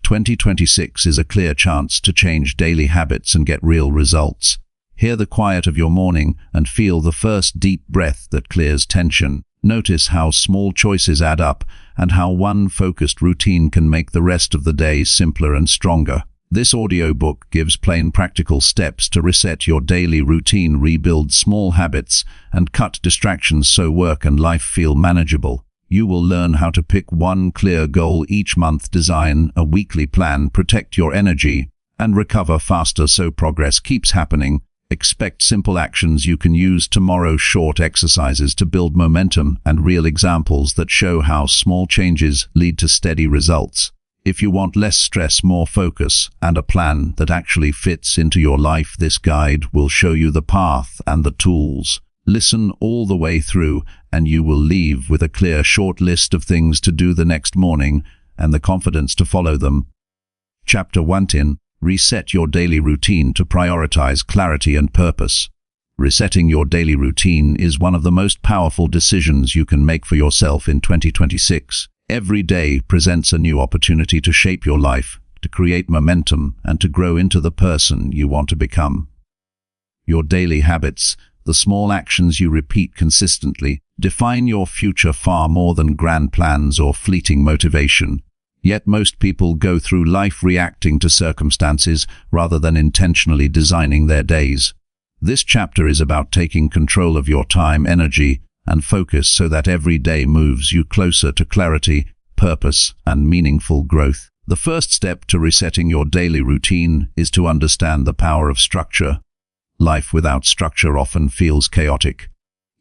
2026 is a clear chance to change daily habits and get real results. Hear the quiet of your morning and feel the first deep breath that clears tension. Notice how small choices add up and how one focused routine can make the rest of the day simpler and stronger. This audiobook gives plain practical steps to reset your daily routine, rebuild small habits, and cut distractions so work and life feel manageable. You will learn how to pick one clear goal each month, design a weekly plan, protect your energy, and recover faster so progress keeps happening. Expect simple actions you can use tomorrow, short exercises to build momentum, and real examples that show how small changes lead to steady results. If you want less stress, more focus, and a plan that actually fits into your life, this guide will show you the path and the tools. Listen all the way through, and you will leave with a clear, short list of things to do the next morning and the confidence to follow them. Chapter 1: Reset your daily routine to prioritize clarity and purpose. Resetting your daily routine is one of the most powerful decisions you can make for yourself in 2026. Every day presents a new opportunity to shape your life, to create momentum, and to grow into the person you want to become. Your daily habits, the small actions you repeat consistently, define your future far more than grand plans or fleeting motivation. Yet most people go through life reacting to circumstances rather than intentionally designing their days. This chapter is about taking control of your time, energy, and focus so that every day moves you closer to clarity, purpose, and meaningful growth. The first step to resetting your daily routine is to understand the power of structure. Life without structure often feels chaotic.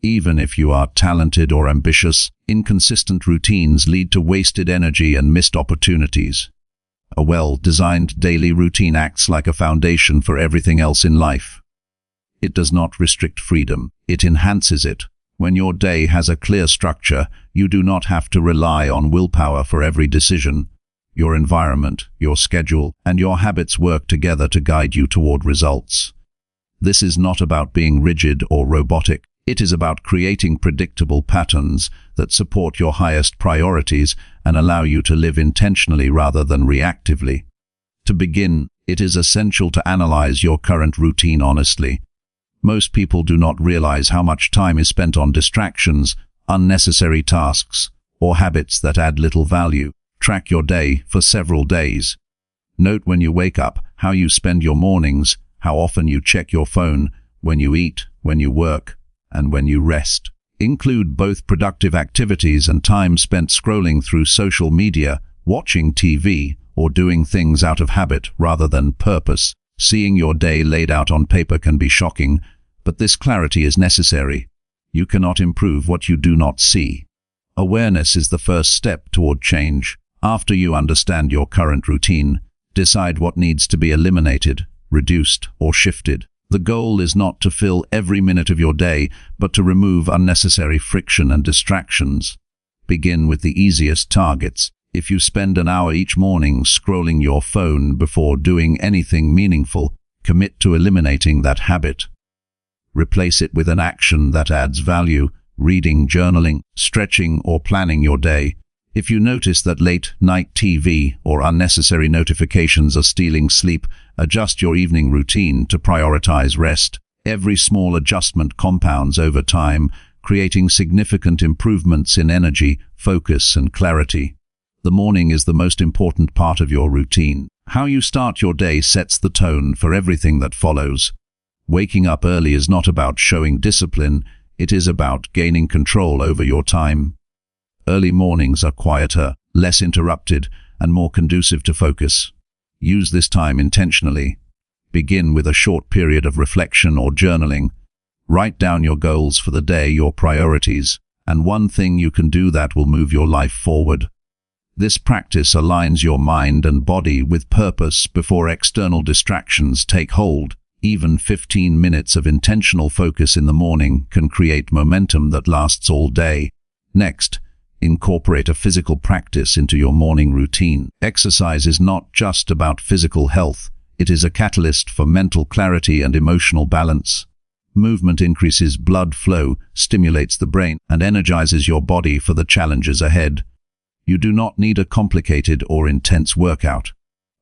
Even if you are talented or ambitious, inconsistent routines lead to wasted energy and missed opportunities. A well-designed daily routine acts like a foundation for everything else in life. It does not restrict freedom, it enhances it. When your day has a clear structure, you do not have to rely on willpower for every decision. Your environment, your schedule, and your habits work together to guide you toward results. This is not about being rigid or robotic. It is about creating predictable patterns that support your highest priorities and allow you to live intentionally rather than reactively. To begin, it is essential to analyze your current routine honestly. Most people do not realize how much time is spent on distractions, unnecessary tasks, or habits that add little value. Track your day for several days. Note when you wake up, how you spend your mornings, how often you check your phone, when you eat, when you work, and when you rest. Include both productive activities and time spent scrolling through social media, watching TV, or doing things out of habit rather than purpose. Seeing your day laid out on paper can be shocking, but this clarity is necessary. You cannot improve what you do not see. Awareness is the first step toward change. After you understand your current routine, decide what needs to be eliminated, reduced, or shifted. The goal is not to fill every minute of your day, but to remove unnecessary friction and distractions. Begin with the easiest targets. If you spend an hour each morning scrolling your phone before doing anything meaningful, commit to eliminating that habit. Replace it with an action that adds value, reading, journaling, stretching, or planning your day. If you notice that late-night TV or unnecessary notifications are stealing sleep, adjust your evening routine to prioritize rest. Every small adjustment compounds over time, creating significant improvements in energy, focus, and clarity. The morning is the most important part of your routine. How you start your day sets the tone for everything that follows. Waking up early is not about showing discipline, it is about gaining control over your time. Early mornings are quieter, less interrupted, and more conducive to focus. Use this time intentionally. Begin with a short period of reflection or journaling. Write down your goals for the day, your priorities, and one thing you can do that will move your life forward. This practice aligns your mind and body with purpose before external distractions take hold. Even 15 minutes of intentional focus in the morning can create momentum that lasts all day. Next, incorporate a physical practice into your morning routine. Exercise is not just about physical health, it is a catalyst for mental clarity and emotional balance. Movement increases blood flow, stimulates the brain, and energizes your body for the challenges ahead. You do not need a complicated or intense workout.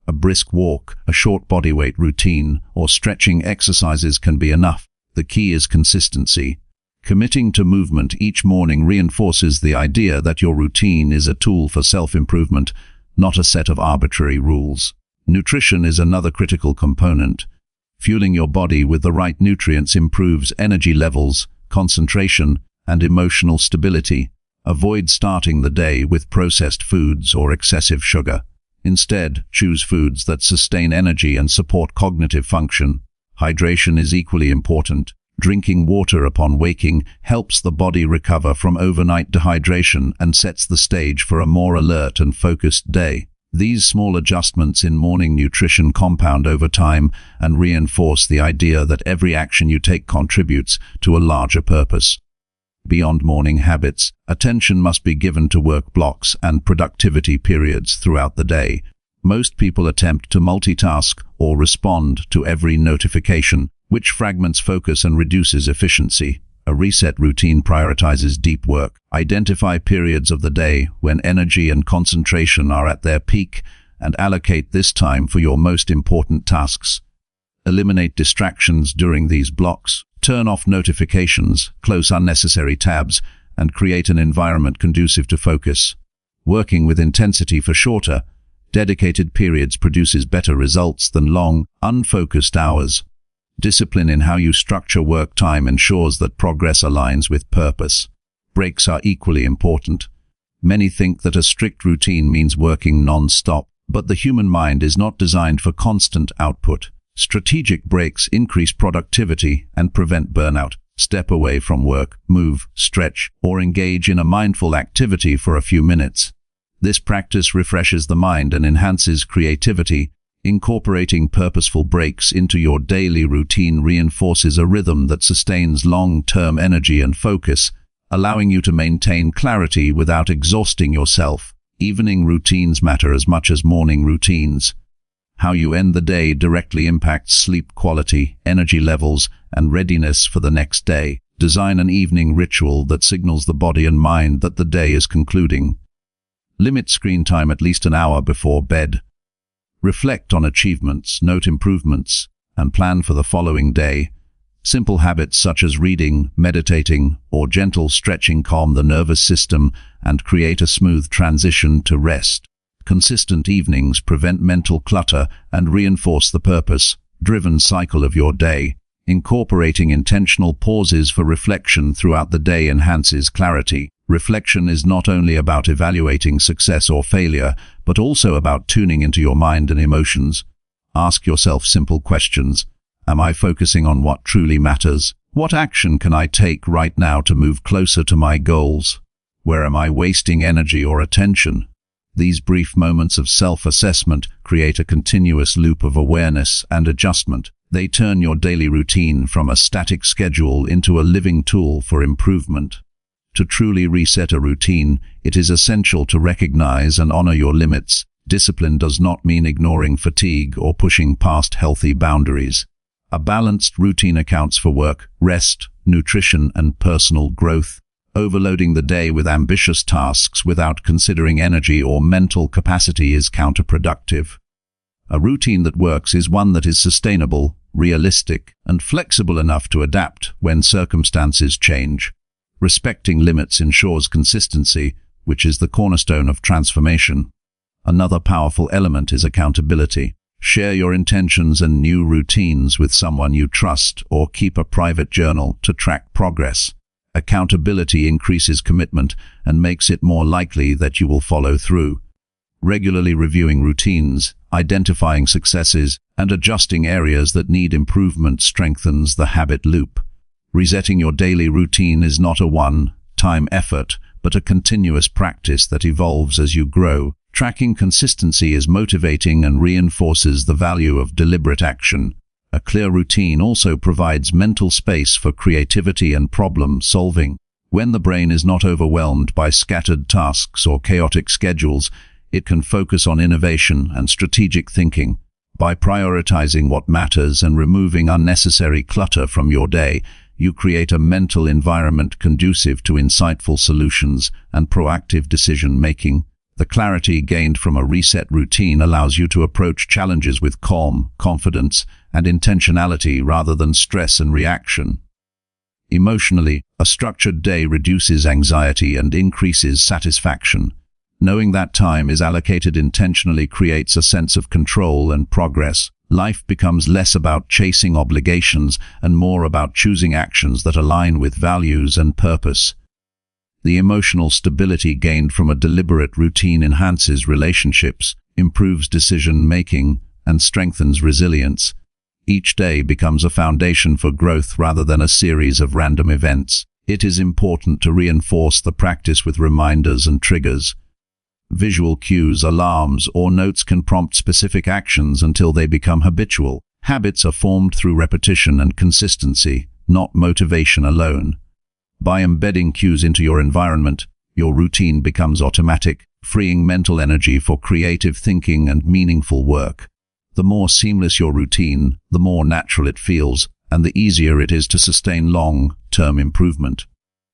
A brisk walk, a short bodyweight routine, or stretching exercises can be enough. The key is consistency. Committing to movement each morning reinforces the idea that your routine is a tool for self-improvement, not a set of arbitrary rules. Nutrition is another critical component. Fueling your body with the right nutrients improves energy levels, concentration, and emotional stability. Avoid starting the day with processed foods or excessive sugar. Instead, choose foods that sustain energy and support cognitive function. Hydration is equally important. Drinking water upon waking helps the body recover from overnight dehydration and sets the stage for a more alert and focused day. These small adjustments in morning nutrition compound over time and reinforce the idea that every action you take contributes to a larger purpose. Beyond morning habits, attention must be given to work blocks and productivity periods throughout the day. Most people attempt to multitask or respond to every notification, which fragments focus and reduces efficiency. A reset routine prioritizes deep work. Identify periods of the day when energy and concentration are at their peak and allocate this time for your most important tasks. Eliminate distractions during these blocks. Turn off notifications, close unnecessary tabs, and create an environment conducive to focus. Working with intensity for shorter, dedicated periods produces better results than long, unfocused hours. Discipline in how you structure work time ensures that progress aligns with purpose. Breaks are equally important. Many think that a strict routine means working non-stop, but the human mind is not designed for constant output. Strategic breaks increase productivity and prevent burnout. Step away from work, move, stretch, or engage in a mindful activity for a few minutes. This practice refreshes the mind and enhances creativity. Incorporating purposeful breaks into your daily routine reinforces a rhythm that sustains long-term energy and focus, allowing you to maintain clarity without exhausting yourself. Evening routines matter as much as morning routines. How you end the day directly impacts sleep quality, energy levels, and readiness for the next day. Design an evening ritual that signals the body and mind that the day is concluding. Limit screen time at least an hour before bed. Reflect on achievements, note improvements, and plan for the following day. Simple habits such as reading, meditating, or gentle stretching calm the nervous system and create a smooth transition to rest. Consistent evenings prevent mental clutter and reinforce the purpose-driven cycle of your day. Incorporating intentional pauses for reflection throughout the day enhances clarity. Reflection is not only about evaluating success or failure, but also about tuning into your mind and emotions. Ask yourself simple questions. Am I focusing on what truly matters? What action can I take right now to move closer to my goals? Where am I wasting energy or attention? These brief moments of self-assessment create a continuous loop of awareness and adjustment. They turn your daily routine from a static schedule into a living tool for improvement. To truly reset a routine, it is essential to recognize and honor your limits. Discipline does not mean ignoring fatigue or pushing past healthy boundaries. A balanced routine accounts for work, rest, nutrition, and personal growth. Overloading the day with ambitious tasks without considering energy or mental capacity is counterproductive. A routine that works is one that is sustainable, realistic, and flexible enough to adapt when circumstances change. Respecting limits ensures consistency, which is the cornerstone of transformation. Another powerful element is accountability. Share your intentions and new routines with someone you trust or keep a private journal to track progress. Accountability increases commitment and makes it more likely that you will follow through. Regularly reviewing routines, identifying successes, and adjusting areas that need improvement strengthens the habit loop. Resetting your daily routine is not a one-time effort, but a continuous practice that evolves as you grow. Tracking consistency is motivating and reinforces the value of deliberate action. A clear routine also provides mental space for creativity and problem solving. When the brain is not overwhelmed by scattered tasks or chaotic schedules, it can focus on innovation and strategic thinking. By prioritizing what matters and removing unnecessary clutter from your day, you create a mental environment conducive to insightful solutions and proactive decision-making. The clarity gained from a reset routine allows you to approach challenges with calm, confidence, and intentionality rather than stress and reaction. Emotionally, a structured day reduces anxiety and increases satisfaction. Knowing that time is allocated intentionally creates a sense of control and progress. Life becomes less about chasing obligations and more about choosing actions that align with values and purpose. The emotional stability gained from a deliberate routine enhances relationships, improves decision-making, and strengthens resilience. Each day becomes a foundation for growth rather than a series of random events. It is important to reinforce the practice with reminders and triggers. Visual cues, alarms, or notes can prompt specific actions until they become habitual. Habits are formed through repetition and consistency, not motivation alone. By embedding cues into your environment, your routine becomes automatic, freeing mental energy for creative thinking and meaningful work. The more seamless your routine, the more natural it feels, and the easier it is to sustain long-term improvement.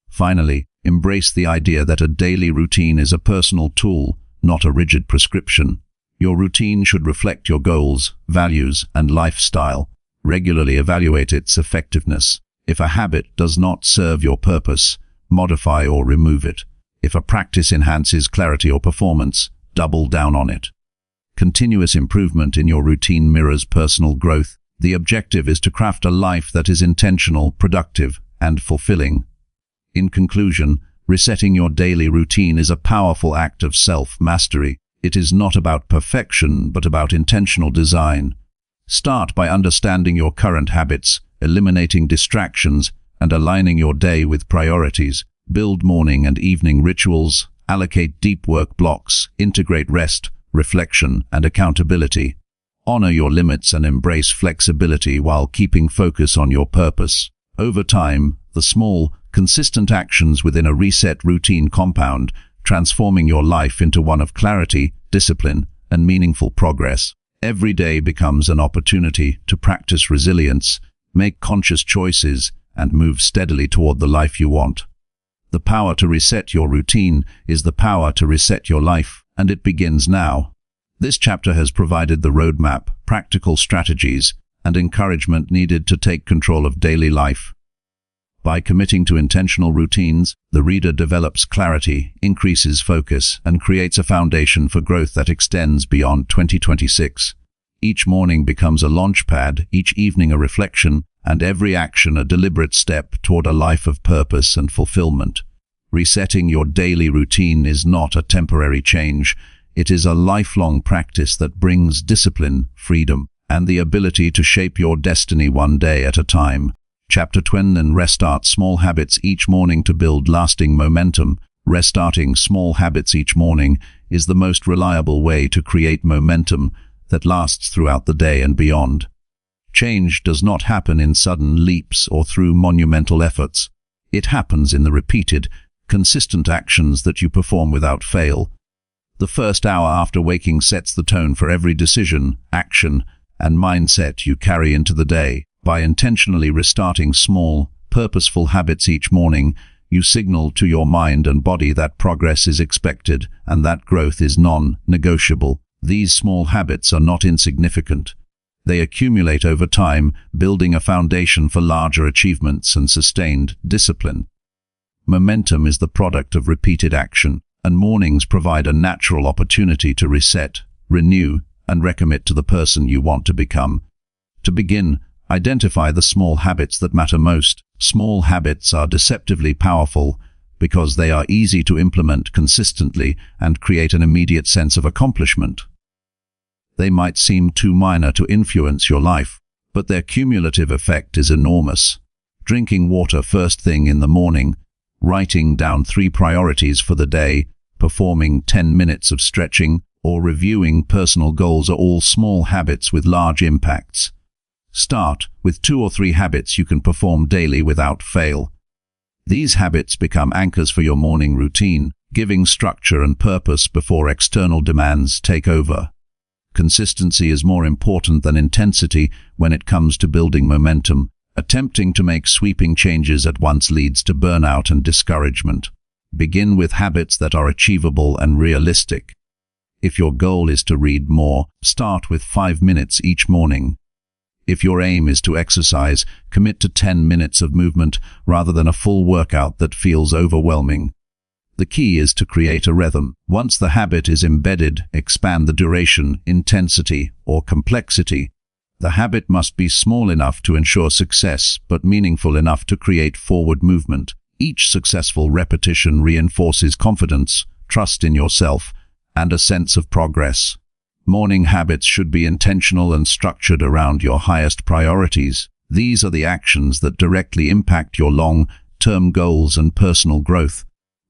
Finally, embrace the idea that a daily routine is a personal tool, not a rigid prescription. Your routine should reflect your goals, values, and lifestyle. Regularly evaluate its effectiveness. If a habit does not serve your purpose, modify or remove it. If a practice enhances clarity or performance, double down on it. Continuous improvement in your routine mirrors personal growth. The objective is to craft a life that is intentional, productive, and fulfilling. In conclusion, resetting your daily routine is a powerful act of self-mastery. It is not about perfection, but about intentional design. Start by understanding your current habits, eliminating distractions, and aligning your day with priorities. Build morning and evening rituals, allocate deep work blocks, integrate rest, reflection, and accountability. Honor your limits and embrace flexibility while keeping focus on your purpose. Over time, the small, consistent actions within a reset routine compound, transforming your life into one of clarity, discipline, and meaningful progress. Every day becomes an opportunity to practice resilience, make conscious choices, and move steadily toward the life you want. The power to reset your routine is the power to reset your life, and it begins now. This chapter has provided the roadmap, practical strategies, and encouragement needed to take control of daily life. By committing to intentional routines, the reader develops clarity, increases focus, and creates a foundation for growth that extends beyond 2026. Each morning becomes a launchpad, each evening a reflection, and every action a deliberate step toward a life of purpose and fulfillment. Resetting your daily routine is not a temporary change. It is a lifelong practice that brings discipline, freedom, and the ability to shape your destiny one day at a time. Chapter 20 and Restart small habits each morning to build lasting momentum. Restarting small habits each morning is the most reliable way to create momentum that lasts throughout the day and beyond. Change does not happen in sudden leaps or through monumental efforts. It happens in the repeated, consistent actions that you perform without fail. The first hour after waking sets the tone for every decision, action, and mindset you carry into the day. By intentionally restarting small, purposeful habits each morning, you signal to your mind and body that progress is expected and that growth is non-negotiable. These small habits are not insignificant. They accumulate over time, building a foundation for larger achievements and sustained discipline. Momentum is the product of repeated action, and mornings provide a natural opportunity to reset, renew, and recommit to the person you want to become. To begin, identify the small habits that matter most. Small habits are deceptively powerful because they are easy to implement consistently and create an immediate sense of accomplishment. They might seem too minor to influence your life, but their cumulative effect is enormous. Drinking water first thing in the morning, writing down 3 priorities for the day, performing 10 minutes of stretching, or reviewing personal goals are all small habits with large impacts. Start with 2 or 3 habits you can perform daily without fail. These habits become anchors for your morning routine, giving structure and purpose before external demands take over. Consistency is more important than intensity when it comes to building momentum. Attempting to make sweeping changes at once leads to burnout and discouragement. Begin with habits that are achievable and realistic. If your goal is to read more, start with 5 minutes each morning. If your aim is to exercise, commit to 10 minutes of movement rather than a full workout that feels overwhelming. The key is to create a rhythm. Once the habit is embedded, expand the duration, intensity, or complexity. The habit must be small enough to ensure success, but meaningful enough to create forward movement. Each successful repetition reinforces confidence, trust in yourself, and a sense of progress. Morning habits should be intentional and structured around your highest priorities. These are the actions that directly impact your long-term goals and personal growth.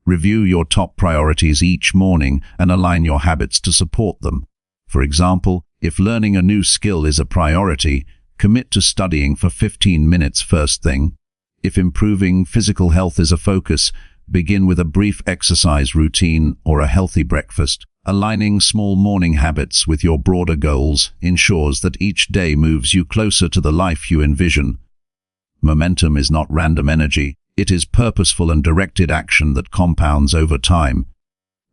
Review your top priorities each morning and align your habits to support them. For example, if learning a new skill is a priority, commit to studying for 15 minutes first thing. If improving physical health is a focus, begin with a brief exercise routine or a healthy breakfast. Aligning small morning habits with your broader goals ensures that each day moves you closer to the life you envision. Momentum is not random energy. It is purposeful and directed action that compounds over time.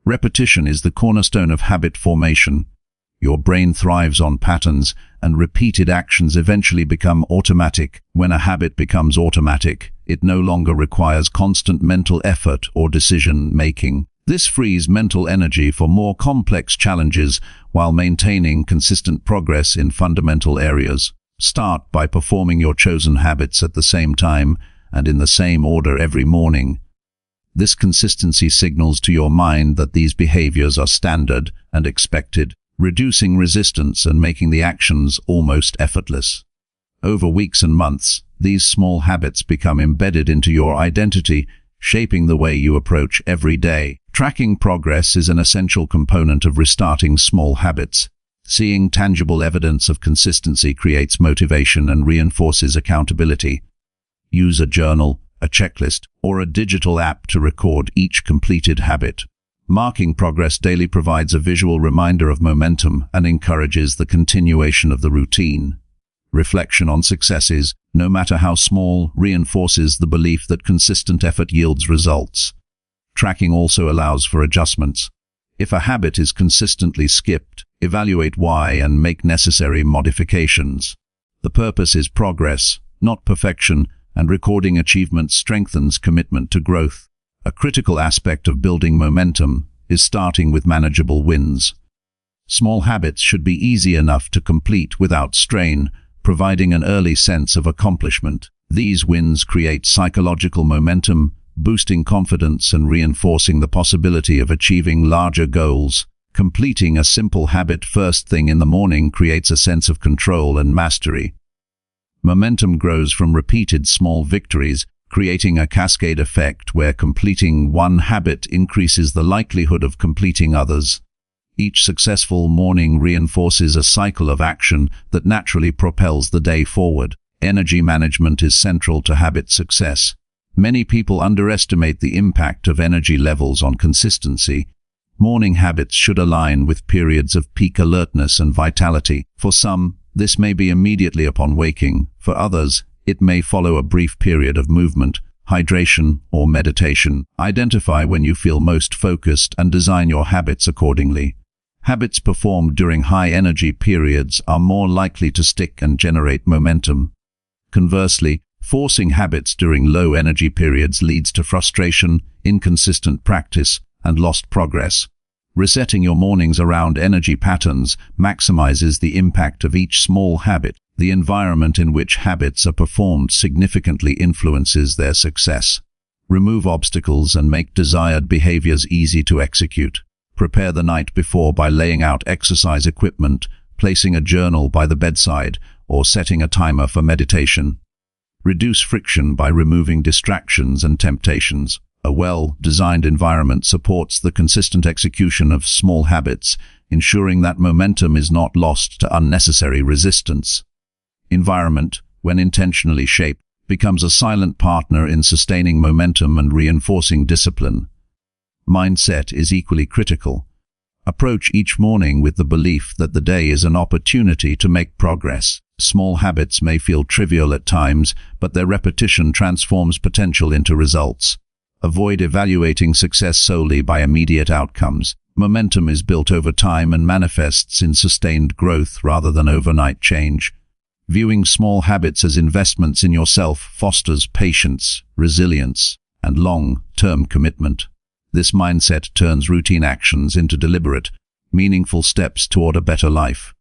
Repetition is the cornerstone of habit formation. Your brain thrives on patterns, and repeated actions eventually become automatic. When a habit becomes automatic, it no longer requires constant mental effort or decision-making. This frees mental energy for more complex challenges while maintaining consistent progress in fundamental areas. Start by performing your chosen habits at the same time and in the same order every morning. This consistency signals to your mind that these behaviors are standard and expected, reducing resistance and making the actions almost effortless. Over weeks and months, these small habits become embedded into your identity, shaping the way you approach every day. Tracking progress is an essential component of restarting small habits. Seeing tangible evidence of consistency creates motivation and reinforces accountability. Use a journal, a checklist, or a digital app to record each completed habit. Marking progress daily provides a visual reminder of momentum and encourages the continuation of the routine. Reflection on successes, no matter how small, reinforces the belief that consistent effort yields results. Tracking also allows for adjustments. If a habit is consistently skipped, evaluate why and make necessary modifications. The purpose is progress, not perfection, and recording achievements strengthens commitment to growth. A critical aspect of building momentum is starting with manageable wins. Small habits should be easy enough to complete without strain, providing an early sense of accomplishment. These wins create psychological momentum, boosting confidence and reinforcing the possibility of achieving larger goals. Completing a simple habit first thing in the morning creates a sense of control and mastery. Momentum grows from repeated small victories, creating a cascade effect where completing one habit increases the likelihood of completing others. Each successful morning reinforces a cycle of action that naturally propels the day forward. Energy management is central to habit success. Many people underestimate the impact of energy levels on consistency. Morning habits should align with periods of peak alertness and vitality. For some, this may be immediately upon waking. For others, it may follow a brief period of movement, hydration, or meditation. Identify when you feel most focused and design your habits accordingly. Habits performed during high-energy periods are more likely to stick and generate momentum. Conversely, forcing habits during low-energy periods leads to frustration, inconsistent practice, and lost progress. Resetting your mornings around energy patterns maximizes the impact of each small habit. The environment in which habits are performed significantly influences their success. Remove obstacles and make desired behaviors easy to execute. Prepare the night before by laying out exercise equipment, placing a journal by the bedside, or setting a timer for meditation. Reduce friction by removing distractions and temptations. A well-designed environment supports the consistent execution of small habits, ensuring that momentum is not lost to unnecessary resistance. Environment, when intentionally shaped, becomes a silent partner in sustaining momentum and reinforcing discipline. Mindset is equally critical. Approach each morning with the belief that the day is an opportunity to make progress. Small habits may feel trivial at times, but their repetition transforms potential into results. Avoid evaluating success solely by immediate outcomes. Momentum is built over time and manifests in sustained growth rather than overnight change. Viewing small habits as investments in yourself fosters patience, resilience, and long-term commitment. This mindset turns routine actions into deliberate, meaningful steps toward a better life.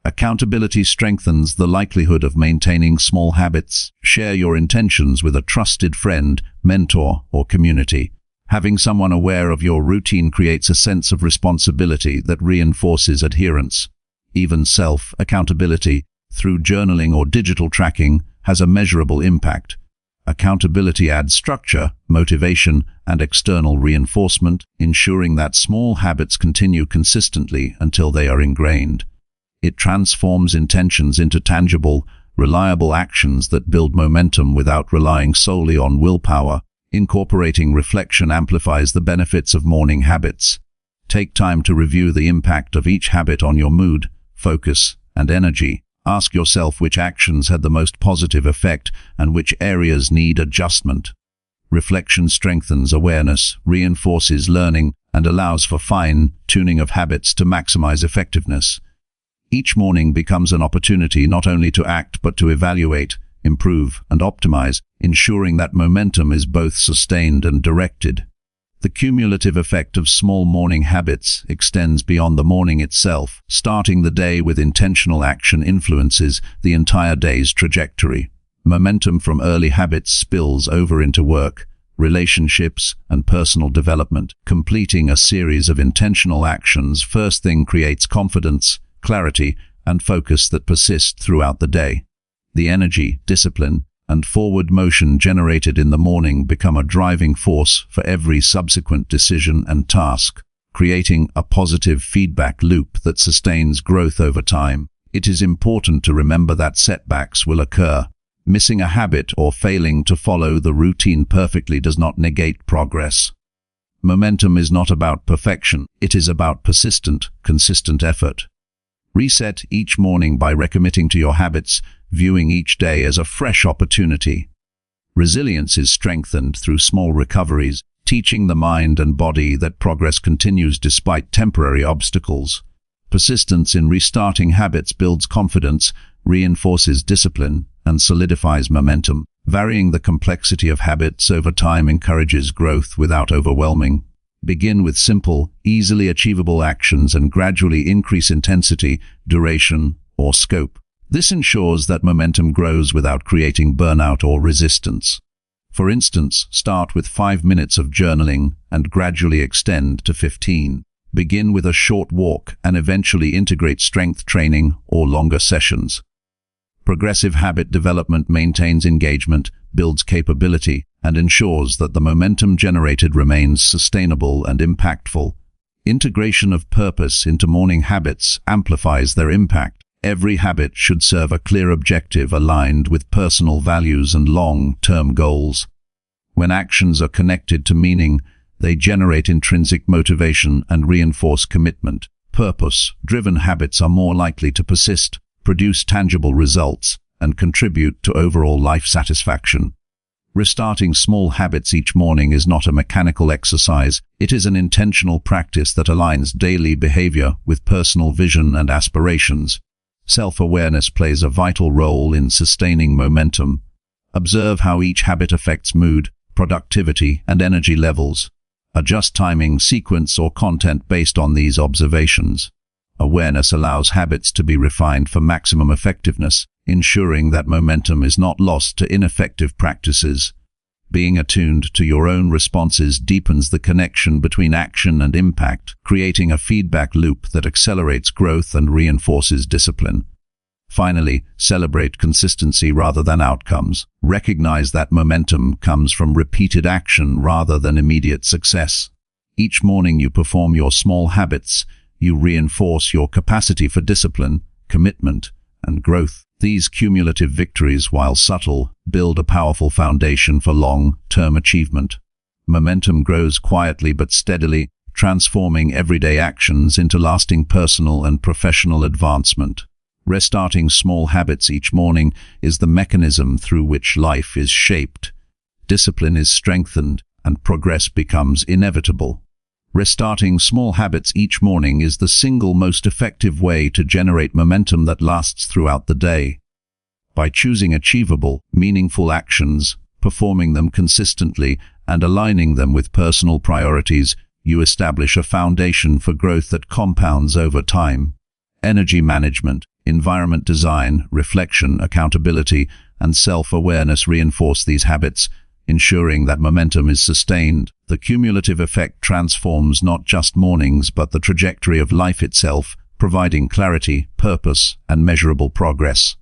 Accountability strengthens the likelihood of maintaining small habits. Share your intentions with a trusted friend, mentor, or community. Having someone aware of your routine creates a sense of responsibility that reinforces adherence. Even self-accountability, through journaling or digital tracking, has a measurable impact. Accountability adds structure, motivation, and external reinforcement, ensuring that small habits continue consistently until they are ingrained. It transforms intentions into tangible, reliable actions that build momentum without relying solely on willpower. Incorporating reflection amplifies the benefits of morning habits. Take time to review the impact of each habit on your mood, focus, and energy. Ask yourself which actions had the most positive effect and which areas need adjustment. Reflection strengthens awareness, reinforces learning, and allows for fine-tuning of habits to maximize effectiveness. Each morning becomes an opportunity not only to act but to evaluate, improve, and optimize, ensuring that momentum is both sustained and directed. The cumulative effect of small morning habits extends beyond the morning itself. Starting the day with intentional action influences the entire day's trajectory. Momentum from early habits spills over into work, relationships, and personal development. Completing a series of intentional actions first thing creates confidence, clarity, and focus that persist throughout the day. The energy, discipline, and forward motion generated in the morning become a driving force for every subsequent decision and task, creating a positive feedback loop that sustains growth over time. It is important to remember that setbacks will occur. Missing a habit or failing to follow the routine perfectly does not negate progress. Momentum is not about perfection, it is about persistent, consistent effort. Reset each morning by recommitting to your habits, viewing each day as a fresh opportunity. Resilience is strengthened through small recoveries, teaching the mind and body that progress continues despite temporary obstacles. Persistence in restarting habits builds confidence, reinforces discipline, and solidifies momentum. Varying the complexity of habits over time encourages growth without overwhelming. Begin with simple, easily achievable actions and gradually increase intensity, duration, or scope. This ensures that momentum grows without creating burnout or resistance. For instance, start with 5 minutes of journaling and gradually extend to 15. Begin with a short walk and eventually integrate strength training or longer sessions. Progressive habit development maintains engagement, builds capability, and ensures that the momentum generated remains sustainable and impactful. Integration of purpose into morning habits amplifies their impact. Every habit should serve a clear objective aligned with personal values and long-term goals. When actions are connected to meaning, they generate intrinsic motivation and reinforce commitment. Purpose-driven habits are more likely to persist, produce tangible results, and contribute to overall life satisfaction. Restarting small habits each morning is not a mechanical exercise, it is an intentional practice that aligns daily behavior with personal vision and aspirations. Self-awareness plays a vital role in sustaining momentum. Observe how each habit affects mood, productivity, and energy levels. Adjust timing, sequence, or content based on these observations. Awareness allows habits to be refined for maximum effectiveness, ensuring that momentum is not lost to ineffective practices. Being attuned to your own responses deepens the connection between action and impact, creating a feedback loop that accelerates growth and reinforces discipline. Finally, celebrate consistency rather than outcomes. Recognize that momentum comes from repeated action rather than immediate success. Each morning you perform your small habits, you reinforce your capacity for discipline, commitment, and growth. These cumulative victories, while subtle, build a powerful foundation for long-term achievement. Momentum grows quietly but steadily, transforming everyday actions into lasting personal and professional advancement. Restarting small habits each morning is the mechanism through which life is shaped. Discipline is strengthened, and progress becomes inevitable. Restarting small habits each morning is the single most effective way to generate momentum that lasts throughout the day. By choosing achievable, meaningful actions, performing them consistently, and aligning them with personal priorities, you establish a foundation for growth that compounds over time. Energy management, environment design, reflection, accountability, and self-awareness reinforce these habits, ensuring that momentum is sustained. The cumulative effect transforms not just mornings but the trajectory of life itself, providing clarity, purpose, and measurable progress.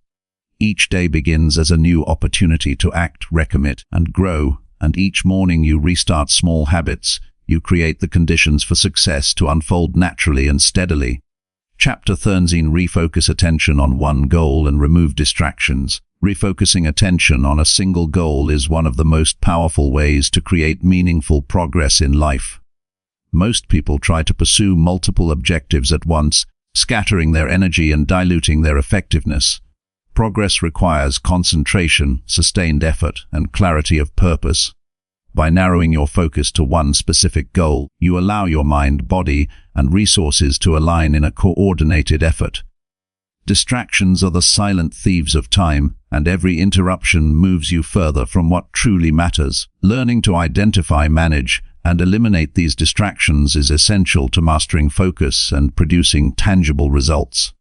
Each day begins as a new opportunity to act, recommit, and grow, and each morning you restart small habits. You create the conditions for success to unfold naturally and steadily. Chapter 13: Refocus attention on one goal and remove distractions. Refocusing attention on a single goal is one of the most powerful ways to create meaningful progress in life. Most people try to pursue multiple objectives at once, scattering their energy and diluting their effectiveness. Progress requires concentration, sustained effort, and clarity of purpose. By narrowing your focus to one specific goal, you allow your mind, body, and resources to align in a coordinated effort. Distractions are the silent thieves of time, and every interruption moves you further from what truly matters. Learning to identify, manage, and eliminate these distractions is essential to mastering focus and producing tangible results.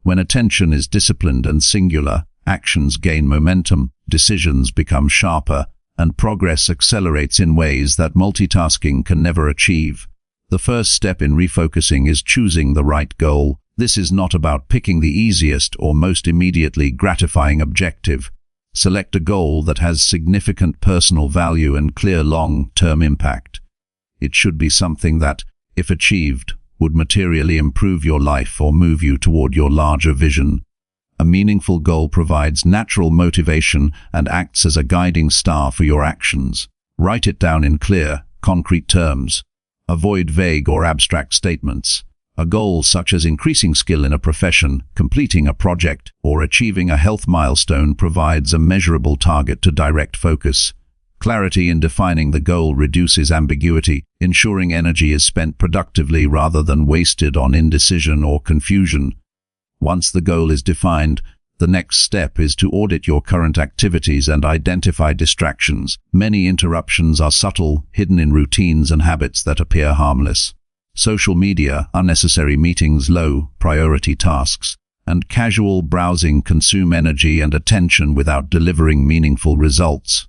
When attention is disciplined and singular, actions gain momentum, decisions become sharper, and progress accelerates in ways that multitasking can never achieve. The first step in refocusing is choosing the right goal. This is not about picking the easiest or most immediately gratifying objective. Select a goal that has significant personal value and clear long-term impact. It should be something that, if achieved, would materially improve your life or move you toward your larger vision. A meaningful goal provides natural motivation and acts as a guiding star for your actions. Write it down in clear, concrete terms. Avoid vague or abstract statements. A goal such as increasing skill in a profession, completing a project, or achieving a health milestone provides a measurable target to direct focus. Clarity in defining the goal reduces ambiguity, ensuring energy is spent productively rather than wasted on indecision or confusion. Once the goal is defined, the next step is to audit your current activities and identify distractions. Many interruptions are subtle, hidden in routines and habits that appear harmless. Social media, unnecessary meetings, low-priority tasks, and casual browsing consume energy and attention without delivering meaningful results.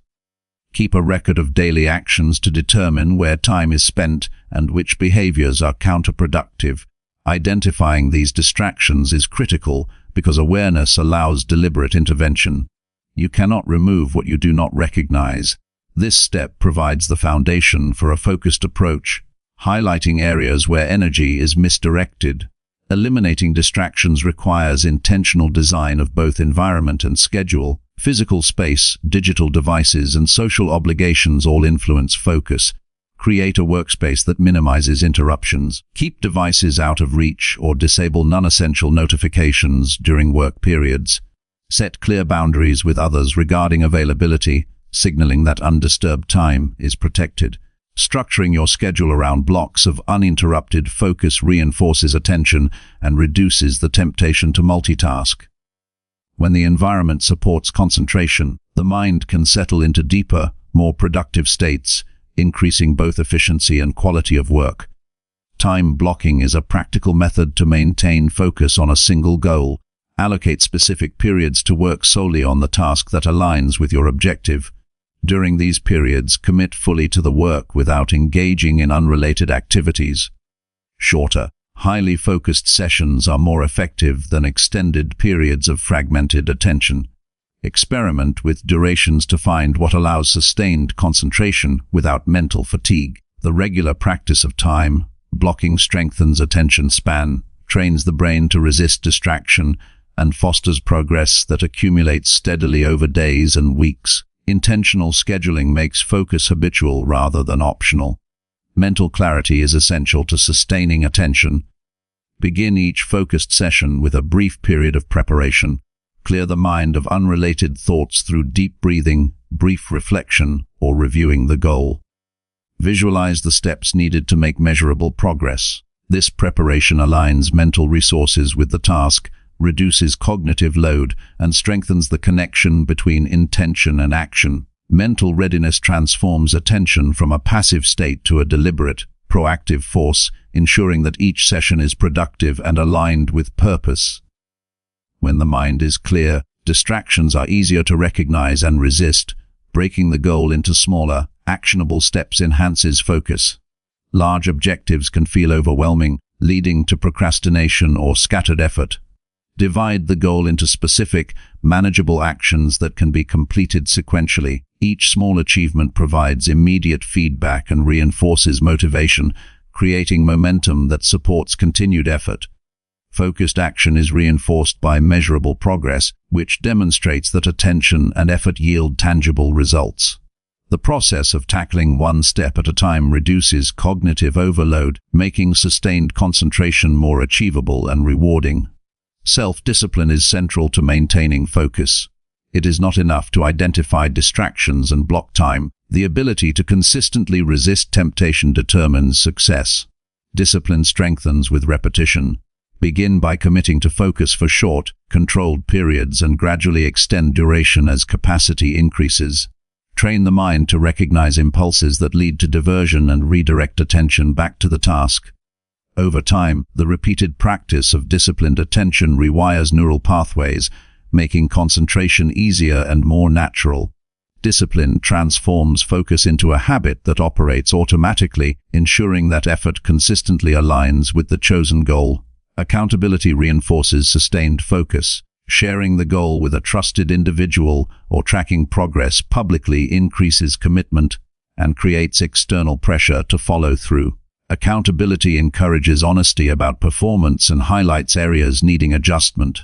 Keep a record of daily actions to determine where time is spent and which behaviors are counterproductive. Identifying these distractions is critical because awareness allows deliberate intervention. You cannot remove what you do not recognize. This step provides the foundation for a focused approach, highlighting areas where energy is misdirected. Eliminating distractions requires intentional design of both environment and schedule. Physical space, digital devices, and social obligations all influence focus. Create a workspace that minimizes interruptions. Keep devices out of reach or disable non-essential notifications during work periods. Set clear boundaries with others regarding availability, signaling that undisturbed time is protected. Structuring your schedule around blocks of uninterrupted focus reinforces attention and reduces the temptation to multitask. When the environment supports concentration, the mind can settle into deeper, more productive states, increasing both efficiency and quality of work. Time blocking is a practical method to maintain focus on a single goal. Allocate specific periods to work solely on the task that aligns with your objective. During these periods, commit fully to the work without engaging in unrelated activities. Shorter, highly focused sessions are more effective than extended periods of fragmented attention. Experiment with durations to find what allows sustained concentration without mental fatigue. The regular practice of time blocking strengthens attention span, trains the brain to resist distraction, and fosters progress that accumulates steadily over days and weeks. Intentional scheduling makes focus habitual rather than optional. Mental clarity is essential to sustaining attention. Begin each focused session with a brief period of preparation. Clear the mind of unrelated thoughts through deep breathing, brief reflection, or reviewing the goal. Visualize the steps needed to make measurable progress. This preparation aligns mental resources with the task, reduces cognitive load, and strengthens the connection between intention and action. Mental readiness transforms attention from a passive state to a deliberate, proactive force, ensuring that each session is productive and aligned with purpose. When the mind is clear, distractions are easier to recognize and resist. Breaking the goal into smaller, actionable steps enhances focus. Large objectives can feel overwhelming, leading to procrastination or scattered effort. Divide the goal into specific, manageable actions that can be completed sequentially. Each small achievement provides immediate feedback and reinforces motivation, creating momentum that supports continued effort. Focused action is reinforced by measurable progress, which demonstrates that attention and effort yield tangible results. The process of tackling one step at a time reduces cognitive overload, making sustained concentration more achievable and rewarding. Self-discipline is central to maintaining focus. It is not enough to identify distractions and block time. The ability to consistently resist temptation determines success. Discipline strengthens with repetition. Begin by committing to focus for short, controlled periods and gradually extend duration as capacity increases. Train the mind to recognize impulses that lead to diversion and redirect attention back to the task. Over time, the repeated practice of disciplined attention rewires neural pathways, making concentration easier and more natural. Discipline transforms focus into a habit that operates automatically, ensuring that effort consistently aligns with the chosen goal. Accountability reinforces sustained focus. Sharing the goal with a trusted individual or tracking progress publicly increases commitment and creates external pressure to follow through. Accountability encourages honesty about performance and highlights areas needing adjustment.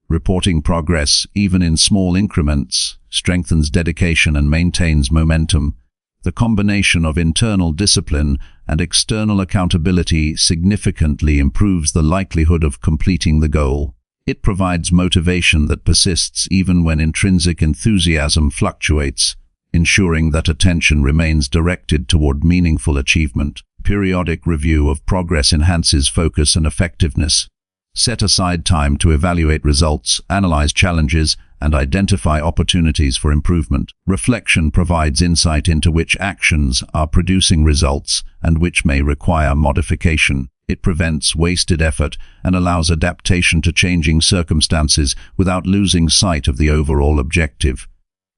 Reporting progress, even in small increments, strengthens dedication and maintains momentum. The combination of internal discipline and external accountability significantly improves the likelihood of completing the goal. It provides motivation that persists even when intrinsic enthusiasm fluctuates, ensuring that attention remains directed toward meaningful achievement. Periodic review of progress enhances focus and effectiveness. Set aside time to evaluate results, analyze challenges, and identify opportunities for improvement. Reflection provides insight into which actions are producing results and which may require modification. It prevents wasted effort and allows adaptation to changing circumstances without losing sight of the overall objective.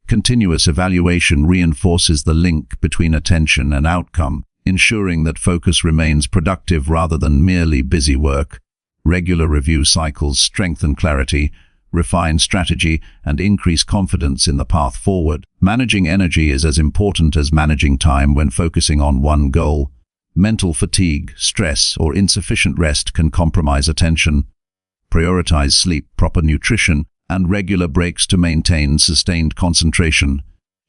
Continuous evaluation reinforces the link between attention and outcome, ensuring that focus remains productive rather than merely busy work. Regular review cycles strengthen clarity, refine strategy, and increase confidence in the path forward. Managing energy is as important as managing time when focusing on one goal. Mental fatigue, stress, or insufficient rest can compromise attention. Prioritize sleep, proper nutrition, and regular breaks to maintain sustained concentration.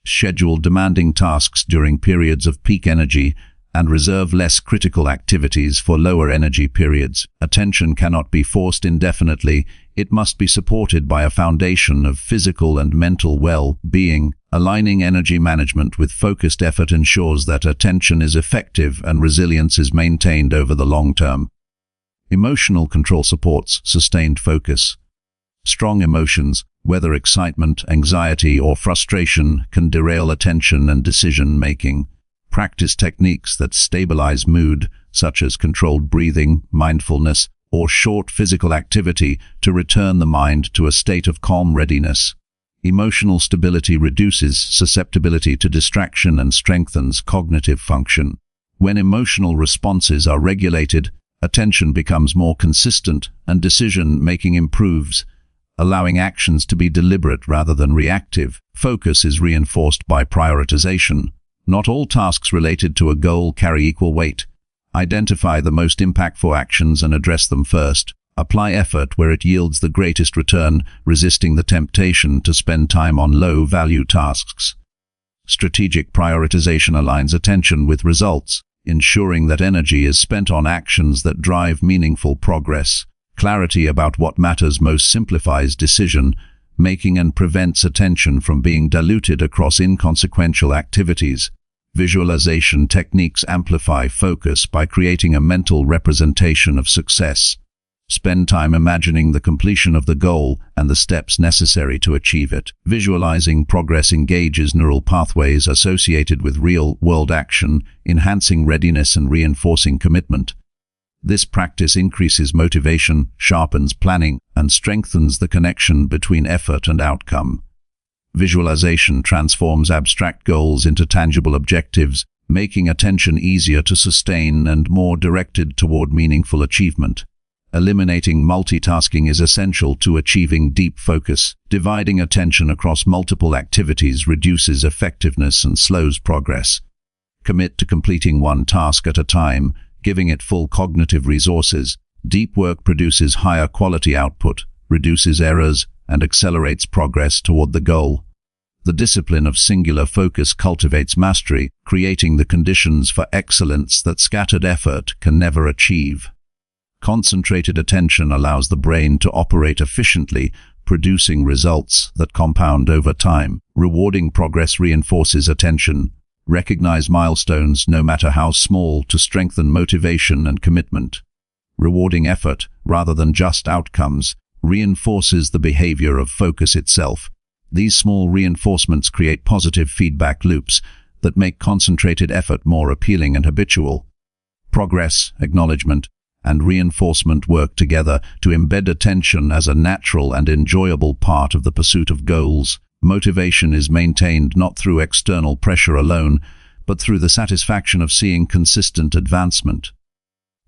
Schedule demanding tasks during periods of peak energy and reserve less critical activities for lower energy periods. Attention cannot be forced indefinitely. It must be supported by a foundation of physical and mental well-being. Aligning energy management with focused effort ensures that attention is effective and resilience is maintained over the long term. Emotional control supports sustained focus. Strong emotions, whether excitement, anxiety, or frustration, can derail attention and decision-making. Practice techniques that stabilize mood, such as controlled breathing, mindfulness, or short physical activity to return the mind to a state of calm readiness. Emotional stability reduces susceptibility to distraction and strengthens cognitive function. When emotional responses are regulated, attention becomes more consistent and decision-making improves, allowing actions to be deliberate rather than reactive. Focus is reinforced by prioritization. Not all tasks related to a goal carry equal weight. Identify the most impactful actions and address them first. Apply effort where it yields the greatest return, resisting the temptation to spend time on low-value tasks. Strategic prioritization aligns attention with results, ensuring that energy is spent on actions that drive meaningful progress. Clarity about what matters most simplifies decision-making and prevents attention from being diluted across inconsequential activities. Visualization techniques amplify focus by creating a mental representation of success. Spend time imagining the completion of the goal and the steps necessary to achieve it. Visualizing progress engages neural pathways associated with real-world action, enhancing readiness and reinforcing commitment. This practice increases motivation, sharpens planning, and strengthens the connection between effort and outcome. Visualization transforms abstract goals into tangible objectives, making attention easier to sustain and more directed toward meaningful achievement. Eliminating multitasking is essential to achieving deep focus. Dividing attention across multiple activities reduces effectiveness and slows progress. Commit to completing one task at a time, giving it full cognitive resources. Deep work produces higher quality output, reduces errors, and accelerates progress toward the goal. The discipline of singular focus cultivates mastery, creating the conditions for excellence that scattered effort can never achieve. Concentrated attention allows the brain to operate efficiently, producing results that compound over time. Rewarding progress reinforces attention. Recognize milestones, no matter how small, to strengthen motivation and commitment. Rewarding effort, rather than just outcomes, reinforces the behavior of focus itself. These small reinforcements create positive feedback loops that make concentrated effort more appealing and habitual. Progress, acknowledgement, and reinforcement work together to embed attention as a natural and enjoyable part of the pursuit of goals. Motivation is maintained not through external pressure alone, but through the satisfaction of seeing consistent advancement.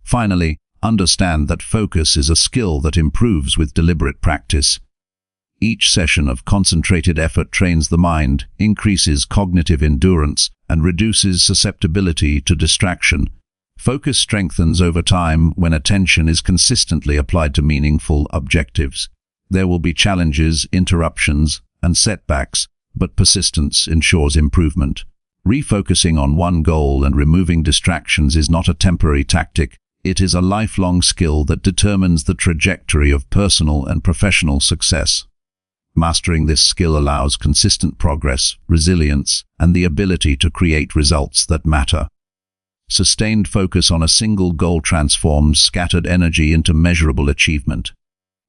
Finally, understand that focus is a skill that improves with deliberate practice. Each session of concentrated effort trains the mind, increases cognitive endurance, and reduces susceptibility to distraction. Focus strengthens over time when attention is consistently applied to meaningful objectives. There will be challenges, interruptions, and setbacks, but persistence ensures improvement. Refocusing on one goal and removing distractions is not a temporary tactic. It is a lifelong skill that determines the trajectory of personal and professional success. Mastering this skill allows consistent progress, resilience, and the ability to create results that matter. Sustained focus on a single goal transforms scattered energy into measurable achievement.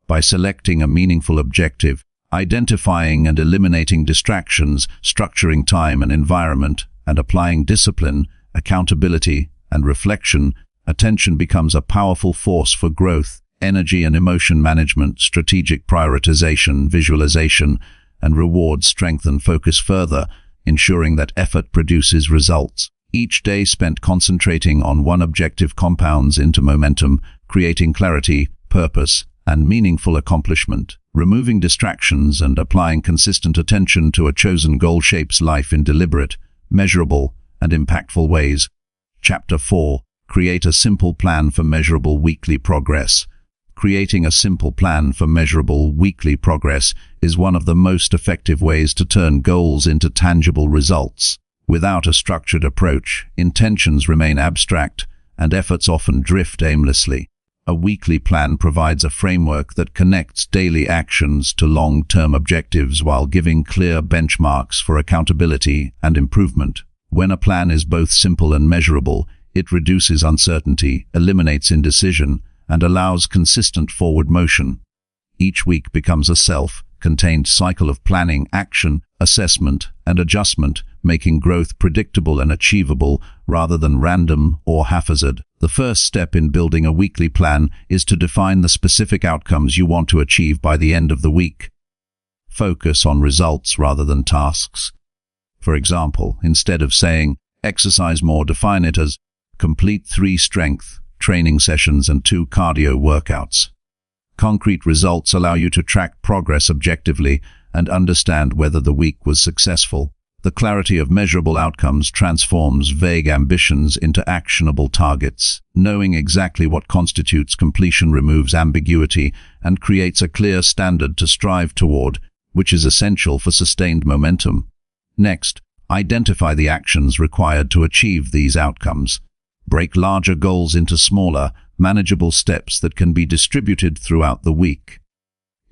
By selecting a meaningful objective, identifying and eliminating distractions, structuring time and environment, and applying discipline, accountability, and reflection, attention becomes a powerful force for growth. Energy and emotion management, strategic prioritization, visualization, and reward strengthen focus further, ensuring that effort produces results. Each day spent concentrating on one objective compounds into momentum, creating clarity, purpose, and meaningful accomplishment. Removing distractions and applying consistent attention to a chosen goal shapes life in deliberate, measurable, and impactful ways. Chapter 4. Create a simple plan for measurable weekly progress. Creating a simple plan for measurable weekly progress is one of the most effective ways to turn goals into tangible results. Without a structured approach, intentions remain abstract, and efforts often drift aimlessly. A weekly plan provides a framework that connects daily actions to long-term objectives while giving clear benchmarks for accountability and improvement. When a plan is both simple and measurable, it reduces uncertainty, eliminates indecision, and allows consistent forward motion. Each week becomes a self-contained cycle of planning, action, assessment, and adjustment, making growth predictable and achievable rather than random or haphazard. The first step in building a weekly plan is to define the specific outcomes you want to achieve by the end of the week. Focus on results rather than tasks. For example, instead of saying, exercise more, define it as complete 3 strength training sessions and 2 cardio workouts. Concrete results allow you to track progress objectively and understand whether the week was successful. The clarity of measurable outcomes transforms vague ambitions into actionable targets. Knowing exactly what constitutes completion removes ambiguity and creates a clear standard to strive toward, which is essential for sustained momentum. Next, identify the actions required to achieve these outcomes. Break larger goals into smaller, manageable steps that can be distributed throughout the week.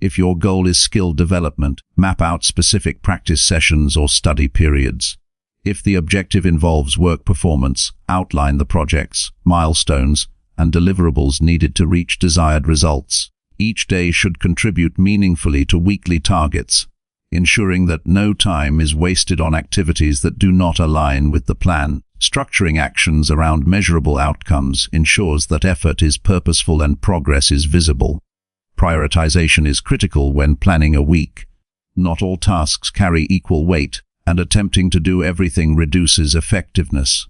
If your goal is skill development, map out specific practice sessions or study periods. If the objective involves work performance, outline the projects, milestones, and deliverables needed to reach desired results. Each day should contribute meaningfully to weekly targets, ensuring that no time is wasted on activities that do not align with the plan. Structuring actions around measurable outcomes ensures that effort is purposeful and progress is visible. Prioritization is critical when planning a week. Not all tasks carry equal weight, and attempting to do everything reduces effectiveness.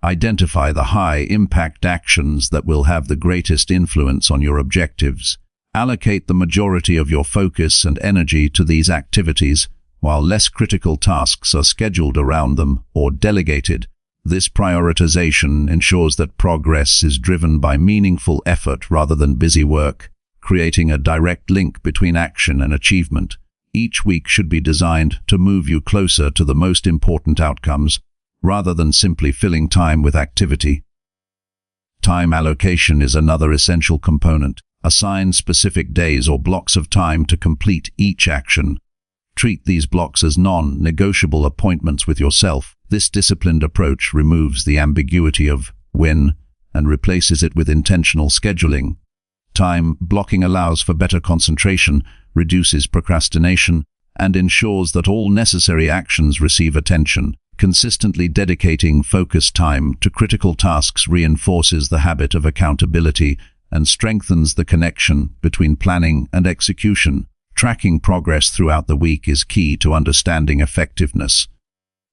Identify the high-impact actions that will have the greatest influence on your objectives. Allocate the majority of your focus and energy to these activities, while less critical tasks are scheduled around them or delegated. This prioritization ensures that progress is driven by meaningful effort rather than busy work, creating a direct link between action and achievement. Each week should be designed to move you closer to the most important outcomes, rather than simply filling time with activity. Time allocation is another essential component. Assign specific days or blocks of time to complete each action. Treat these blocks as non-negotiable appointments with yourself. This disciplined approach removes the ambiguity of when and replaces it with intentional scheduling. Time blocking allows for better concentration, reduces procrastination, and ensures that all necessary actions receive attention. Consistently dedicating focused time to critical tasks reinforces the habit of accountability and strengthens the connection between planning and execution. Tracking progress throughout the week is key to understanding effectiveness.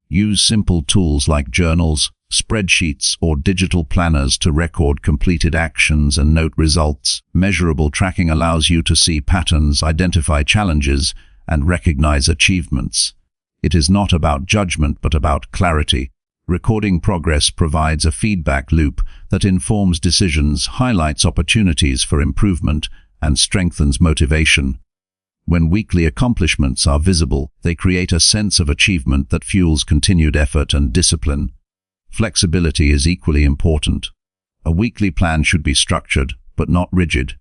Use simple tools like journals, spreadsheets, or digital planners to record completed actions and note results. Measurable tracking allows you to see patterns, identify challenges, and recognize achievements. It is not about judgment but about clarity. Recording progress provides a feedback loop that informs decisions, highlights opportunities for improvement, and strengthens motivation. When weekly accomplishments are visible, they create a sense of achievement that fuels continued effort and discipline. Flexibility is equally important. A weekly plan should be structured, but not rigid.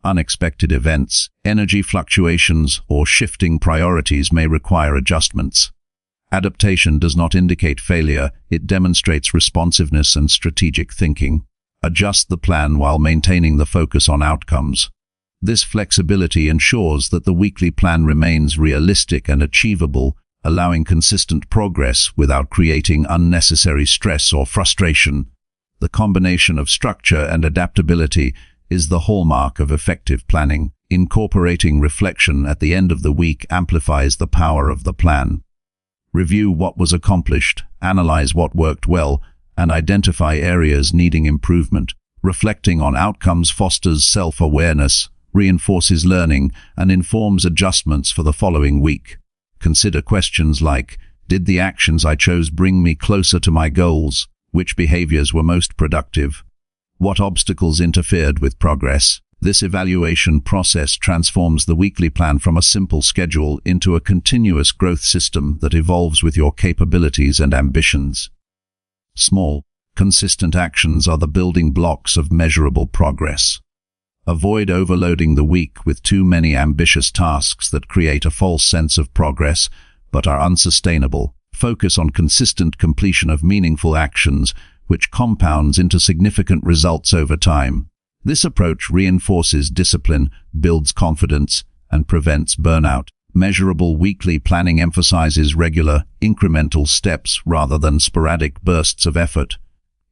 Unexpected events, energy fluctuations, or shifting priorities may require adjustments. Adaptation does not indicate failure, it demonstrates responsiveness and strategic thinking. Adjust the plan while maintaining the focus on outcomes. This flexibility ensures that the weekly plan remains realistic and achievable, allowing consistent progress without creating unnecessary stress or frustration. The combination of structure and adaptability is the hallmark of effective planning. Incorporating reflection at the end of the week amplifies the power of the plan. Review what was accomplished, analyze what worked well, and identify areas needing improvement. Reflecting on outcomes fosters self-awareness, reinforces learning, and informs adjustments for the following week. Consider questions like, did the actions I chose bring me closer to my goals? Which behaviors were most productive? What obstacles interfered with progress? This evaluation process transforms the weekly plan from a simple schedule into a continuous growth system that evolves with your capabilities and ambitions. Small, consistent actions are the building blocks of measurable progress. Avoid overloading the week with too many ambitious tasks that create a false sense of progress but are unsustainable. Focus on consistent completion of meaningful actions, which compounds into significant results over time. This approach reinforces discipline, builds confidence, and prevents burnout. Measurable weekly planning emphasizes regular, incremental steps rather than sporadic bursts of effort,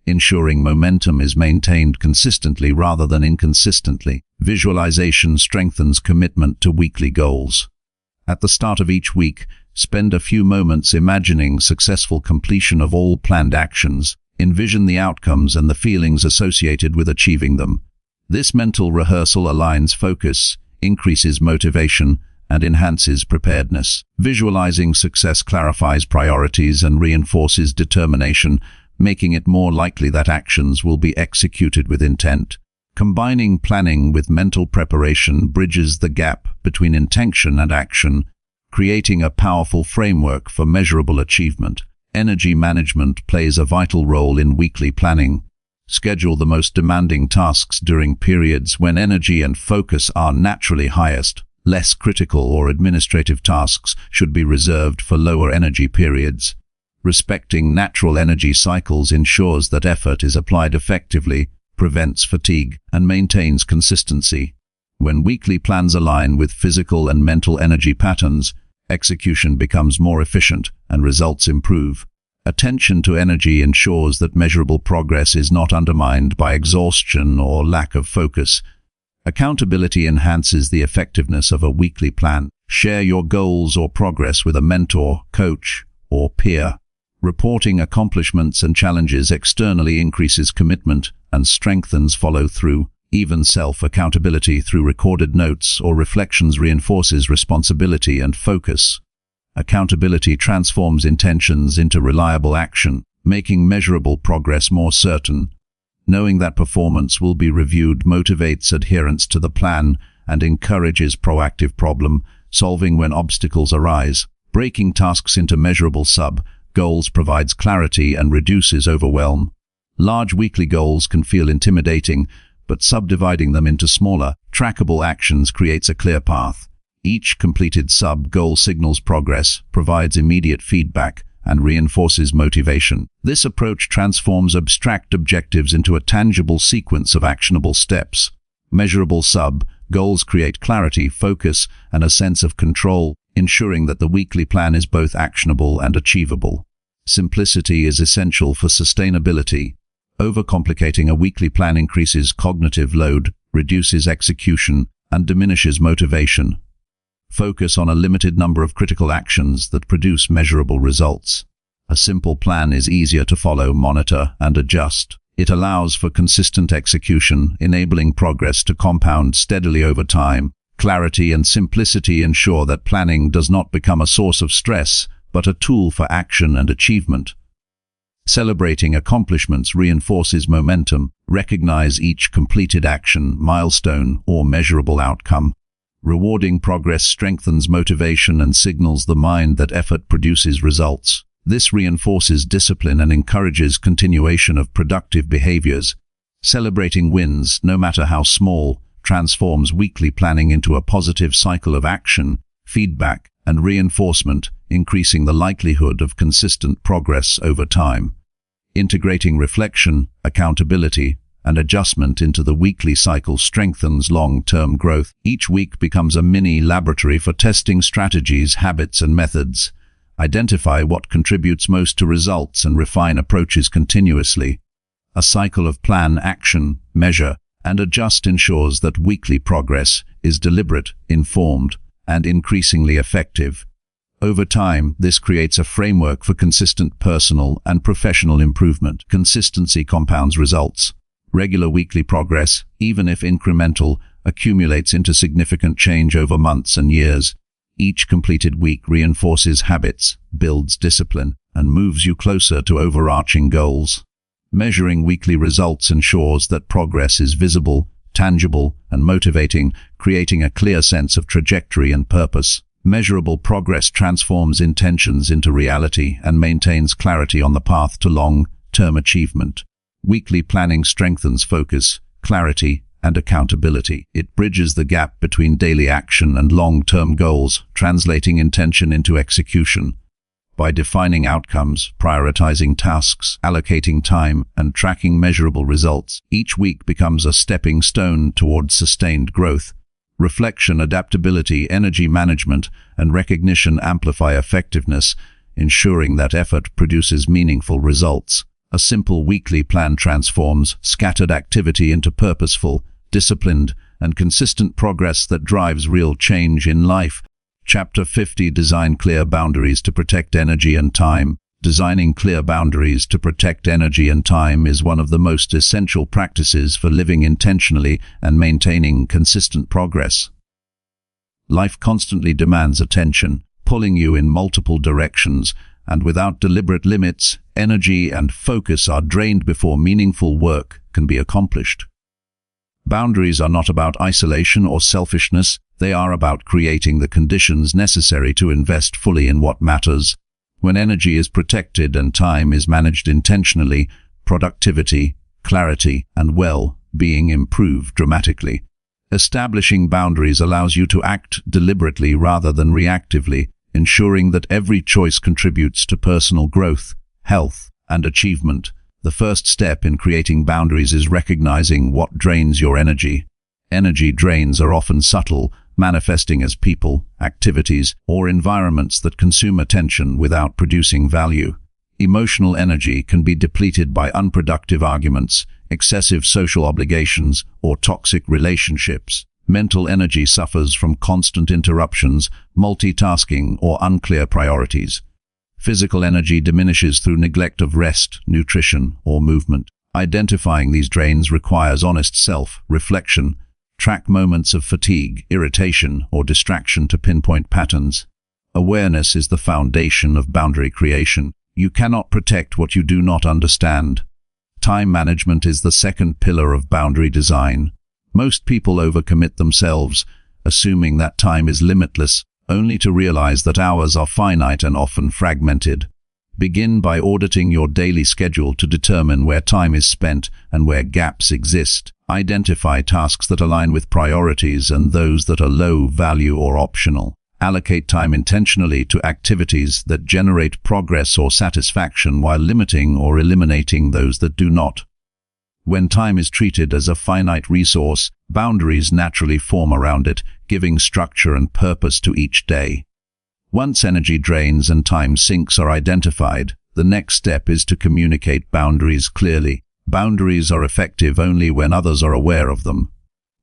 ensuring momentum is maintained consistently rather than inconsistently. Visualization strengthens commitment to weekly goals. At the start of each week, spend a few moments imagining successful completion of all planned actions. Envision the outcomes and the feelings associated with achieving them. This mental rehearsal aligns focus, increases motivation, and enhances preparedness. Visualizing success clarifies priorities and reinforces determination, making it more likely that actions will be executed with intent. Combining planning with mental preparation bridges the gap between intention and action, creating a powerful framework for measurable achievement. Energy management plays a vital role in weekly planning. Schedule the most demanding tasks during periods when energy and focus are naturally highest. Less critical or administrative tasks should be reserved for lower energy periods. Respecting natural energy cycles ensures that effort is applied effectively, prevents fatigue, and maintains consistency. When weekly plans align with physical and mental energy patterns, execution becomes more efficient and results improve. Attention to energy ensures that measurable progress is not undermined by exhaustion or lack of focus. Accountability enhances the effectiveness of a weekly plan. Share your goals or progress with a mentor, coach, or peer. Reporting accomplishments and challenges externally increases commitment and strengthens follow-through. Even self-accountability through recorded notes or reflections reinforces responsibility and focus. Accountability transforms intentions into reliable action, making measurable progress more certain. Knowing that performance will be reviewed motivates adherence to the plan and encourages proactive problem-solving when obstacles arise. Breaking tasks into measurable sub-goals provides clarity and reduces overwhelm. Large weekly goals can feel intimidating, but subdividing them into smaller, trackable actions creates a clear path. Each completed sub-goal signals progress, provides immediate feedback, and reinforces motivation. This approach transforms abstract objectives into a tangible sequence of actionable steps. Measurable sub-goals create clarity, focus, and a sense of control, ensuring that the weekly plan is both actionable and achievable. Simplicity is essential for sustainability. Overcomplicating a weekly plan increases cognitive load, reduces execution, and diminishes motivation. Focus on a limited number of critical actions that produce measurable results. A simple plan is easier to follow, monitor, and adjust. It allows for consistent execution, enabling progress to compound steadily over time. Clarity and simplicity ensure that planning does not become a source of stress, but a tool for action and achievement. Celebrating accomplishments reinforces momentum. Recognize each completed action, milestone, or measurable outcome. Rewarding progress strengthens motivation and signals the mind that effort produces results. This reinforces discipline and encourages continuation of productive behaviors. Celebrating wins, no matter how small, transforms weekly planning into a positive cycle of action, feedback, and reinforcement, increasing the likelihood of consistent progress over time. Integrating reflection, accountability, and adjustment into the weekly cycle strengthens long-term growth. Each week becomes a mini laboratory for testing strategies, habits, and methods. Identify what contributes most to results and refine approaches continuously. A cycle of plan, action, measure, and adjust ensures that weekly progress is deliberate, informed, and increasingly effective. Over time, this creates a framework for consistent personal and professional improvement. Consistency compounds results. Regular weekly progress, even if incremental, accumulates into significant change over months and years. Each completed week reinforces habits, builds discipline, and moves you closer to overarching goals. Measuring weekly results ensures that progress is visible, tangible, and motivating, creating a clear sense of trajectory and purpose. Measurable progress transforms intentions into reality and maintains clarity on the path to long-term achievement. Weekly planning strengthens focus, clarity, and accountability. It bridges the gap between daily action and long-term goals, translating intention into execution. By defining outcomes, prioritizing tasks, allocating time, and tracking measurable results, each week becomes a stepping stone towards sustained growth. Reflection, adaptability, energy management, and recognition amplify effectiveness, ensuring that effort produces meaningful results. A simple weekly plan transforms scattered activity into purposeful, disciplined, and consistent progress that drives real change in life. Chapter 50: Design clear boundaries to protect energy and time. Designing clear boundaries to protect energy and time is one of the most essential practices for living intentionally and maintaining consistent progress. Life constantly demands attention, pulling you in multiple directions, and without deliberate limits, energy and focus are drained before meaningful work can be accomplished. Boundaries are not about isolation or selfishness, they are about creating the conditions necessary to invest fully in what matters. When energy is protected and time is managed intentionally, productivity, clarity, and well-being improve dramatically. Establishing boundaries allows you to act deliberately rather than reactively, ensuring that every choice contributes to personal growth, health, and achievement. The first step in creating boundaries is recognizing what drains your energy. Energy drains are often subtle, manifesting as people, activities, or environments that consume attention without producing value. Emotional energy can be depleted by unproductive arguments, excessive social obligations, or toxic relationships. Mental energy suffers from constant interruptions, multitasking, or unclear priorities. Physical energy diminishes through neglect of rest, nutrition, or movement. Identifying these drains requires honest self-reflection. Track moments of fatigue, irritation, or distraction to pinpoint patterns. Awareness is the foundation of boundary creation. You cannot protect what you do not understand. Time management is the second pillar of boundary design. Most people overcommit themselves, assuming that time is limitless, only to realize that hours are finite and often fragmented. Begin by auditing your daily schedule to determine where time is spent and where gaps exist. Identify tasks that align with priorities and those that are low value or optional. Allocate time intentionally to activities that generate progress or satisfaction while limiting or eliminating those that do not. When time is treated as a finite resource, boundaries naturally form around it, giving structure and purpose to each day. Once energy drains and time sinks are identified, the next step is to communicate boundaries clearly. Boundaries are effective only when others are aware of them.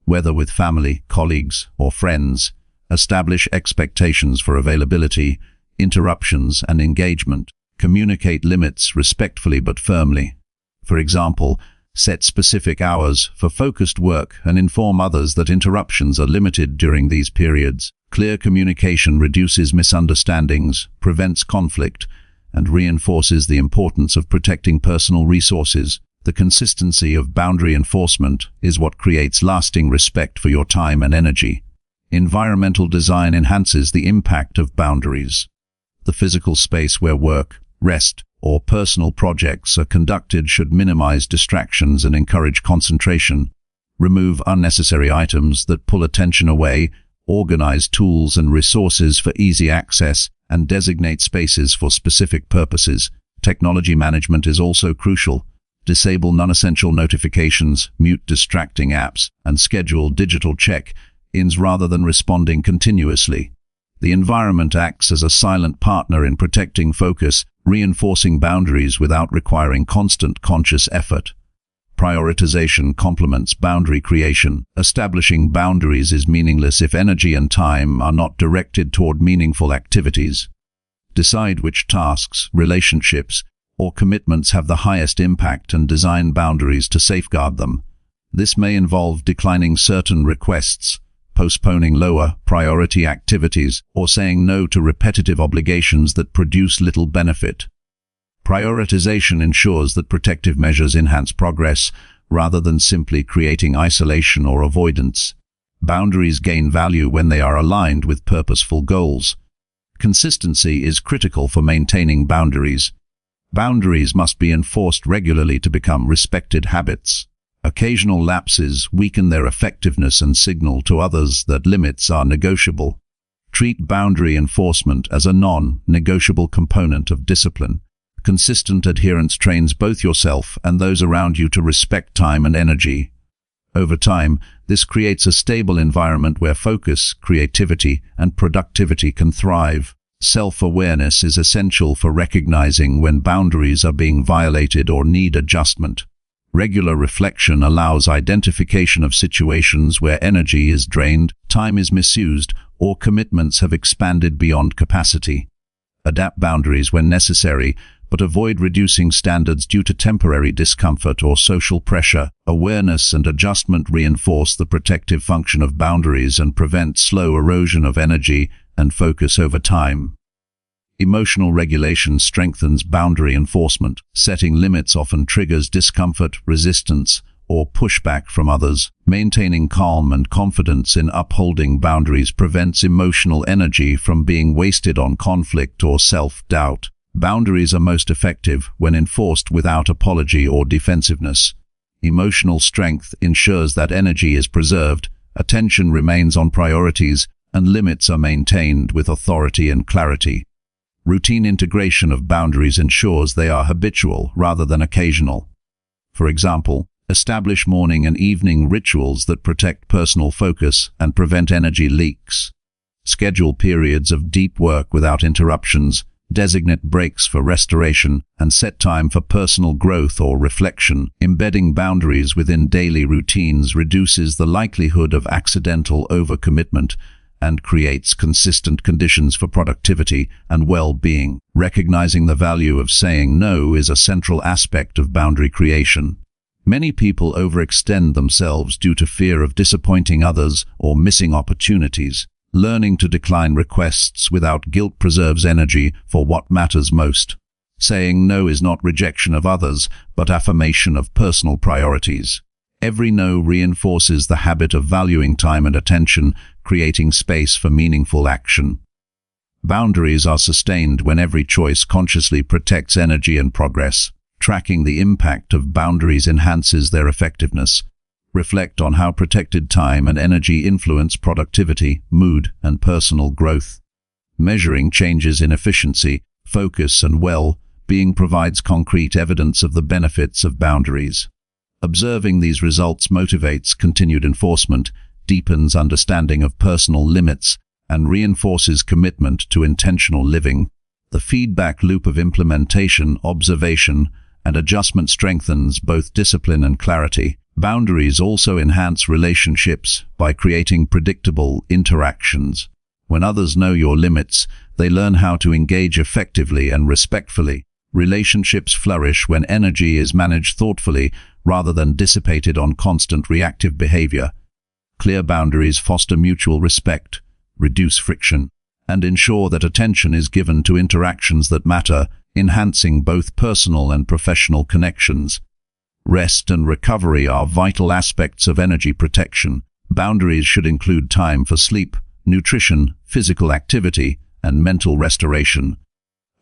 Whether with family, colleagues, or friends, establish expectations for availability, interruptions, and engagement. Communicate limits respectfully but firmly. For example, set specific hours for focused work and inform others that interruptions are limited during these periods. Clear communication reduces misunderstandings, prevents conflict, and reinforces the importance of protecting personal resources. The consistency of boundary enforcement is what creates lasting respect for your time and energy. Environmental design enhances the impact of boundaries. The physical space where work, rest, or personal projects are conducted should minimize distractions and encourage concentration. Remove unnecessary items that pull attention away, organize tools and resources for easy access, and designate spaces for specific purposes. Technology management is also crucial. Disable non-essential notifications, mute distracting apps, and schedule digital check-ins rather than responding continuously. The environment acts as a silent partner in protecting focus, reinforcing boundaries without requiring constant conscious effort. Prioritization complements boundary creation. Establishing boundaries is meaningless if energy and time are not directed toward meaningful activities. Decide which tasks, relationships, or commitments have the highest impact and design boundaries to safeguard them. This may involve declining certain requests, postponing lower priority activities, or saying no to repetitive obligations that produce little benefit. Prioritization ensures that protective measures enhance progress rather than simply creating isolation or avoidance. Boundaries gain value when they are aligned with purposeful goals. Consistency is critical for maintaining boundaries. Boundaries must be enforced regularly to become respected habits. Occasional lapses weaken their effectiveness and signal to others that limits are negotiable. Treat boundary enforcement as a non-negotiable component of discipline. Consistent adherence trains both yourself and those around you to respect time and energy. Over time, this creates a stable environment where focus, creativity, and productivity can thrive. Self-awareness is essential for recognizing when boundaries are being violated or need adjustment. Regular reflection allows identification of situations where energy is drained, time is misused, or commitments have expanded beyond capacity. Adapt boundaries when necessary, but avoid reducing standards due to temporary discomfort or social pressure. Awareness and adjustment reinforce the protective function of boundaries and prevent slow erosion of energy and focus over time. Emotional regulation strengthens boundary enforcement. Setting limits often triggers discomfort, resistance, or pushback from others. Maintaining calm and confidence in upholding boundaries prevents emotional energy from being wasted on conflict or self-doubt. Boundaries are most effective when enforced without apology or defensiveness. Emotional strength ensures that energy is preserved, attention remains on priorities, and limits are maintained with authority and clarity. Routine integration of boundaries ensures they are habitual rather than occasional. For example, establish morning and evening rituals that protect personal focus and prevent energy leaks. Schedule periods of deep work without interruptions, designate breaks for restoration, and set time for personal growth or reflection. Embedding boundaries within daily routines reduces the likelihood of accidental overcommitment and creates consistent conditions for productivity and well-being. Recognizing the value of saying no is a central aspect of boundary creation. Many people overextend themselves due to fear of disappointing others or missing opportunities. Learning to decline requests without guilt preserves energy for what matters most. Saying no is not rejection of others, but affirmation of personal priorities. Every no reinforces the habit of valuing time and attention, creating space for meaningful action. Boundaries are sustained when every choice consciously protects energy and progress. Tracking the impact of boundaries enhances their effectiveness. Reflect on how protected time and energy influence productivity, mood, and personal growth. Measuring changes in efficiency, focus, and well-being provides concrete evidence of the benefits of boundaries. Observing these results motivates continued enforcement, deepens understanding of personal limits, and reinforces commitment to intentional living. The feedback loop of implementation, observation, and adjustment strengthens both discipline and clarity. Boundaries also enhance relationships by creating predictable interactions. When others know your limits, they learn how to engage effectively and respectfully. Relationships flourish when energy is managed thoughtfully rather than dissipated on constant reactive behavior. Clear boundaries foster mutual respect, reduce friction, and ensure that attention is given to interactions that matter, enhancing both personal and professional connections. Rest and recovery are vital aspects of energy protection. Boundaries should include time for sleep, nutrition, physical activity, and mental restoration.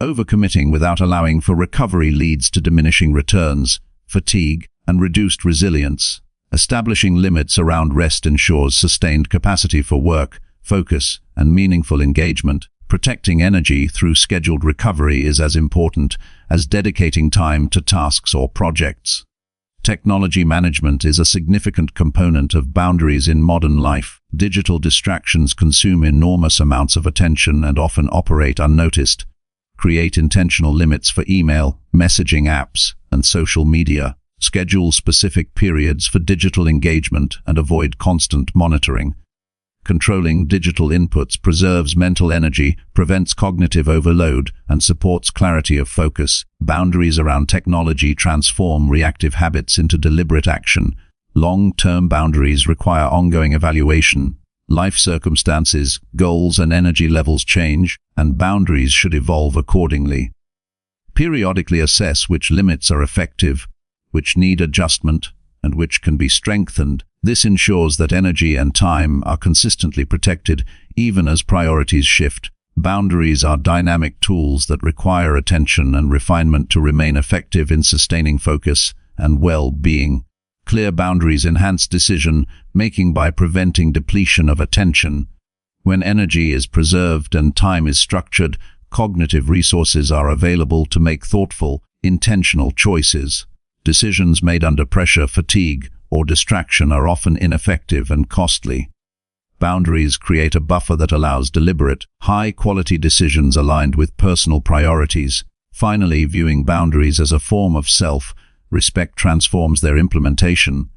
Overcommitting without allowing for recovery leads to diminishing returns, fatigue, and reduced resilience. Establishing limits around rest ensures sustained capacity for work, focus, and meaningful engagement. Protecting energy through scheduled recovery is as important as dedicating time to tasks or projects. Technology management is a significant component of boundaries in modern life. Digital distractions consume enormous amounts of attention and often operate unnoticed. Create intentional limits for email, messaging apps, and social media. Schedule specific periods for digital engagement and avoid constant monitoring. Controlling digital inputs preserves mental energy, prevents cognitive overload, and supports clarity of focus. Boundaries around technology transform reactive habits into deliberate action. Long-term boundaries require ongoing evaluation. Life circumstances, goals, and energy levels change, and boundaries should evolve accordingly. Periodically assess which limits are effective, which need adjustment, and which can be strengthened. This ensures that energy and time are consistently protected, even as priorities shift. Boundaries are dynamic tools that require attention and refinement to remain effective in sustaining focus and well-being. Clear boundaries enhance decision-making by preventing depletion of attention. When energy is preserved and time is structured, cognitive resources are available to make thoughtful, intentional choices. Decisions made under pressure, fatigue, or distraction are often ineffective and costly. Boundaries create a buffer that allows deliberate, high-quality decisions aligned with personal priorities. Finally, viewing boundaries as a form of self-respect transforms their implementation.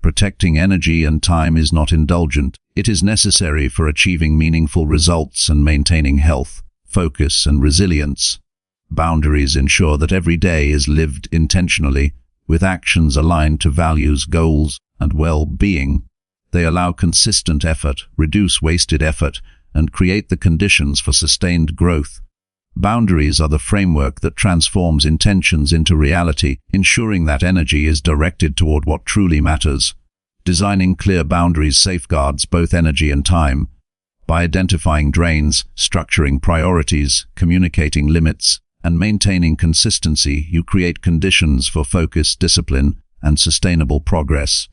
Protecting energy and time is not indulgent. It is necessary for achieving meaningful results and maintaining health, focus, and resilience. Boundaries ensure that every day is lived intentionally, with actions aligned to values, goals, and well-being. They allow consistent effort, reduce wasted effort, and create the conditions for sustained growth. Boundaries are the framework that transforms intentions into reality, ensuring that energy is directed toward what truly matters. Designing clear boundaries safeguards both energy and time. By identifying drains, structuring priorities, communicating limits, and maintaining consistency, you create conditions for focus, discipline, and sustainable progress.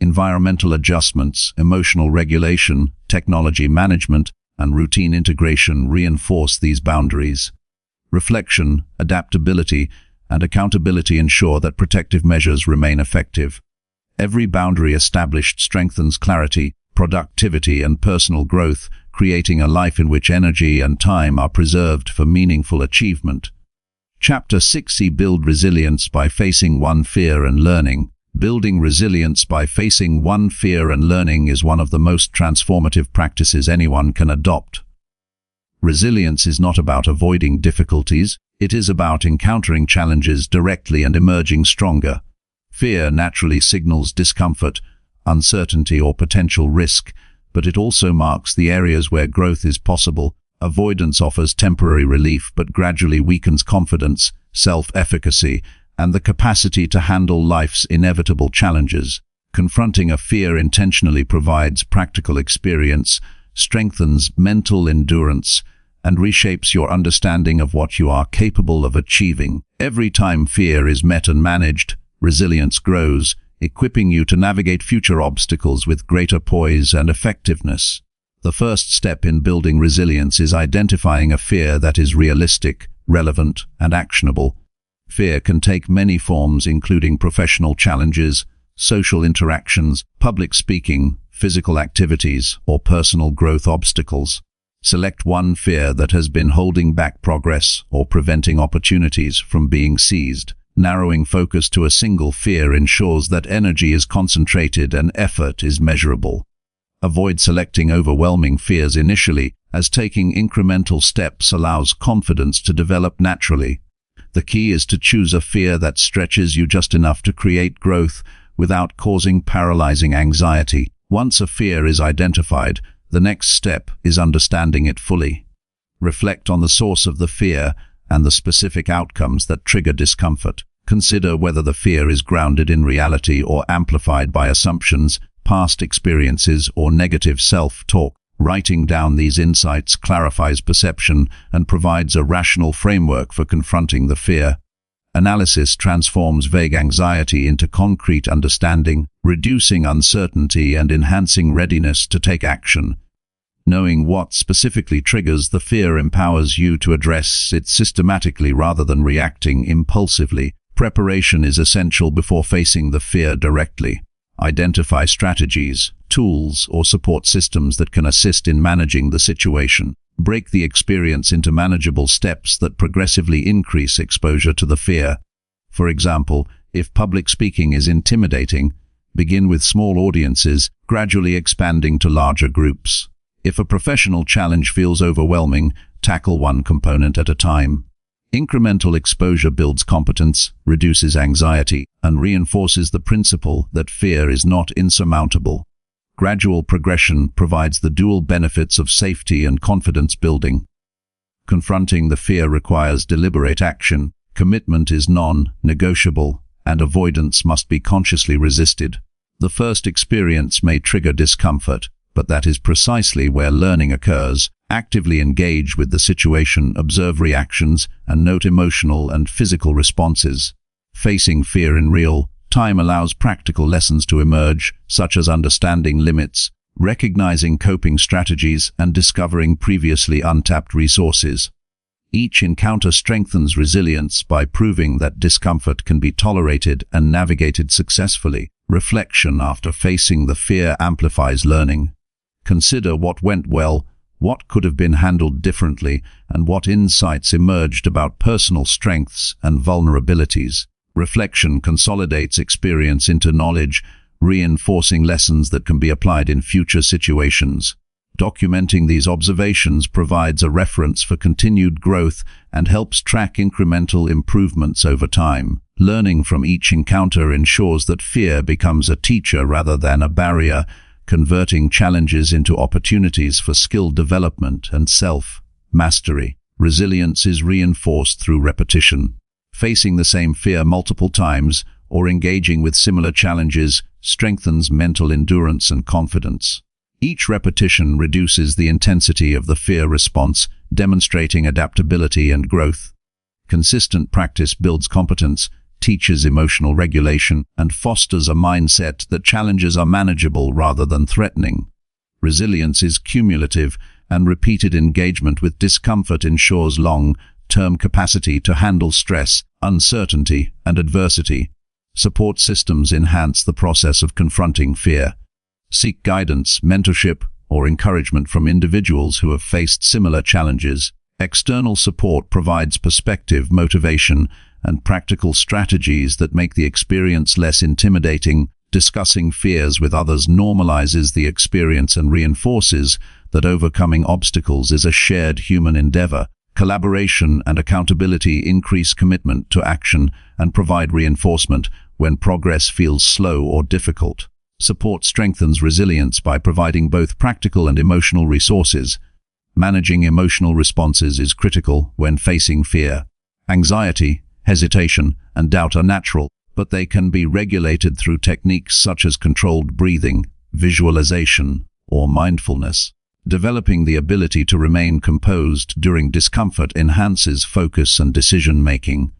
Environmental adjustments, emotional regulation, technology management, and routine integration reinforce these boundaries. Reflection, adaptability, and accountability ensure that protective measures remain effective. Every boundary established strengthens clarity, productivity, and personal growth, creating a life in which energy and time are preserved for meaningful achievement. Chapter 6: Build resilience by facing one fear and learning. Building resilience by facing one fear and learning is one of the most transformative practices anyone can adopt. Resilience is not about avoiding difficulties, it is about encountering challenges directly and emerging stronger. Fear naturally signals discomfort, uncertainty, or potential risk, but it also marks the areas where growth is possible. Avoidance offers temporary relief but gradually weakens confidence, self-efficacy, and the capacity to handle life's inevitable challenges. Confronting a fear intentionally provides practical experience, strengthens mental endurance, and reshapes your understanding of what you are capable of achieving. Every time fear is met and managed, resilience grows, equipping you to navigate future obstacles with greater poise and effectiveness. The first step in building resilience is identifying a fear that is realistic, relevant, and actionable. Fear can take many forms, including professional challenges, social interactions, public speaking, physical activities, or personal growth obstacles. Select one fear that has been holding back progress or preventing opportunities from being seized. Narrowing focus to a single fear ensures that energy is concentrated and effort is measurable. Avoid selecting overwhelming fears initially, as taking incremental steps allows confidence to develop naturally. The key is to choose a fear that stretches you just enough to create growth without causing paralyzing anxiety. Once a fear is identified, the next step is understanding it fully. Reflect on the source of the fear and the specific outcomes that trigger discomfort. Consider whether the fear is grounded in reality or amplified by assumptions, past experiences, or negative self-talk. Writing down these insights clarifies perception and provides a rational framework for confronting the fear. Analysis transforms vague anxiety into concrete understanding, reducing uncertainty and enhancing readiness to take action. Knowing what specifically triggers the fear empowers you to address it systematically rather than reacting impulsively. Preparation is essential before facing the fear directly. Identify strategies, tools, or support systems that can assist in managing the situation. Break the experience into manageable steps that progressively increase exposure to the fear. For example, if public speaking is intimidating, begin with small audiences, gradually expanding to larger groups. If a professional challenge feels overwhelming, tackle one component at a time. Incremental exposure builds competence, reduces anxiety, and reinforces the principle that fear is not insurmountable. Gradual progression provides the dual benefits of safety and confidence building. Confronting the fear requires deliberate action, commitment is non-negotiable, and avoidance must be consciously resisted. The first experience may trigger discomfort, but that is precisely where learning occurs. Actively engage with the situation, observe reactions, and note emotional and physical responses. Facing fear in real time allows practical lessons to emerge, such as understanding limits, recognizing coping strategies, and discovering previously untapped resources. Each encounter strengthens resilience by proving that discomfort can be tolerated and navigated successfully. Reflection after facing the fear amplifies learning. Consider what went well, what could have been handled differently, and what insights emerged about personal strengths and vulnerabilities. Reflection consolidates experience into knowledge, reinforcing lessons that can be applied in future situations. Documenting these observations provides a reference for continued growth and helps track incremental improvements over time. Learning from each encounter ensures that fear becomes a teacher rather than a barrier, converting challenges into opportunities for skill development and self-mastery. Resilience is reinforced through repetition. Facing the same fear multiple times or engaging with similar challenges strengthens mental endurance and confidence. Each repetition reduces the intensity of the fear response, demonstrating adaptability and growth. Consistent practice builds competence, teaches emotional regulation, and fosters a mindset that challenges are manageable rather than threatening. Resilience is cumulative, and repeated engagement with discomfort ensures long-term capacity to handle stress, uncertainty, and adversity. Support systems enhance the process of confronting fear. Seek guidance, mentorship, or encouragement from individuals who have faced similar challenges. External support provides perspective, motivation, and practical strategies that make the experience less intimidating. Discussing fears with others normalizes the experience and reinforces that overcoming obstacles is a shared human endeavor. Collaboration and accountability increase commitment to action and provide reinforcement when progress feels slow or difficult. Support strengthens resilience by providing both practical and emotional resources. Managing emotional responses is critical when facing fear. Anxiety, hesitation, and doubt are natural, but they can be regulated through techniques such as controlled breathing, visualization, or mindfulness. Developing the ability to remain composed during discomfort enhances focus and decision-making.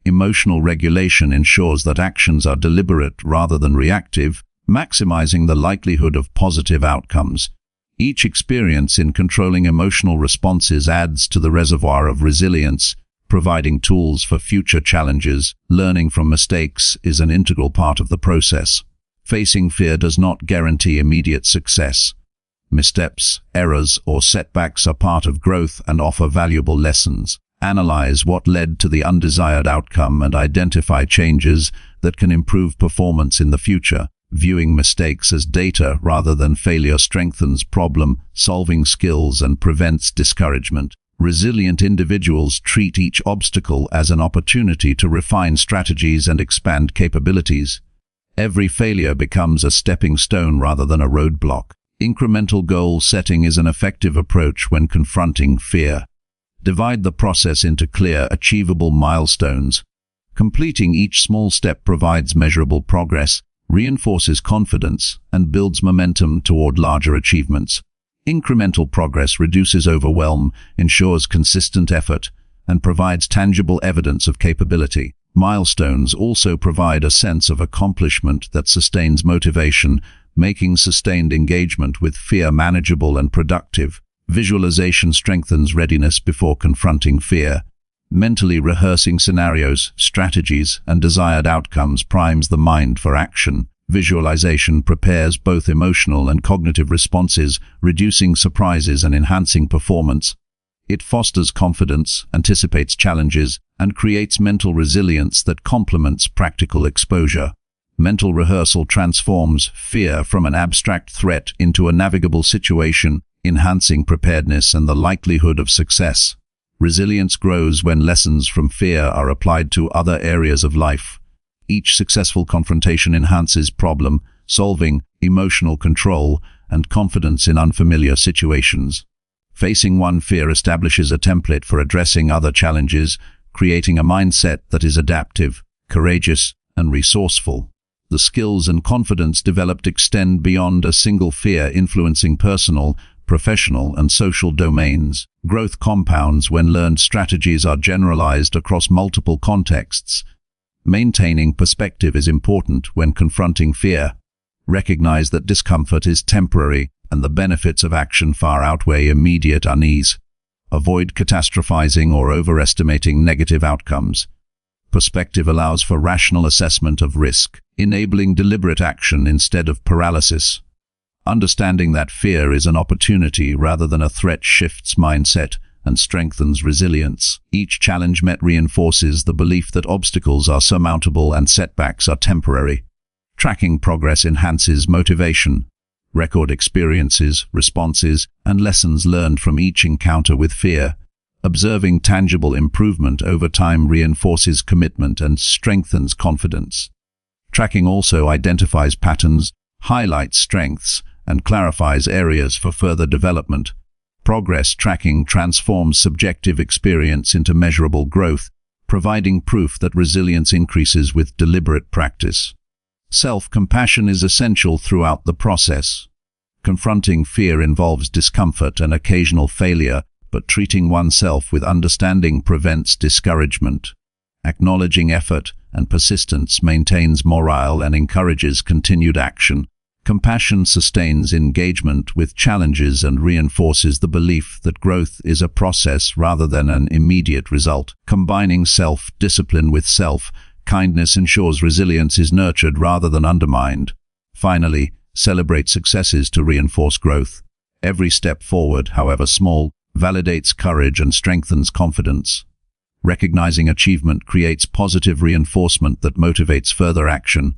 Emotional regulation ensures that actions are deliberate rather than reactive, maximizing the likelihood of positive outcomes. Each experience in controlling emotional responses adds to the reservoir of resilience, providing tools for future challenges. Learning from mistakes is an integral part of the process. Facing fear does not guarantee immediate success. Missteps, errors, or setbacks are part of growth and offer valuable lessons. Analyze what led to the undesired outcome and identify changes that can improve performance in the future. Viewing mistakes as data rather than failure strengthens problem-solving skills and prevents discouragement. Resilient individuals treat each obstacle as an opportunity to refine strategies and expand capabilities. Every failure becomes a stepping stone rather than a roadblock. Incremental goal setting is an effective approach when confronting fear. Divide the process into clear, achievable milestones. Completing each small step provides measurable progress, reinforces confidence, and builds momentum toward larger achievements. Incremental progress reduces overwhelm, ensures consistent effort, and provides tangible evidence of capability. Milestones also provide a sense of accomplishment that sustains motivation, making sustained engagement with fear manageable and productive. Visualization strengthens readiness before confronting fear. Mentally rehearsing scenarios, strategies, and desired outcomes primes the mind for action. Visualization prepares both emotional and cognitive responses, reducing surprises and enhancing performance. It fosters confidence, anticipates challenges, and creates mental resilience that complements practical exposure. Mental rehearsal transforms fear from an abstract threat into a navigable situation, enhancing preparedness and the likelihood of success. Resilience grows when lessons from fear are applied to other areas of life. Each successful confrontation enhances problem-solving, emotional control, and confidence in unfamiliar situations. Facing one fear establishes a template for addressing other challenges, creating a mindset that is adaptive, courageous, and resourceful. The skills and confidence developed extend beyond a single fear, influencing personal, professional, and social domains. Growth compounds when learned strategies are generalized across multiple contexts. Maintaining perspective is important when confronting fear. Recognize that discomfort is temporary and the benefits of action far outweigh immediate unease. Avoid catastrophizing or overestimating negative outcomes. Perspective allows for rational assessment of risk, enabling deliberate action instead of paralysis. Understanding that fear is an opportunity rather than a threat shifts mindset and strengthens resilience. Each challenge met reinforces the belief that obstacles are surmountable and setbacks are temporary. Tracking progress enhances motivation. Record experiences, responses, and lessons learned from each encounter with fear. Observing tangible improvement over time reinforces commitment and strengthens confidence. Tracking also identifies patterns, highlights strengths, and clarifies areas for further development. Progress tracking transforms subjective experience into measurable growth, providing proof that resilience increases with deliberate practice. Self-compassion is essential throughout the process. Confronting fear involves discomfort and occasional failure, but treating oneself with understanding prevents discouragement. Acknowledging effort and persistence maintains morale and encourages continued action. Compassion sustains engagement with challenges and reinforces the belief that growth is a process rather than an immediate result. Combining self-discipline with self-kindness ensures resilience is nurtured rather than undermined. Finally, celebrate successes to reinforce growth. Every step forward, however small, validates courage and strengthens confidence. Recognizing achievement creates positive reinforcement that motivates further action.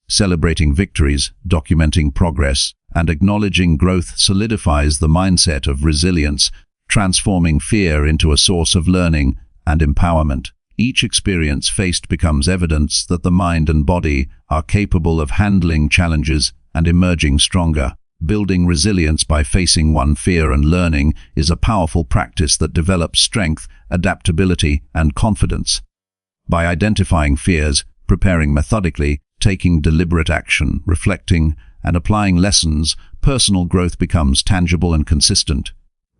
Celebrating victories, documenting progress, and acknowledging growth solidifies the mindset of resilience, transforming fear into a source of learning and empowerment. Each experience faced becomes evidence that the mind and body are capable of handling challenges and emerging stronger. Building resilience by facing one fear and learning is a powerful practice that develops strength, adaptability, and confidence. By identifying fears, preparing methodically, taking deliberate action, reflecting, and applying lessons, personal growth becomes tangible and consistent.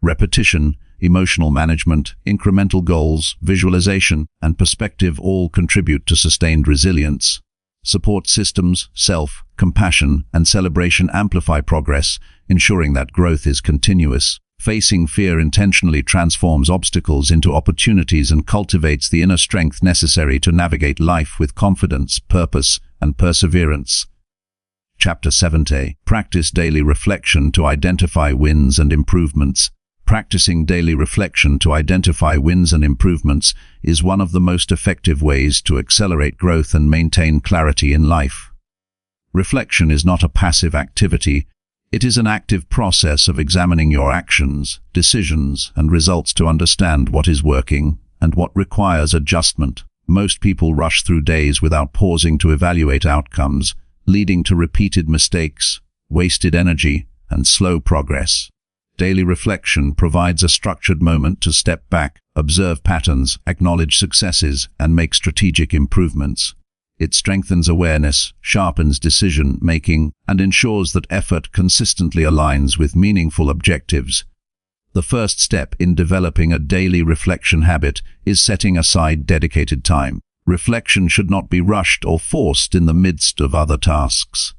Repetition, emotional management, incremental goals, visualization, and perspective all contribute to sustained resilience. Support systems, self-compassion, and celebration amplify progress, ensuring that growth is continuous. Facing fear intentionally transforms obstacles into opportunities and cultivates the inner strength necessary to navigate life with confidence, purpose, and perseverance. Chapter 70. Practice daily reflection to identify wins and improvements. Practicing daily reflection to identify wins and improvements is one of the most effective ways to accelerate growth and maintain clarity in life. Reflection is not a passive activity. It is an active process of examining your actions, decisions, and results to understand what is working and what requires adjustment. Most people rush through days without pausing to evaluate outcomes, leading to repeated mistakes, wasted energy, and slow progress. Daily reflection provides a structured moment to step back, observe patterns, acknowledge successes, and make strategic improvements. It strengthens awareness, sharpens decision-making, and ensures that effort consistently aligns with meaningful objectives. The first step in developing a daily reflection habit is setting aside dedicated time. Reflection should not be rushed or forced in the midst of other tasks.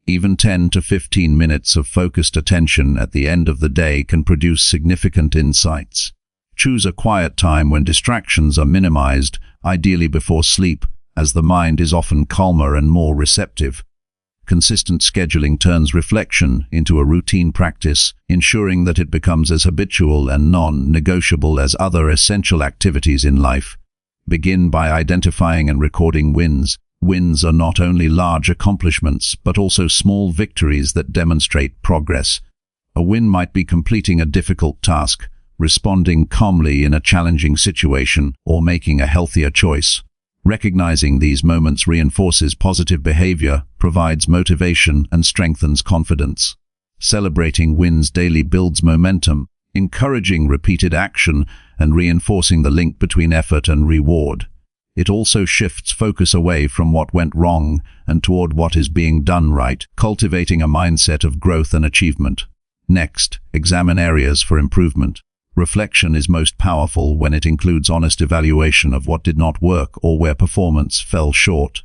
Even 10 to 15 minutes of focused attention at the end of the day can produce significant insights. Choose a quiet time when distractions are minimized, ideally before sleep, as the mind is often calmer and more receptive. Consistent scheduling turns reflection into a routine practice, ensuring that it becomes as habitual and non-negotiable as other essential activities in life. Begin by identifying and recording wins. Wins are not only large accomplishments, but also small victories that demonstrate progress. A win might be completing a difficult task, responding calmly in a challenging situation, or making a healthier choice. Recognizing these moments reinforces positive behavior, provides motivation, and strengthens confidence. Celebrating wins daily builds momentum, encouraging repeated action and reinforcing the link between effort and reward. It also shifts focus away from what went wrong and toward what is being done right, cultivating a mindset of growth and achievement. Next, examine areas for improvement. Reflection is most powerful when it includes honest evaluation of what did not work or where performance fell short.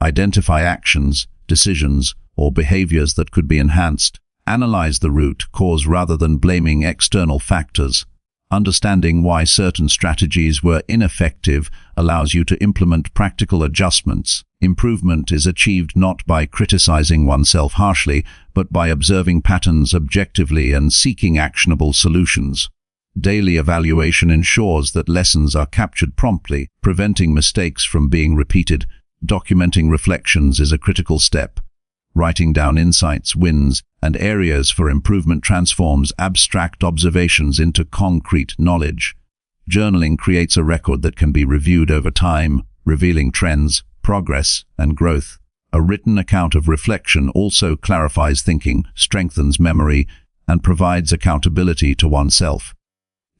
Identify actions, decisions, or behaviors that could be enhanced. Analyze the root cause rather than blaming external factors. Understanding why certain strategies were ineffective allows you to implement practical adjustments. Improvement is achieved not by criticizing oneself harshly, but by observing patterns objectively and seeking actionable solutions. Daily evaluation ensures that lessons are captured promptly, preventing mistakes from being repeated. Documenting reflections is a critical step. Writing down insights, wins, and areas for improvement transforms abstract observations into concrete knowledge. Journaling creates a record that can be reviewed over time, revealing trends, progress, and growth. A written account of reflection also clarifies thinking, strengthens memory, and provides accountability to oneself.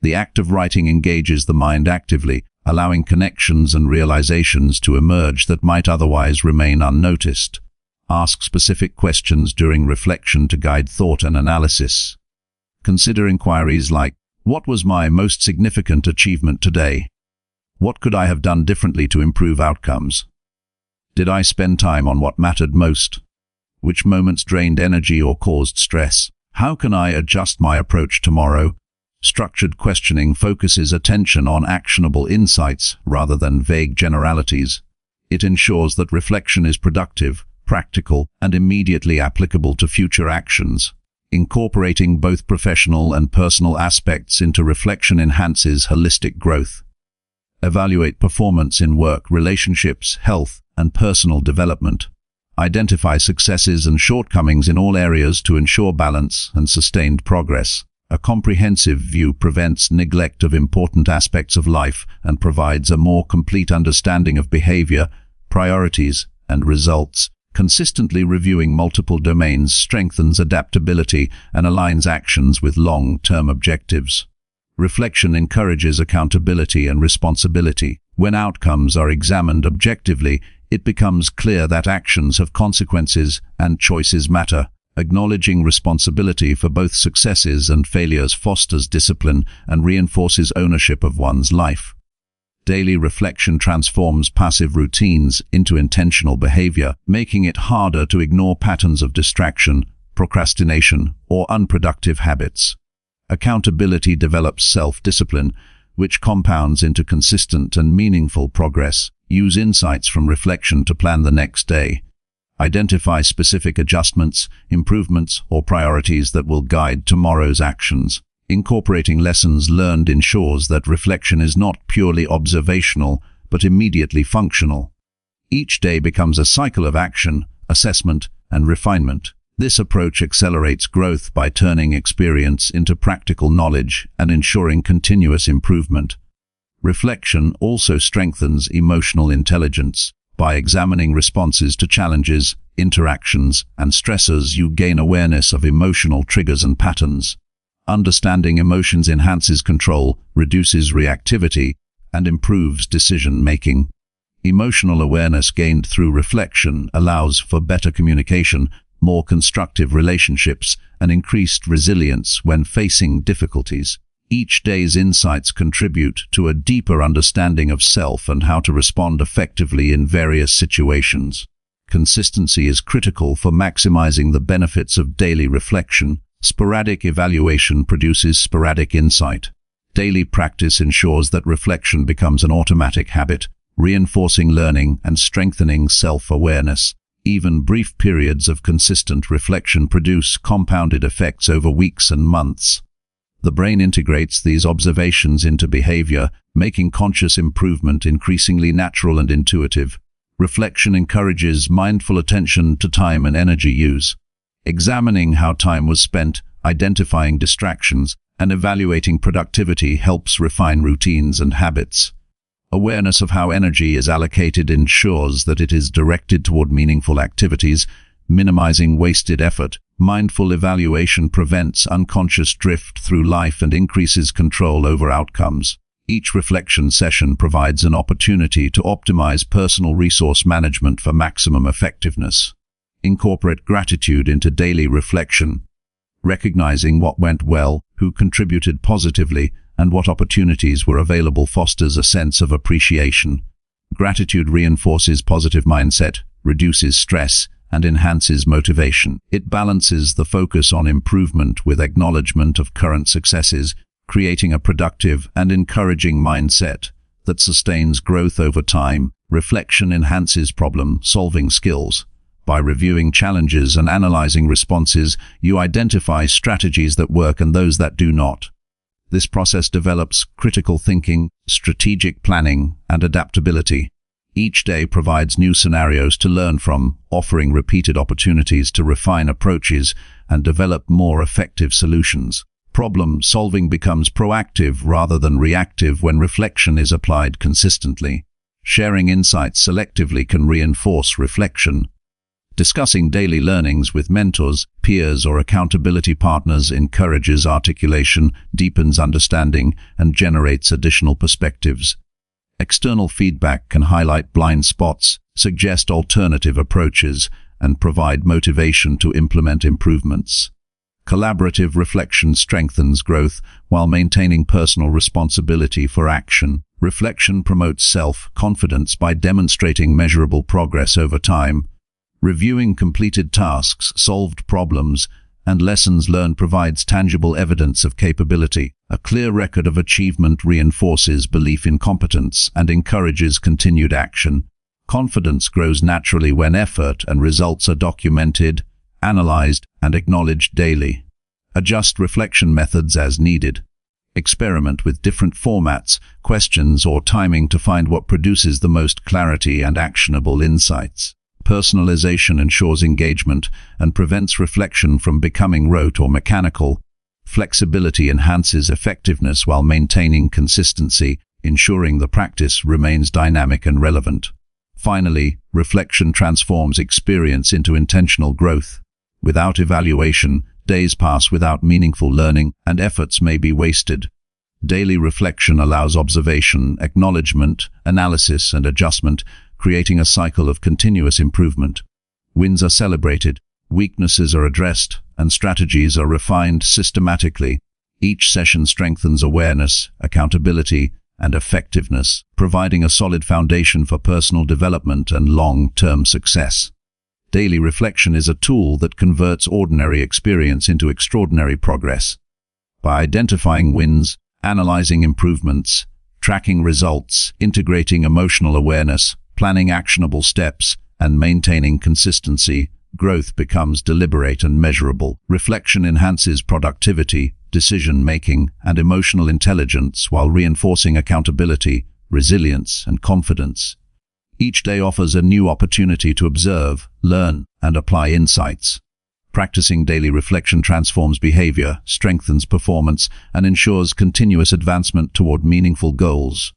The act of writing engages the mind actively, allowing connections and realizations to emerge that might otherwise remain unnoticed. Ask specific questions during reflection to guide thought and analysis. Consider inquiries like, what was my most significant achievement today? What could I have done differently to improve outcomes? Did I spend time on what mattered most? Which moments drained energy or caused stress? How can I adjust my approach tomorrow? Structured questioning focuses attention on actionable insights rather than vague generalities. It ensures that reflection is productive, practical, and immediately applicable to future actions. Incorporating both professional and personal aspects into reflection enhances holistic growth. Evaluate performance in work, relationships, health, and personal development. Identify successes and shortcomings in all areas to ensure balance and sustained progress. A comprehensive view prevents neglect of important aspects of life and provides a more complete understanding of behavior, priorities, and results. Consistently reviewing multiple domains strengthens adaptability and aligns actions with long-term objectives. Reflection encourages accountability and responsibility. When outcomes are examined objectively, it becomes clear that actions have consequences and choices matter. Acknowledging responsibility for both successes and failures fosters discipline and reinforces ownership of one's life. Daily reflection transforms passive routines into intentional behavior, making it harder to ignore patterns of distraction, procrastination, or unproductive habits. Accountability develops self-discipline, which compounds into consistent and meaningful progress. Use insights from reflection to plan the next day. Identify specific adjustments, improvements, or priorities that will guide tomorrow's actions. Incorporating lessons learned ensures that reflection is not purely observational, but immediately functional. Each day becomes a cycle of action, assessment, and refinement. This approach accelerates growth by turning experience into practical knowledge and ensuring continuous improvement. Reflection also strengthens emotional intelligence. By examining responses to challenges, interactions, and stressors, you gain awareness of emotional triggers and patterns. Understanding emotions enhances control, reduces reactivity, and improves decision-making. Emotional awareness gained through reflection allows for better communication, more constructive relationships, and increased resilience when facing difficulties. Each day's insights contribute to a deeper understanding of self and how to respond effectively in various situations. Consistency is critical for maximizing the benefits of daily reflection. Sporadic evaluation produces sporadic insight. Daily practice ensures that reflection becomes an automatic habit, reinforcing learning and strengthening self-awareness. Even brief periods of consistent reflection produce compounded effects over weeks and months. The brain integrates these observations into behavior, making conscious improvement increasingly natural and intuitive. Reflection encourages mindful attention to time and energy use. Examining how time was spent, identifying distractions, and evaluating productivity helps refine routines and habits. Awareness of how energy is allocated ensures that it is directed toward meaningful activities, minimizing wasted effort. Mindful evaluation prevents unconscious drift through life and increases control over outcomes. Each reflection session provides an opportunity to optimize personal resource management for maximum effectiveness. Incorporate gratitude into daily reflection. Recognizing what went well, who contributed positively, and what opportunities were available fosters a sense of appreciation. Gratitude reinforces positive mindset, reduces stress, and enhances motivation. It balances the focus on improvement with acknowledgement of current successes, creating a productive and encouraging mindset that sustains growth over time. Reflection enhances problem-solving skills. By reviewing challenges and analyzing responses, you identify strategies that work and those that do not. This process develops critical thinking, strategic planning, and adaptability. Each day provides new scenarios to learn from, offering repeated opportunities to refine approaches and develop more effective solutions. Problem-solving becomes proactive rather than reactive when reflection is applied consistently. Sharing insights selectively can reinforce reflection. Discussing daily learnings with mentors, peers, or accountability partners encourages articulation, deepens understanding, and generates additional perspectives. External feedback can highlight blind spots, suggest alternative approaches, and provide motivation to implement improvements. Collaborative reflection strengthens growth while maintaining personal responsibility for action. Reflection promotes self-confidence by demonstrating measurable progress over time. Reviewing completed tasks, solved problems, and lessons learned provides tangible evidence of capability. A clear record of achievement reinforces belief in competence and encourages continued action. Confidence grows naturally when effort and results are documented, analyzed, and acknowledged daily. Adjust reflection methods as needed. Experiment with different formats, questions, or timing to find what produces the most clarity and actionable insights. Personalization ensures engagement and prevents reflection from becoming rote or mechanical. Flexibility enhances effectiveness while maintaining consistency, ensuring the practice remains dynamic and relevant. Finally, reflection transforms experience into intentional growth. Without evaluation, days pass without meaningful learning, and efforts may be wasted. Daily reflection allows observation, acknowledgement, analysis, and adjustment, creating a cycle of continuous improvement. Wins are celebrated, weaknesses are addressed, and strategies are refined systematically. Each session strengthens awareness, accountability, and effectiveness, providing a solid foundation for personal development and long-term success. Daily reflection is a tool that converts ordinary experience into extraordinary progress. By identifying wins, analyzing improvements, tracking results, integrating emotional awareness, planning actionable steps, and maintaining consistency, growth becomes deliberate and measurable. Reflection enhances productivity, decision-making, and emotional intelligence while reinforcing accountability, resilience, and confidence. Each day offers a new opportunity to observe, learn, and apply insights. Practicing daily reflection transforms behavior, strengthens performance, and ensures continuous advancement toward meaningful goals.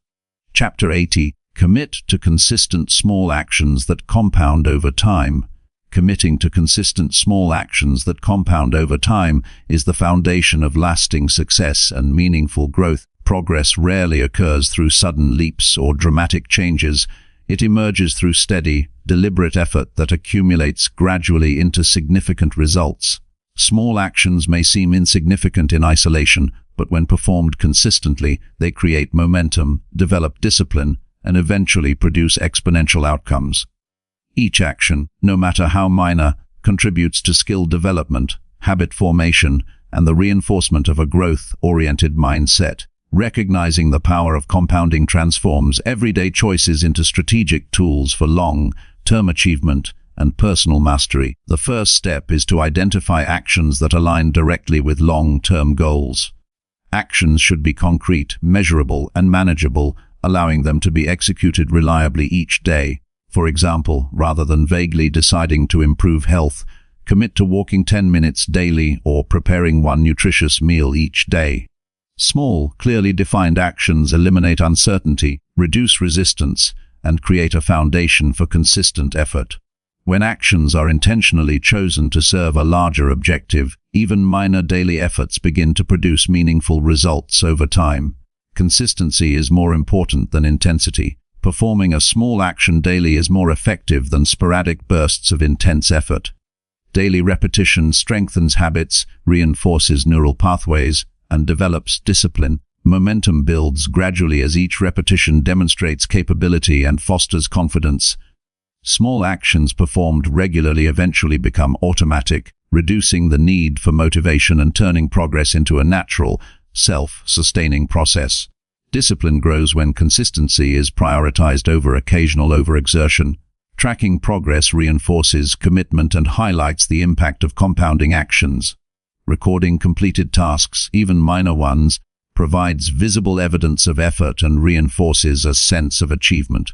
Chapter 80. Commit to consistent small actions that compound over time. Committing to consistent small actions that compound over time is the foundation of lasting success and meaningful growth. Progress rarely occurs through sudden leaps or dramatic changes. It emerges through steady, deliberate effort that accumulates gradually into significant results. Small actions may seem insignificant in isolation, but when performed consistently, they create momentum, develop discipline, and eventually produce exponential outcomes. Each action, no matter how minor, contributes to skill development, habit formation, and the reinforcement of a growth-oriented mindset. Recognizing the power of compounding transforms everyday choices into strategic tools for long-term achievement and personal mastery. The first step is to identify actions that align directly with long-term goals. Actions should be concrete, measurable, and manageable, allowing them to be executed reliably each day. For example, rather than vaguely deciding to improve health, commit to walking 10 minutes daily or preparing one nutritious meal each day. Small, clearly defined actions eliminate uncertainty, reduce resistance, and create a foundation for consistent effort. When actions are intentionally chosen to serve a larger objective, even minor daily efforts begin to produce meaningful results over time. Consistency is more important than intensity. Performing a small action daily is more effective than sporadic bursts of intense effort. Daily repetition strengthens habits, reinforces neural pathways, and develops discipline. Momentum builds gradually as each repetition demonstrates capability and fosters confidence. Small actions performed regularly eventually become automatic, reducing the need for motivation and turning progress into a natural, self-sustaining process. Discipline grows when consistency is prioritized over occasional overexertion. Tracking progress reinforces commitment and highlights the impact of compounding actions. Recording completed tasks, even minor ones, provides visible evidence of effort and reinforces a sense of achievement.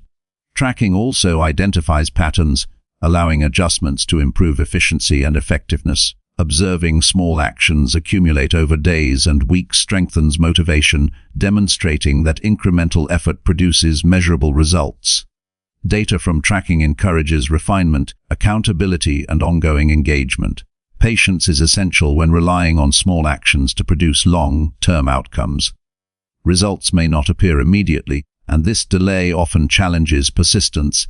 Tracking also identifies patterns, allowing adjustments to improve efficiency and effectiveness. Observing small actions accumulate over days and weeks strengthens motivation, demonstrating that incremental effort produces measurable results. Data from tracking encourages refinement, accountability, and ongoing engagement. Patience is essential when relying on small actions to produce long-term outcomes. Results may not appear immediately, and this delay often challenges persistence.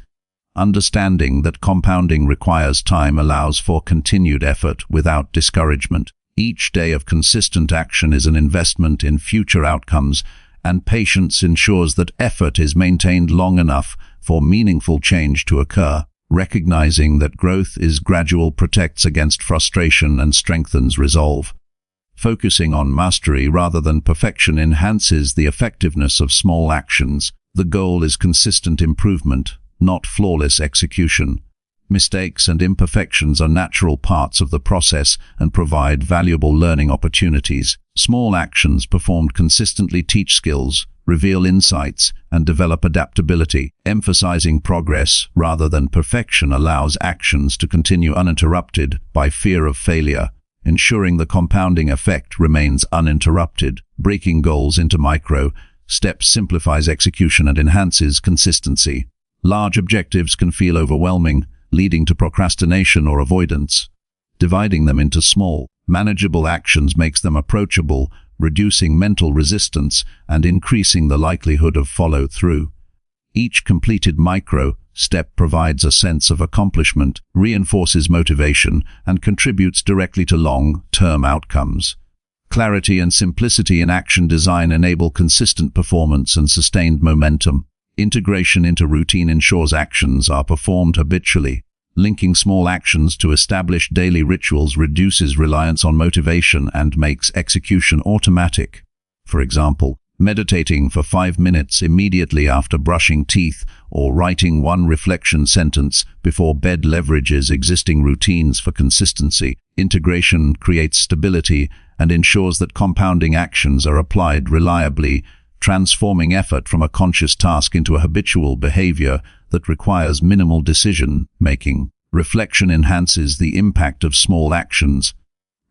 Understanding that compounding requires time allows for continued effort without discouragement. Each day of consistent action is an investment in future outcomes, and patience ensures that effort is maintained long enough for meaningful change to occur. Recognizing that growth is gradual protects against frustration and strengthens resolve. Focusing on mastery rather than perfection enhances the effectiveness of small actions. The goal is consistent improvement, not flawless execution. Mistakes and imperfections are natural parts of the process and provide valuable learning opportunities. Small actions performed consistently teach skills, reveal insights, and develop adaptability. Emphasizing progress rather than perfection allows actions to continue uninterrupted by fear of failure, ensuring the compounding effect remains uninterrupted. Breaking goals into micro steps simplifies execution and enhances consistency. Large objectives can feel overwhelming, leading to procrastination or avoidance. Dividing them into small, manageable actions makes them approachable, reducing mental resistance and increasing the likelihood of follow-through. Each completed micro-step provides a sense of accomplishment, reinforces motivation, and contributes directly to long-term outcomes. Clarity and simplicity in action design enable consistent performance and sustained momentum. Integration into routine ensures actions are performed habitually. Linking small actions to established daily rituals reduces reliance on motivation and makes execution automatic. For example, meditating for 5 minutes immediately after brushing teeth or writing one reflection sentence before bed leverages existing routines for consistency. Integration creates stability and ensures that compounding actions are applied reliably, transforming effort from a conscious task into a habitual behavior that requires minimal decision-making. Reflection enhances the impact of small actions.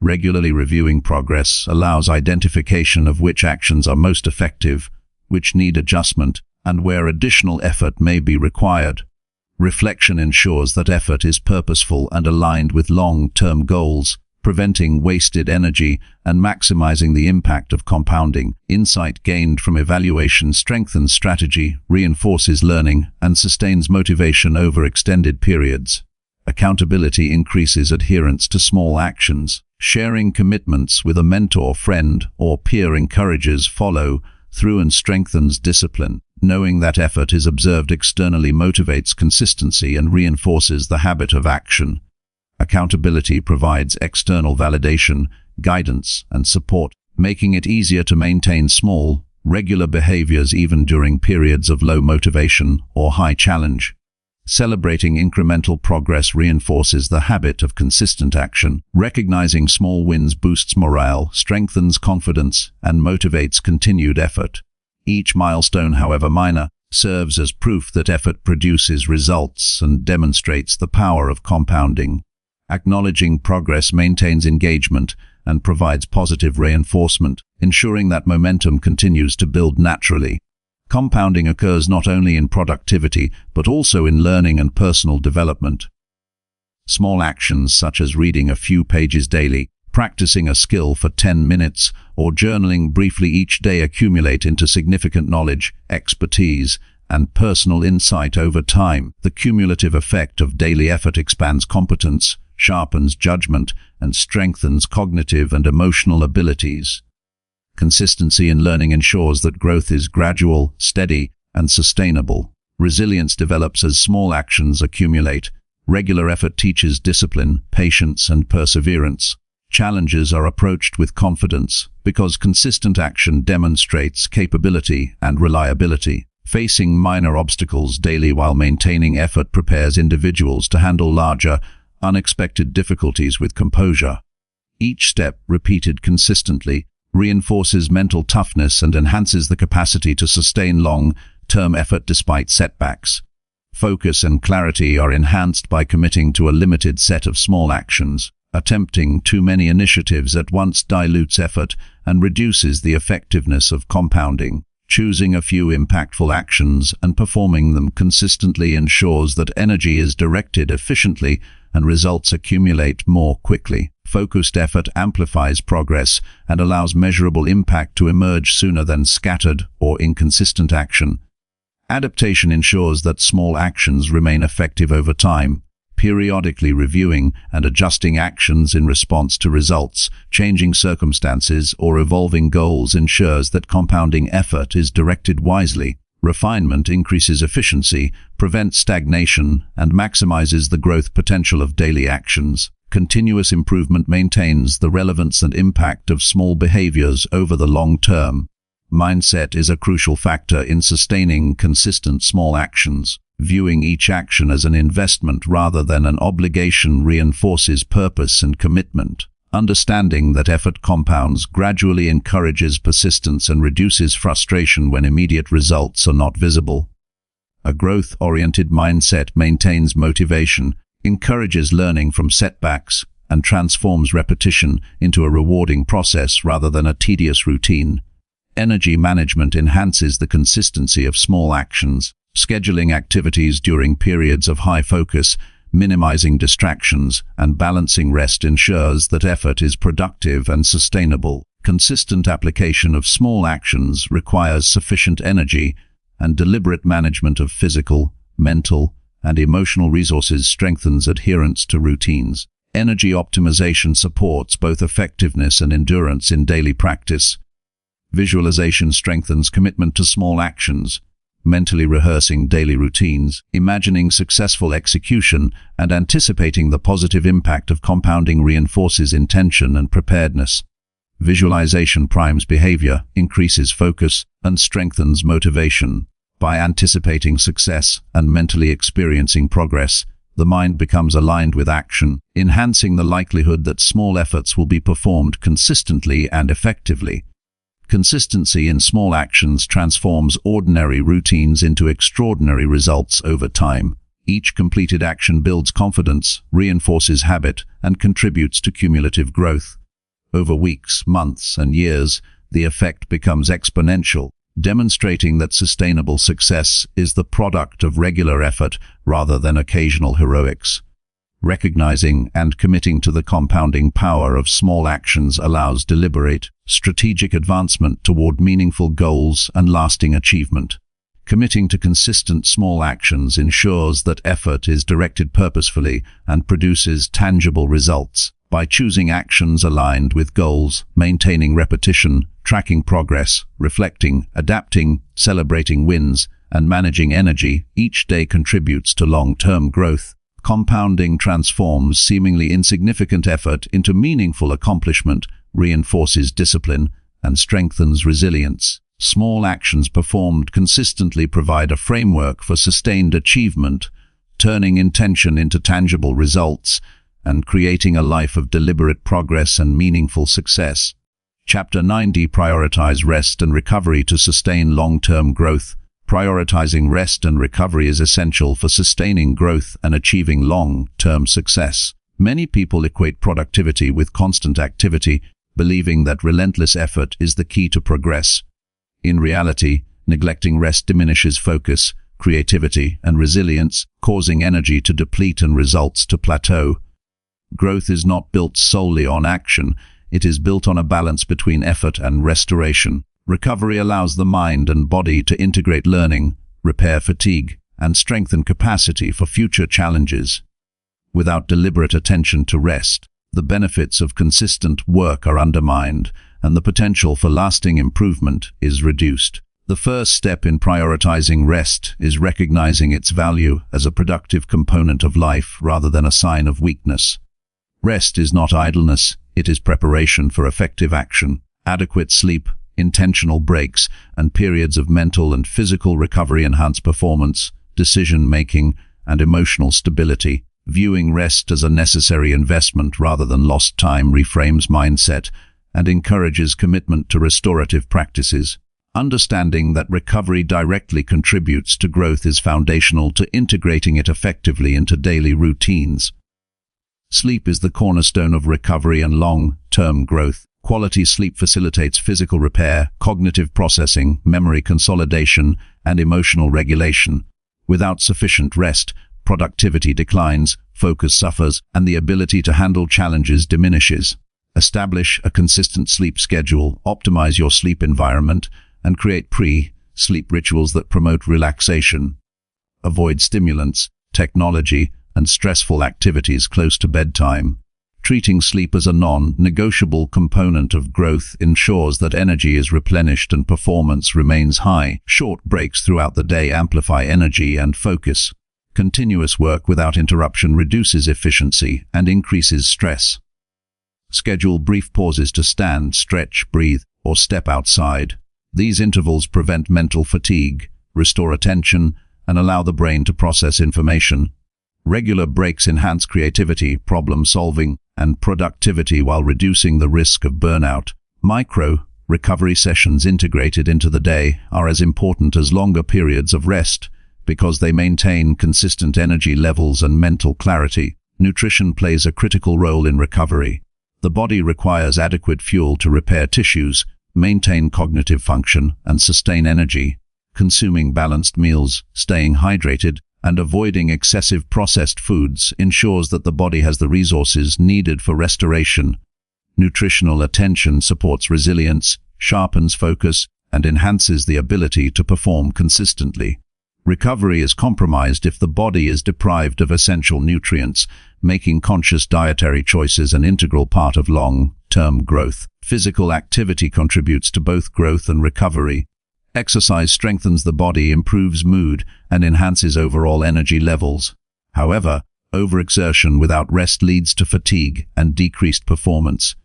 Regularly reviewing progress allows identification of which actions are most effective, which need adjustment, and where additional effort may be required. Reflection ensures that effort is purposeful and aligned with long-term goals, preventing wasted energy and maximizing the impact of compounding. Insight gained from evaluation strengthens strategy, reinforces learning, and sustains motivation over extended periods. Accountability increases adherence to small actions. Sharing commitments with a mentor, friend, or peer encourages follow-through and strengthens discipline. Knowing that effort is observed externally motivates consistency and reinforces the habit of action. Accountability provides external validation, guidance, and support, making it easier to maintain small, regular behaviors even during periods of low motivation or high challenge. Celebrating incremental progress reinforces the habit of consistent action. Recognizing small wins boosts morale, strengthens confidence, and motivates continued effort. Each milestone, however minor, serves as proof that effort produces results and demonstrates the power of compounding. Acknowledging progress maintains engagement and provides positive reinforcement, ensuring that momentum continues to build naturally. Compounding occurs not only in productivity, but also in learning and personal development. Small actions such as reading a few pages daily, practicing a skill for 10 minutes, or journaling briefly each day accumulate into significant knowledge, expertise, and personal insight over time. The cumulative effect of daily effort expands competence, sharpens judgment, and strengthens cognitive and emotional abilities. Consistency in learning ensures that growth is gradual, steady, and sustainable. Resilience develops as small actions accumulate. Regular effort teaches discipline, patience, and perseverance. Challenges are approached with confidence because consistent action demonstrates capability and reliability. Facing minor obstacles daily while maintaining effort prepares individuals to handle larger, unexpected difficulties with composure. Each step, repeated consistently, reinforces mental toughness and enhances the capacity to sustain long-term effort despite setbacks. Focus and clarity are enhanced by committing to a limited set of small actions. Attempting too many initiatives at once dilutes effort and reduces the effectiveness of compounding. Choosing a few impactful actions and performing them consistently ensures that energy is directed efficiently and results accumulate more quickly. Focused effort amplifies progress and allows measurable impact to emerge sooner than scattered or inconsistent action. Adaptation ensures that small actions remain effective over time, periodically reviewing and adjusting actions in response to results, changing circumstances, or evolving goals ensures that compounding effort is directed wisely. Refinement increases efficiency, prevents stagnation, and maximizes the growth potential of daily actions. Continuous improvement maintains the relevance and impact of small behaviors over the long term. Mindset is a crucial factor in sustaining consistent small actions. Viewing each action as an investment rather than an obligation reinforces purpose and commitment. Understanding that effort compounds gradually encourages persistence and reduces frustration when immediate results are not visible. A growth-oriented mindset maintains motivation, encourages learning from setbacks, and transforms repetition into a rewarding process rather than a tedious routine. Energy management enhances the consistency of small actions. Scheduling activities during periods of high focus, minimizing distractions, and balancing rest ensures that effort is productive and sustainable. Consistent application of small actions requires sufficient energy, and deliberate management of physical, mental, and emotional resources strengthens adherence to routines. Energy optimization supports both effectiveness and endurance in daily practice. Visualization strengthens commitment to small actions. Mentally rehearsing daily routines, imagining successful execution, and anticipating the positive impact of compounding reinforces intention and preparedness. Visualization primes behavior, increases focus, and strengthens motivation. By anticipating success and mentally experiencing progress, the mind becomes aligned with action, enhancing the likelihood that small efforts will be performed consistently and effectively. Consistency in small actions transforms ordinary routines into extraordinary results over time. Each completed action builds confidence, reinforces habit, and contributes to cumulative growth. Over weeks, months, and years, the effect becomes exponential, demonstrating that sustainable success is the product of regular effort rather than occasional heroics. Recognizing and committing to the compounding power of small actions allows deliberate, strategic advancement toward meaningful goals and lasting achievement. Committing to consistent small actions ensures that effort is directed purposefully and produces tangible results. By choosing actions aligned with goals, maintaining repetition, tracking progress, reflecting, adapting, celebrating wins, and managing energy, each day contributes to long-term growth. Compounding transforms seemingly insignificant effort into meaningful accomplishment, reinforces discipline, and strengthens resilience. Small actions performed consistently provide a framework for sustained achievement, turning intention into tangible results and creating a life of deliberate progress and meaningful success. Chapter 90: Prioritize rest and recovery to sustain long-term growth. Prioritizing rest and recovery is essential for sustaining growth and achieving long-term success. Many people equate productivity with constant activity, believing that relentless effort is the key to progress. In reality, neglecting rest diminishes focus, creativity, and resilience, causing energy to deplete and results to plateau. Growth is not built solely on action, it is built on a balance between effort and restoration. Recovery allows the mind and body to integrate learning, repair fatigue, and strengthen capacity for future challenges. Without deliberate attention to rest, the benefits of consistent work are undermined, and the potential for lasting improvement is reduced. The first step in prioritizing rest is recognizing its value as a productive component of life rather than a sign of weakness. Rest is not idleness, it is preparation for effective action. Adequate sleep, intentional breaks, and periods of mental and physical recovery enhance performance, decision-making, and emotional stability. Viewing rest as a necessary investment rather than lost time reframes mindset and encourages commitment to restorative practices. Understanding that recovery directly contributes to growth is foundational to integrating it effectively into daily routines. Sleep is the cornerstone of recovery and long-term growth. Quality sleep facilitates physical repair, cognitive processing, memory consolidation, and emotional regulation. Without sufficient rest, productivity declines, focus suffers, and the ability to handle challenges diminishes. Establish a consistent sleep schedule, optimize your sleep environment, and create pre-sleep rituals that promote relaxation. Avoid stimulants, technology, and stressful activities close to bedtime. Treating sleep as a non-negotiable component of growth ensures that energy is replenished and performance remains high. Short breaks throughout the day amplify energy and focus. Continuous work without interruption reduces efficiency and increases stress. Schedule brief pauses to stand, stretch, breathe, or step outside. These intervals prevent mental fatigue, restore attention, and allow the brain to process information. Regular breaks enhance creativity, problem-solving, and productivity while reducing the risk of burnout. Micro-recovery sessions integrated into the day are as important as longer periods of rest because they maintain consistent energy levels and mental clarity. Nutrition plays a critical role in recovery. The body requires adequate fuel to repair tissues, maintain cognitive function, and sustain energy. Consuming balanced meals, staying hydrated, and avoiding excessive processed foods ensures that the body has the resources needed for restoration. Nutritional attention supports resilience, sharpens focus, and enhances the ability to perform consistently. Recovery is compromised if the body is deprived of essential nutrients, making conscious dietary choices an integral part of long-term growth. Physical activity contributes to both growth and recovery. Exercise strengthens the body, improves mood, and enhances overall energy levels. However, overexertion without rest leads to fatigue and decreased performance.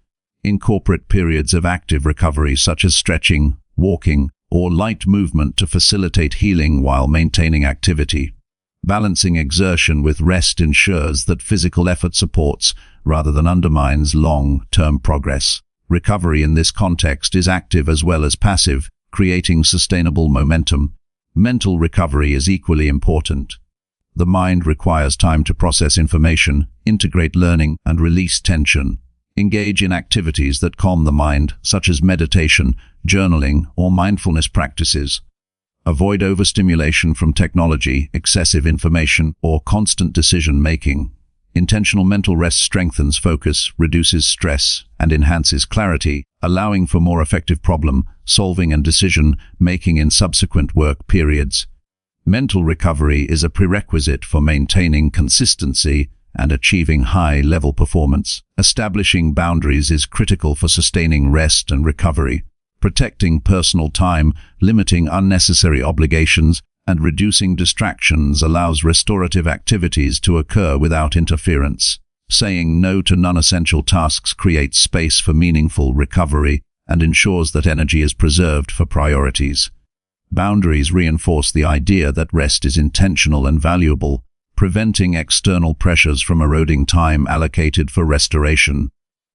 Incorporate periods of active recovery such as stretching, walking, or light movement to facilitate healing while maintaining activity. Balancing exertion with rest ensures that physical effort supports rather than undermines long-term progress. Recovery in this context is active as well as passive, creating sustainable momentum. Mental recovery is equally important. The mind requires time to process information, integrate learning, and release tension. Engage in activities that calm the mind, such as meditation, journaling, or mindfulness practices. Avoid overstimulation from technology, excessive information, or constant decision-making. Intentional mental rest strengthens focus, reduces stress, and enhances clarity, allowing for more effective problem-solving and decision-making in subsequent work periods. Mental recovery is a prerequisite for maintaining consistency and achieving high-level performance. Establishing boundaries is critical for sustaining rest and recovery. Protecting personal time, limiting unnecessary obligations, and reducing distractions allows restorative activities to occur without interference. Saying no to non-essential tasks creates space for meaningful recovery and ensures that energy is preserved for priorities. Boundaries reinforce the idea that rest is intentional and valuable, preventing external pressures from eroding time allocated for restoration.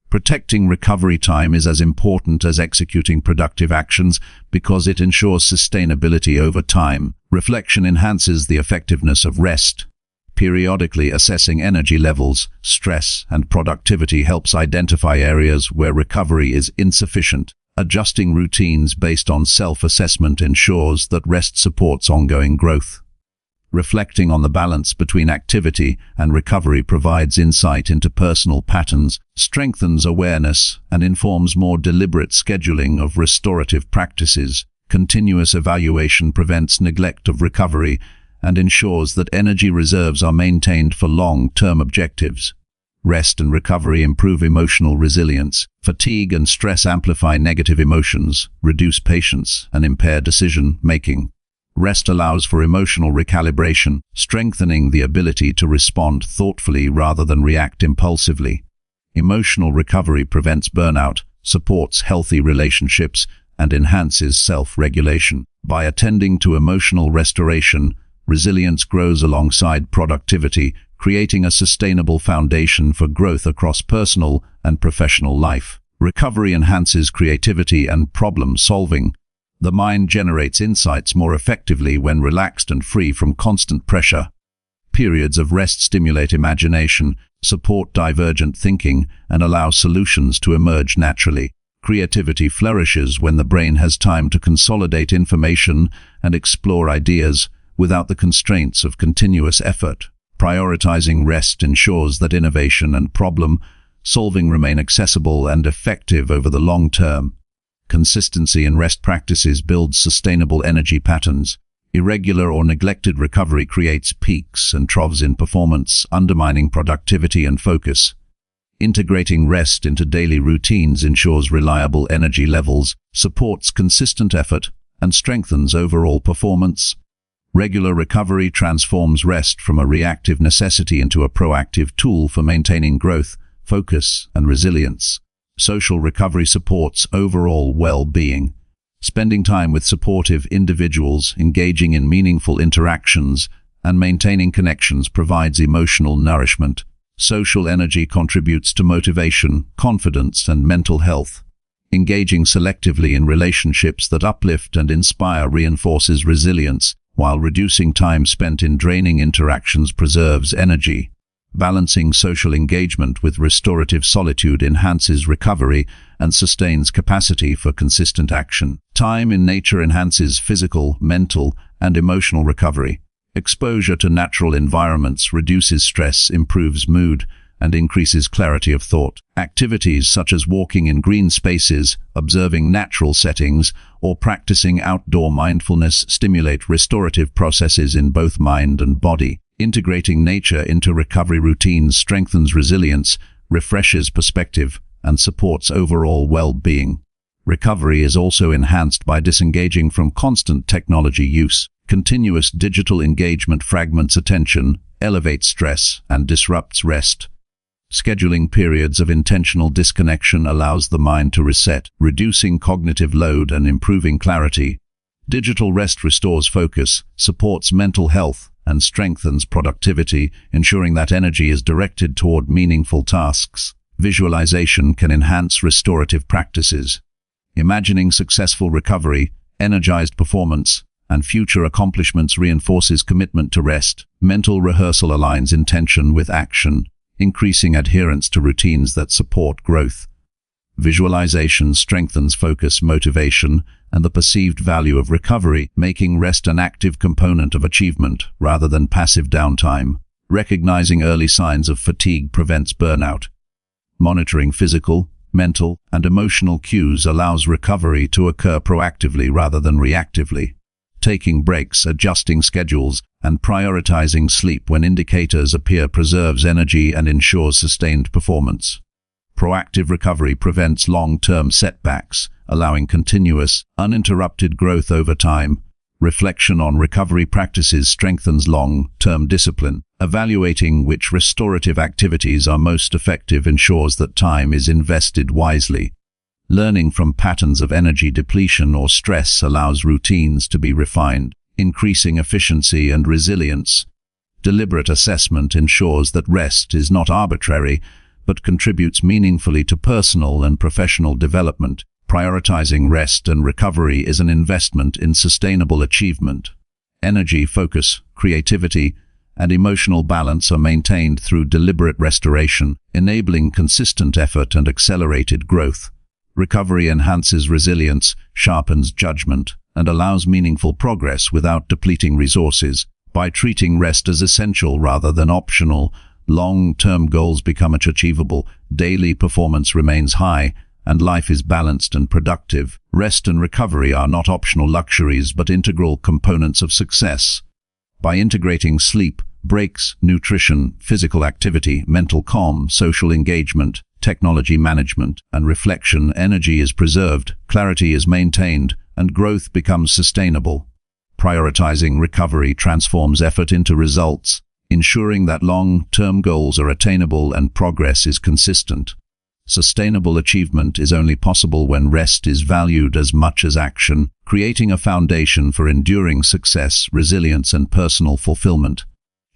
Protecting recovery time is as important as executing productive actions because it ensures sustainability over time. Reflection enhances the effectiveness of rest. Periodically assessing energy levels, stress, and productivity helps identify areas where recovery is insufficient. Adjusting routines based on self-assessment ensures that rest supports ongoing growth. Reflecting on the balance between activity and recovery provides insight into personal patterns, strengthens awareness, and informs more deliberate scheduling of restorative practices. Continuous evaluation prevents neglect of recovery and ensures that energy reserves are maintained for long-term objectives. Rest and recovery improve emotional resilience. Fatigue and stress amplify negative emotions, reduce patience, and impair decision-making. Rest allows for emotional recalibration, strengthening the ability to respond thoughtfully rather than react impulsively. Emotional recovery prevents burnout, supports healthy relationships, and enhances self-regulation. By attending to emotional restoration, resilience grows alongside productivity, creating a sustainable foundation for growth across personal and professional life. Recovery enhances creativity and problem-solving. The mind generates insights more effectively when relaxed and free from constant pressure. Periods of rest stimulate imagination, support divergent thinking, and allow solutions to emerge naturally. Creativity flourishes when the brain has time to consolidate information and explore ideas without the constraints of continuous effort. Prioritizing rest ensures that innovation and problem-solving remain accessible and effective over the long term. Consistency in rest practices builds sustainable energy patterns. Irregular or neglected recovery creates peaks and troughs in performance, undermining productivity and focus. Integrating rest into daily routines ensures reliable energy levels, supports consistent effort, and strengthens overall performance. Regular recovery transforms rest from a reactive necessity into a proactive tool for maintaining growth, focus, and resilience. Social recovery supports overall well-being. Spending time with supportive individuals, engaging in meaningful interactions, and maintaining connections provides emotional nourishment. Social energy contributes to motivation, confidence, and mental health. Engaging selectively in relationships that uplift and inspire reinforces resilience, while reducing time spent in draining interactions preserves energy. Balancing social engagement with restorative solitude enhances recovery and sustains capacity for consistent action. Time in nature enhances physical, mental, and emotional recovery. Exposure to natural environments reduces stress, improves mood, and increases clarity of thought. Activities such as walking in green spaces, observing natural settings, or practicing outdoor mindfulness stimulate restorative processes in both mind and body. Integrating nature into recovery routines strengthens resilience, refreshes perspective, and supports overall well-being. Recovery is also enhanced by disengaging from constant technology use. Continuous digital engagement fragments attention, elevates stress, and disrupts rest. Scheduling periods of intentional disconnection allows the mind to reset, reducing cognitive load and improving clarity. Digital rest restores focus, supports mental health, and strengthens productivity, ensuring that energy is directed toward meaningful tasks. Visualization can enhance restorative practices. Imagining successful recovery, energized performance, and future accomplishments reinforces commitment to rest. Mental rehearsal aligns intention with action, increasing adherence to routines that support growth. Visualization strengthens focus, motivation, and the perceived value of recovery, making rest an active component of achievement rather than passive downtime. Recognizing early signs of fatigue prevents burnout. Monitoring physical, mental, and emotional cues allows recovery to occur proactively rather than reactively. Taking breaks, adjusting schedules, and prioritizing sleep when indicators appear preserves energy and ensures sustained performance. Proactive recovery prevents long-term setbacks, allowing continuous, uninterrupted growth over time. Reflection on recovery practices strengthens long-term discipline. Evaluating which restorative activities are most effective ensures that time is invested wisely. Learning from patterns of energy depletion or stress allows routines to be refined, increasing efficiency and resilience. Deliberate assessment ensures that rest is not arbitrary, but contributes meaningfully to personal and professional development. Prioritizing rest and recovery is an investment in sustainable achievement. Energy, focus, creativity, and emotional balance are maintained through deliberate restoration, enabling consistent effort and accelerated growth. Recovery enhances resilience, sharpens judgment, and allows meaningful progress without depleting resources. By treating rest as essential rather than optional, long-term goals become achievable, daily performance remains high, and life is balanced and productive. Rest and recovery are not optional luxuries but integral components of success. By integrating sleep, breaks, nutrition, physical activity, mental calm, social engagement, technology management, and reflection, energy is preserved, clarity is maintained, and growth becomes sustainable. Prioritizing recovery transforms effort into results, ensuring that long-term goals are attainable and progress is consistent. Sustainable achievement is only possible when rest is valued as much as action, creating a foundation for enduring success, resilience, and personal fulfillment.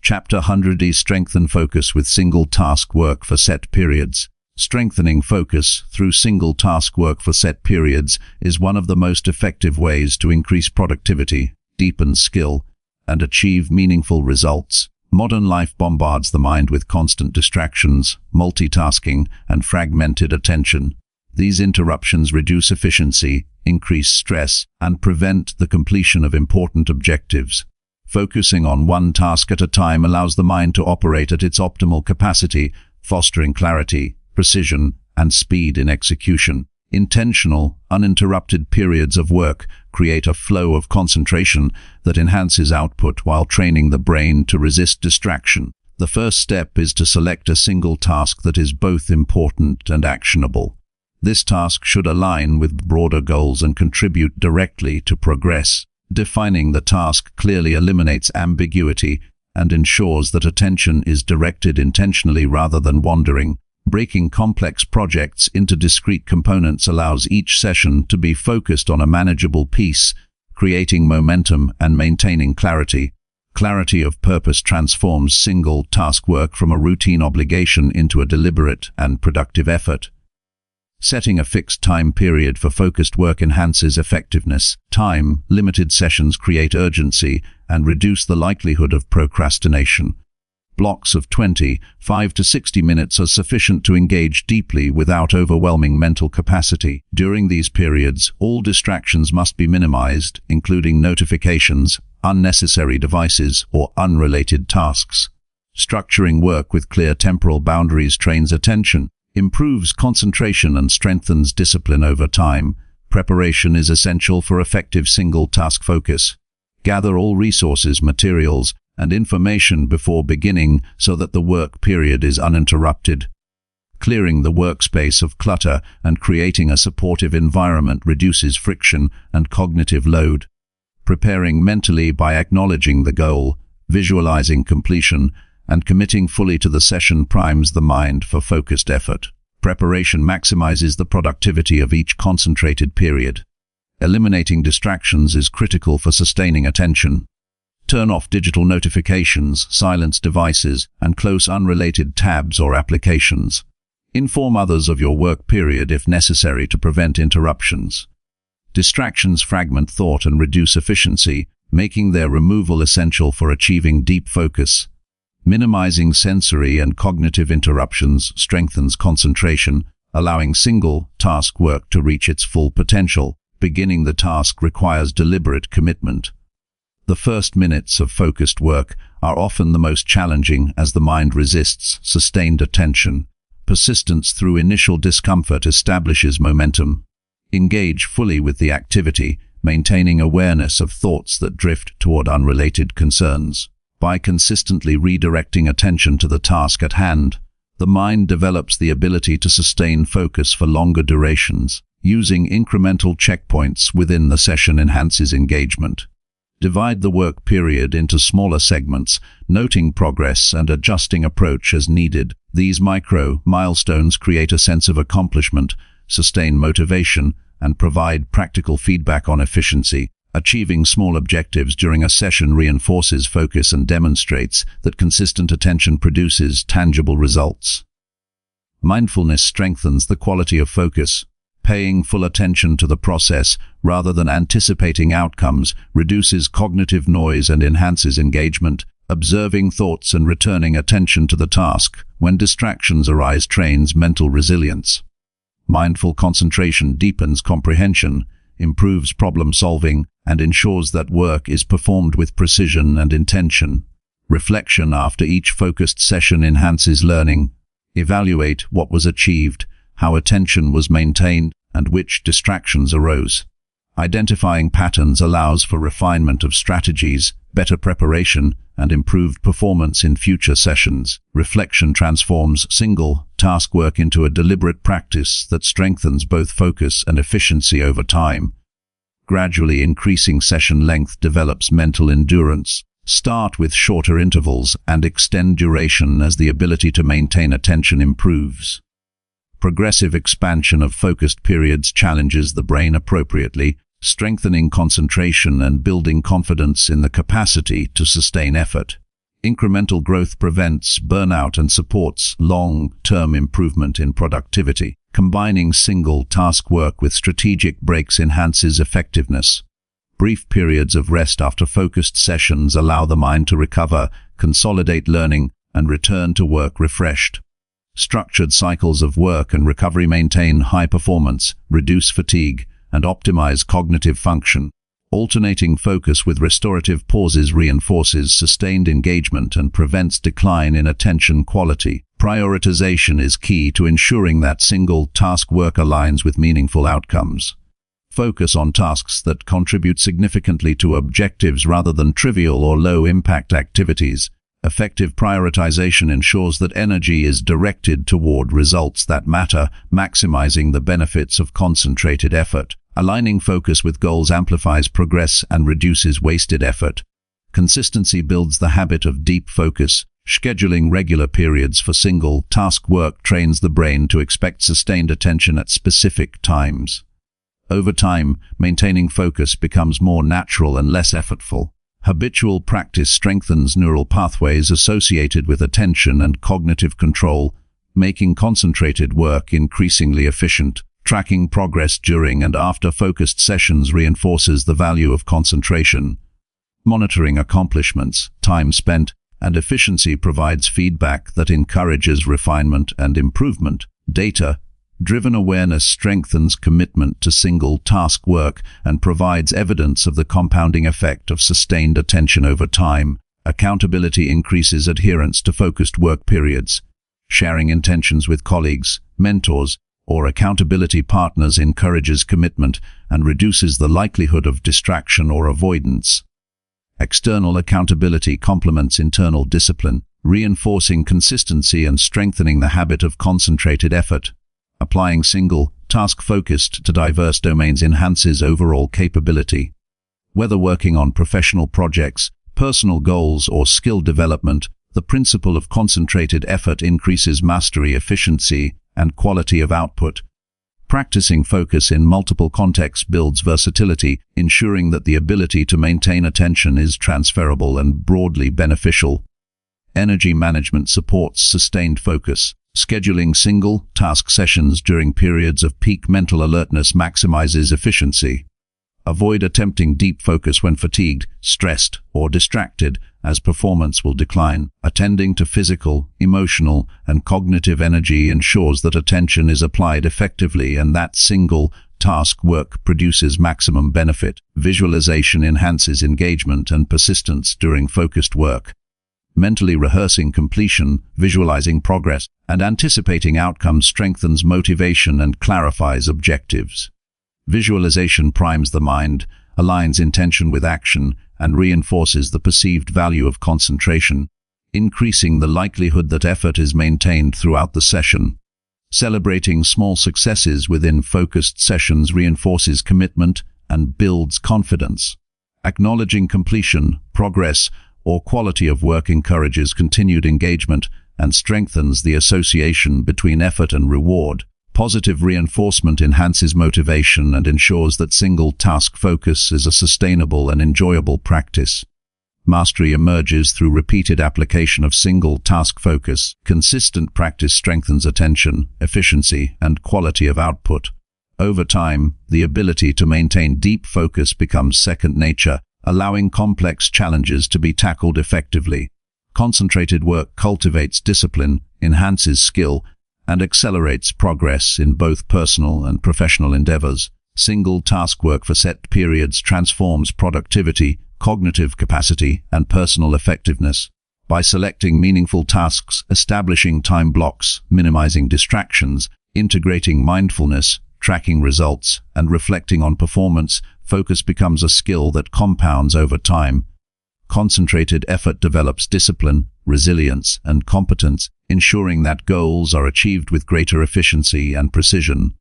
Chapter 100: Strengthen focus with single-task work for set periods. Strengthening focus through single-task work for set periods is one of the most effective ways to increase productivity, deepen skill, and achieve meaningful results. Modern life bombards the mind with constant distractions, multitasking, and fragmented attention. These interruptions reduce efficiency, increase stress, and prevent the completion of important objectives. Focusing on one task at a time allows the mind to operate at its optimal capacity, fostering clarity, precision, and speed in execution. Intentional, uninterrupted periods of work create a flow of concentration that enhances output while training the brain to resist distraction. The first step is to select a single task that is both important and actionable. This task should align with broader goals and contribute directly to progress. Defining the task clearly eliminates ambiguity and ensures that attention is directed intentionally rather than wandering. Breaking complex projects into discrete components allows each session to be focused on a manageable piece, creating momentum and maintaining clarity. Clarity of purpose transforms single task work from a routine obligation into a deliberate and productive effort. Setting a fixed time period for focused work enhances effectiveness. Time-limited sessions create urgency and reduce the likelihood of procrastination. Blocks of 25 to 60 minutes are sufficient to engage deeply without overwhelming mental capacity. During these periods, all distractions must be minimized, including notifications, unnecessary devices, or unrelated tasks. Structuring work with clear temporal boundaries trains attention, improves concentration, and strengthens discipline over time. Preparation is essential for effective single-task focus. Gather all resources, materials, and information before beginning so that the work period is uninterrupted. Clearing the workspace of clutter and creating a supportive environment reduces friction and cognitive load. Preparing mentally by acknowledging the goal, visualizing completion, and committing fully to the session primes the mind for focused effort. Preparation maximizes the productivity of each concentrated period. Eliminating distractions is critical for sustaining attention. Turn off digital notifications, silence devices, and close unrelated tabs or applications. Inform others of your work period if necessary to prevent interruptions. Distractions fragment thought and reduce efficiency, making their removal essential for achieving deep focus. Minimizing sensory and cognitive interruptions strengthens concentration, allowing single-task work to reach its full potential. Beginning the task requires deliberate commitment. The first minutes of focused work are often the most challenging as the mind resists sustained attention. Persistence through initial discomfort establishes momentum. Engage fully with the activity, maintaining awareness of thoughts that drift toward unrelated concerns. By consistently redirecting attention to the task at hand, the mind develops the ability to sustain focus for longer durations. Using incremental checkpoints within the session enhances engagement. Divide the work period into smaller segments, noting progress and adjusting approach as needed. These micro milestones create a sense of accomplishment, sustain motivation, and provide practical feedback on efficiency. Achieving small objectives during a session reinforces focus and demonstrates that consistent attention produces tangible results. Mindfulness strengthens the quality of focus. Paying full attention to the process rather than anticipating outcomes reduces cognitive noise and enhances engagement. Observing thoughts and returning attention to the task when distractions arise trains mental resilience. Mindful concentration deepens comprehension, improves problem solving, and ensures that work is performed with precision and intention. Reflection after each focused session enhances learning. Evaluate what was achieved, how attention was maintained, and which distractions arose. Identifying patterns allows for refinement of strategies, better preparation, and improved performance in future sessions. Reflection transforms single-task work into a deliberate practice that strengthens both focus and efficiency over time. Gradually increasing session length develops mental endurance. Start with shorter intervals and extend duration as the ability to maintain attention improves. Progressive expansion of focused periods challenges the brain appropriately, strengthening concentration and building confidence in the capacity to sustain effort. Incremental growth prevents burnout and supports long-term improvement in productivity. Combining single-task work with strategic breaks enhances effectiveness. Brief periods of rest after focused sessions allow the mind to recover, consolidate learning, and return to work refreshed. Structured cycles of work and recovery maintain high performance, reduce fatigue, and optimize cognitive function. Alternating focus with restorative pauses reinforces sustained engagement and prevents decline in attention quality. Prioritization is key to ensuring that single-task work aligns with meaningful outcomes. focus on tasks that contribute significantly to objectives rather than trivial or low-impact activities. Effective prioritization ensures that energy is directed toward results that matter, maximizing the benefits of concentrated effort. Aligning focus with goals amplifies progress and reduces wasted effort. Consistency builds the habit of deep focus. Scheduling regular periods for single-task work trains the brain to expect sustained attention at specific times. Over time, maintaining focus becomes more natural and less effortful. Habitual practice strengthens neural pathways associated with attention and cognitive control, making concentrated work increasingly efficient. Tracking progress during and after focused sessions reinforces the value of concentration. Monitoring accomplishments, time spent, and efficiency provides feedback that encourages refinement and improvement. Data-driven awareness strengthens commitment to single-task work and provides evidence of the compounding effect of sustained attention over time. Accountability increases adherence to focused work periods. Sharing intentions with colleagues, mentors, or accountability partners encourages commitment and reduces the likelihood of distraction or avoidance. External accountability complements internal discipline, reinforcing consistency and strengthening the habit of concentrated effort. Applying single-task focused to diverse domains enhances overall capability. Whether working on professional projects, personal goals, or skill development, the principle of concentrated effort increases mastery, efficiency, and quality of output. Practicing focus in multiple contexts builds versatility, ensuring that the ability to maintain attention is transferable and broadly beneficial. Energy management supports sustained focus. Scheduling single-task sessions during periods of peak mental alertness maximizes efficiency. Avoid attempting deep focus when fatigued, stressed, or distracted, as performance will decline. Attending to physical, emotional, and cognitive energy ensures that attention is applied effectively and that single-task work produces maximum benefit. Visualization enhances engagement and persistence during focused work. Mentally rehearsing completion, visualizing progress, and anticipating outcomes strengthens motivation and clarifies objectives. Visualization primes the mind, aligns intention with action, and reinforces the perceived value of concentration, increasing the likelihood that effort is maintained throughout the session. Celebrating small successes within focused sessions reinforces commitment and builds confidence. Acknowledging completion, progress, or quality of work encourages continued engagement and strengthens the association between effort and reward. Positive reinforcement enhances motivation and ensures that single-task focus is a sustainable and enjoyable practice. Mastery emerges through repeated application of single-task focus. Consistent practice strengthens attention, efficiency, and quality of output. Over time, the ability to maintain deep focus becomes second nature, allowing complex challenges to be tackled effectively. Concentrated work cultivates discipline, enhances skill, and accelerates progress in both personal and professional endeavors. Single-task work for set periods transforms productivity, cognitive capacity, and personal effectiveness. By selecting meaningful tasks, establishing time blocks, minimizing distractions, integrating mindfulness, tracking results, and reflecting on performance, focus becomes a skill that compounds over time. Concentrated effort develops discipline, resilience, and competence, ensuring that goals are achieved with greater efficiency and precision.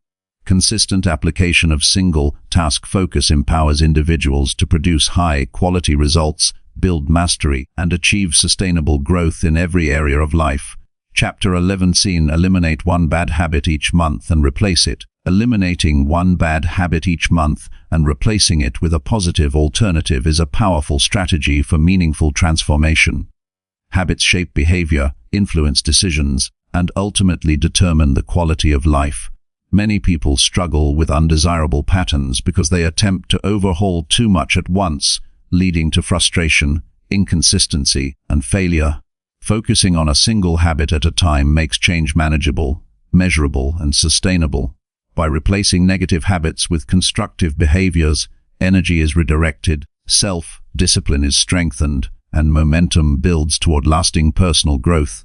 Consistent application of single-task focus empowers individuals to produce high-quality results, build mastery, and achieve sustainable growth in every area of life. Chapter 11 scene: Eliminate one bad habit each month and replace it. Eliminating one bad habit each month and replacing it with a positive alternative is a powerful strategy for meaningful transformation. Habits shape behavior, influence decisions, and ultimately determine the quality of life. Many people struggle with undesirable patterns because they attempt to overhaul too much at once, leading to frustration, inconsistency, and failure. Focusing on a single habit at a time makes change manageable, measurable, and sustainable. By replacing negative habits with constructive behaviors, energy is redirected, self-discipline is strengthened, and momentum builds toward lasting personal growth.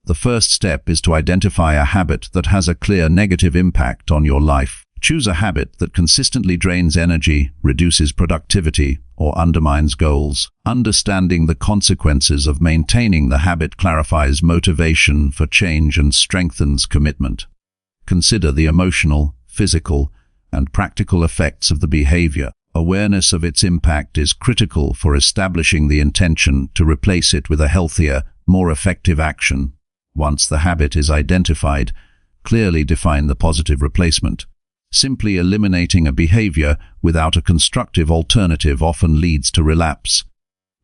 The first step is to identify a habit that has a clear negative impact on your life. Choose a habit that consistently drains energy, reduces productivity, or undermines goals. Understanding the consequences of maintaining the habit clarifies motivation for change and strengthens commitment. Consider the emotional, physical, and practical effects of the behavior. Awareness of its impact is critical for establishing the intention to replace it with a healthier, more effective action. Once the habit is identified, clearly define the positive replacement. Simply eliminating a behavior without a constructive alternative often leads to relapse.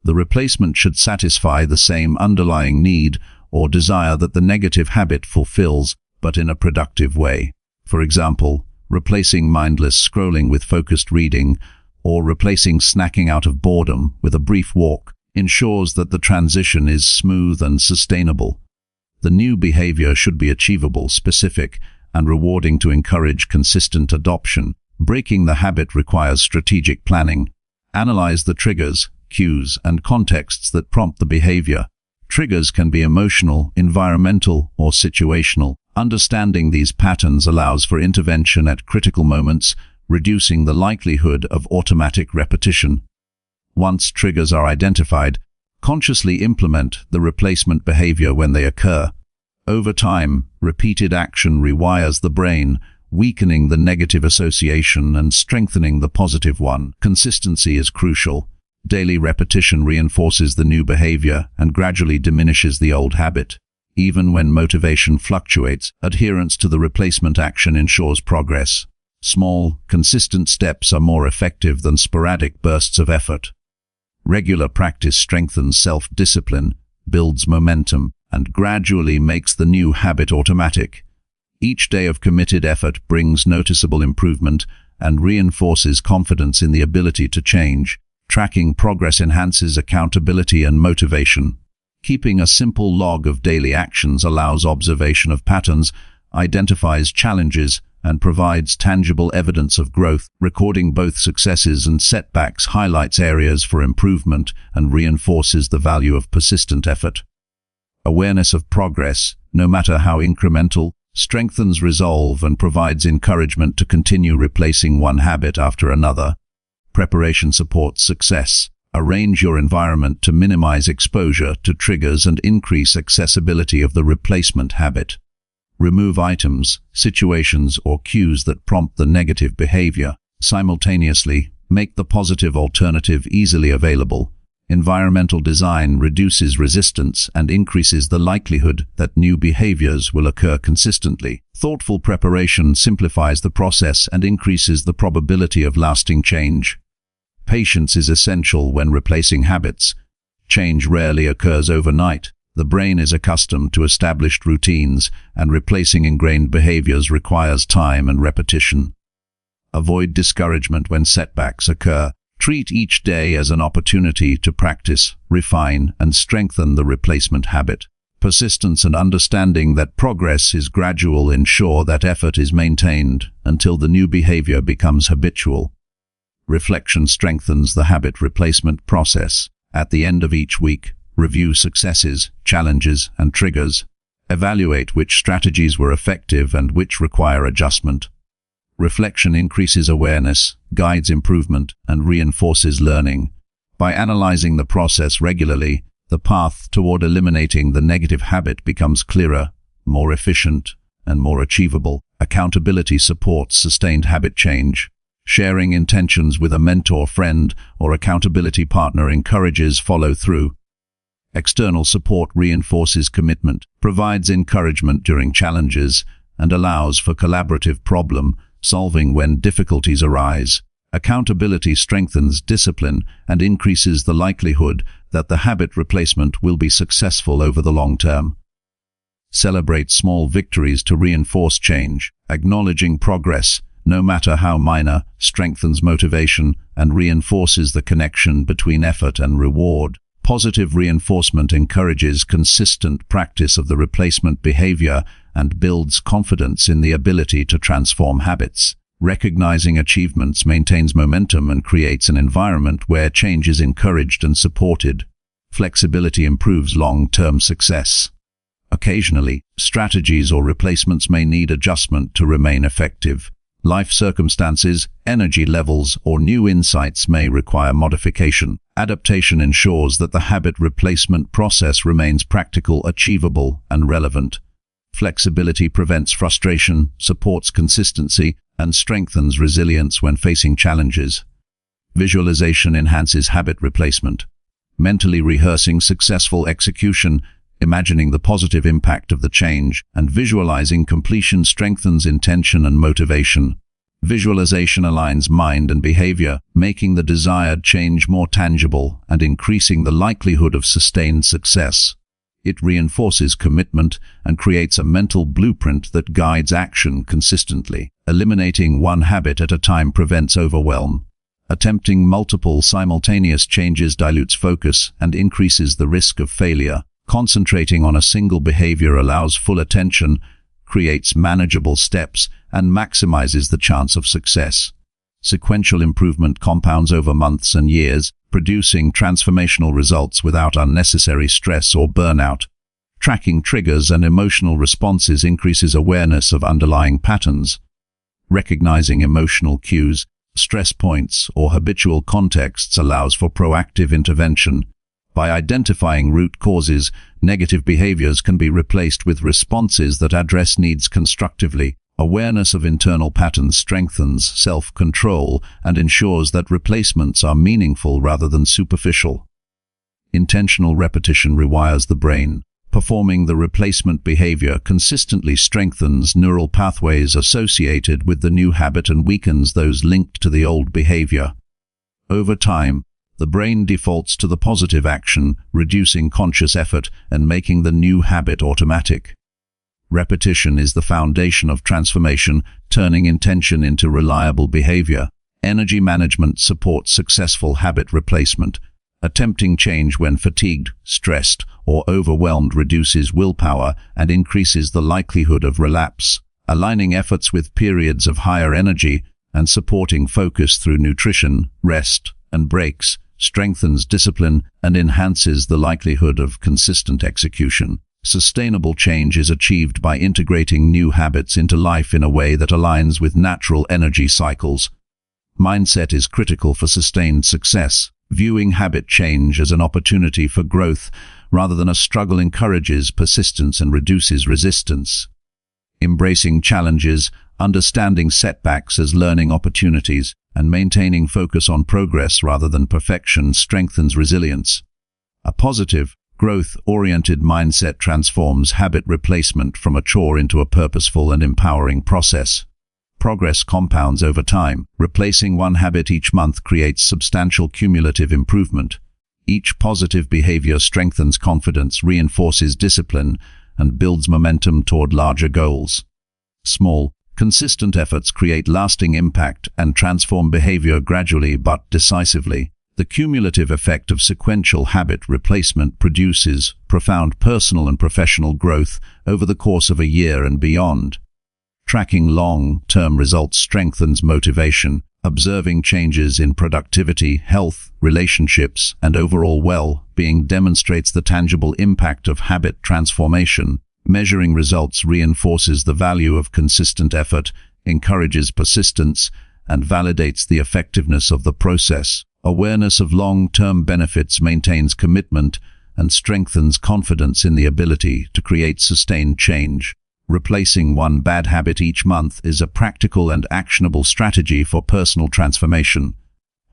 The replacement should satisfy the same underlying need or desire that the negative habit fulfills, but in a productive way. For example, replacing mindless scrolling with focused reading, or replacing snacking out of boredom with a brief walk, ensures that the transition is smooth and sustainable. The new behavior should be achievable, specific, and rewarding to encourage consistent adoption. Breaking the habit requires strategic planning. Analyze the triggers, cues, and contexts that prompt the behavior. Triggers can be emotional, environmental, or situational. Understanding these patterns allows for intervention at critical moments, reducing the likelihood of automatic repetition. Once triggers are identified, consciously implement the replacement behavior when they occur. Over time, repeated action rewires the brain, weakening the negative association and strengthening the positive one. Consistency is crucial. Daily repetition reinforces the new behavior and gradually diminishes the old habit. Even when motivation fluctuates, adherence to the replacement action ensures progress. Small, consistent steps are more effective than sporadic bursts of effort. Regular practice strengthens self-discipline, builds momentum, and gradually makes the new habit automatic. Each day of committed effort brings noticeable improvement and reinforces confidence in the ability to change. Tracking progress enhances accountability and motivation. Keeping a simple log of daily actions allows observation of patterns, identifies challenges, and provides tangible evidence of growth. Recording both successes and setbacks highlights areas for improvement and reinforces the value of persistent effort. Awareness of progress, no matter how incremental, strengthens resolve and provides encouragement to continue replacing one habit after another. Preparation supports success. Arrange your environment to minimize exposure to triggers and increase accessibility of the replacement habit. Remove items, situations, or cues that prompt the negative behavior. Simultaneously, make the positive alternative easily available. Environmental design reduces resistance and increases the likelihood that new behaviors will occur consistently. Thoughtful preparation simplifies the process and increases the probability of lasting change. Patience is essential when replacing habits. Change rarely occurs overnight. The brain is accustomed to established routines, and replacing ingrained behaviors requires time and repetition. Avoid discouragement when setbacks occur. Treat each day as an opportunity to practice, refine, and strengthen the replacement habit. Persistence and understanding that progress is gradual ensure that effort is maintained until the new behavior becomes habitual. Reflection strengthens the habit replacement process. At the end of each week, review successes, challenges, and triggers. Evaluate which strategies were effective and which require adjustment. Reflection increases awareness, guides improvement, and reinforces learning. By analyzing the process regularly, the path toward eliminating the negative habit becomes clearer, more efficient, and more achievable. Accountability supports sustained habit change. Sharing intentions with a mentor, friend, or accountability partner encourages follow-through. External support reinforces commitment, provides encouragement during challenges, and allows for collaborative problem-solving when difficulties arise. Accountability strengthens discipline and increases the likelihood that the habit replacement will be successful over the long term. Celebrate small victories to reinforce change. Acknowledging progress, no matter how minor, strengthens motivation and reinforces the connection between effort and reward. Positive reinforcement encourages consistent practice of the replacement behavior and builds confidence in the ability to transform habits. Recognizing achievements maintains momentum and creates an environment where change is encouraged and supported. Flexibility improves long-term success. Occasionally, strategies or replacements may need adjustment to remain effective. Life circumstances, energy levels, or new insights may require modification. Adaptation ensures that the habit replacement process remains practical, achievable, and relevant. Flexibility prevents frustration, supports consistency, and strengthens resilience when facing challenges. Visualization enhances habit replacement. Mentally rehearsing successful execution, imagining the positive impact of the change, and visualizing completion strengthens intention and motivation. Visualization aligns mind and behavior, making the desired change more tangible and increasing the likelihood of sustained success. It reinforces commitment and creates a mental blueprint that guides action consistently. Eliminating one habit at a time prevents overwhelm. Attempting multiple simultaneous changes dilutes focus and increases the risk of failure. Concentrating on a single behavior allows full attention, creates manageable steps, and maximizes the chance of success. Sequential improvement compounds over months and years, producing transformational results without unnecessary stress or burnout. Tracking triggers and emotional responses increases awareness of underlying patterns. Recognizing emotional cues, stress points, or habitual contexts allows for proactive intervention. By identifying root causes, negative behaviors can be replaced with responses that address needs constructively. Awareness of internal patterns strengthens self-control and ensures that replacements are meaningful rather than superficial. Intentional repetition rewires the brain. Performing the replacement behavior consistently strengthens neural pathways associated with the new habit and weakens those linked to the old behavior. Over time, the brain defaults to the positive action, reducing conscious effort and making the new habit automatic. Repetition is the foundation of transformation, turning intention into reliable behavior. Energy management supports successful habit replacement. Attempting change when fatigued, stressed, or overwhelmed reduces willpower and increases the likelihood of relapse. Aligning efforts with periods of higher energy and supporting focus through nutrition, rest, and breaks strengthens discipline and enhances the likelihood of consistent execution. Sustainable change is achieved by integrating new habits into life in a way that aligns with natural energy cycles. Mindset is critical for sustained success. Viewing habit change as an opportunity for growth rather than a struggle encourages persistence and reduces resistance. Embracing challenges, understanding setbacks as learning opportunities, and maintaining focus on progress rather than perfection strengthens resilience. A positive, growth-oriented mindset transforms habit replacement from a chore into a purposeful and empowering process. Progress compounds over time. Replacing one habit each month creates substantial cumulative improvement. Each positive behavior strengthens confidence, reinforces discipline, and builds momentum toward larger goals. Small, consistent efforts create lasting impact and transform behavior gradually but decisively. The cumulative effect of sequential habit replacement produces profound personal and professional growth over the course of a year and beyond. Tracking long-term results strengthens motivation. Observing changes in productivity, health, relationships, and overall well-being demonstrates the tangible impact of habit transformation. Measuring results reinforces the value of consistent effort, encourages persistence, and validates the effectiveness of the process. Awareness of long-term benefits maintains commitment and strengthens confidence in the ability to create sustained change. Replacing one bad habit each month is a practical and actionable strategy for personal transformation.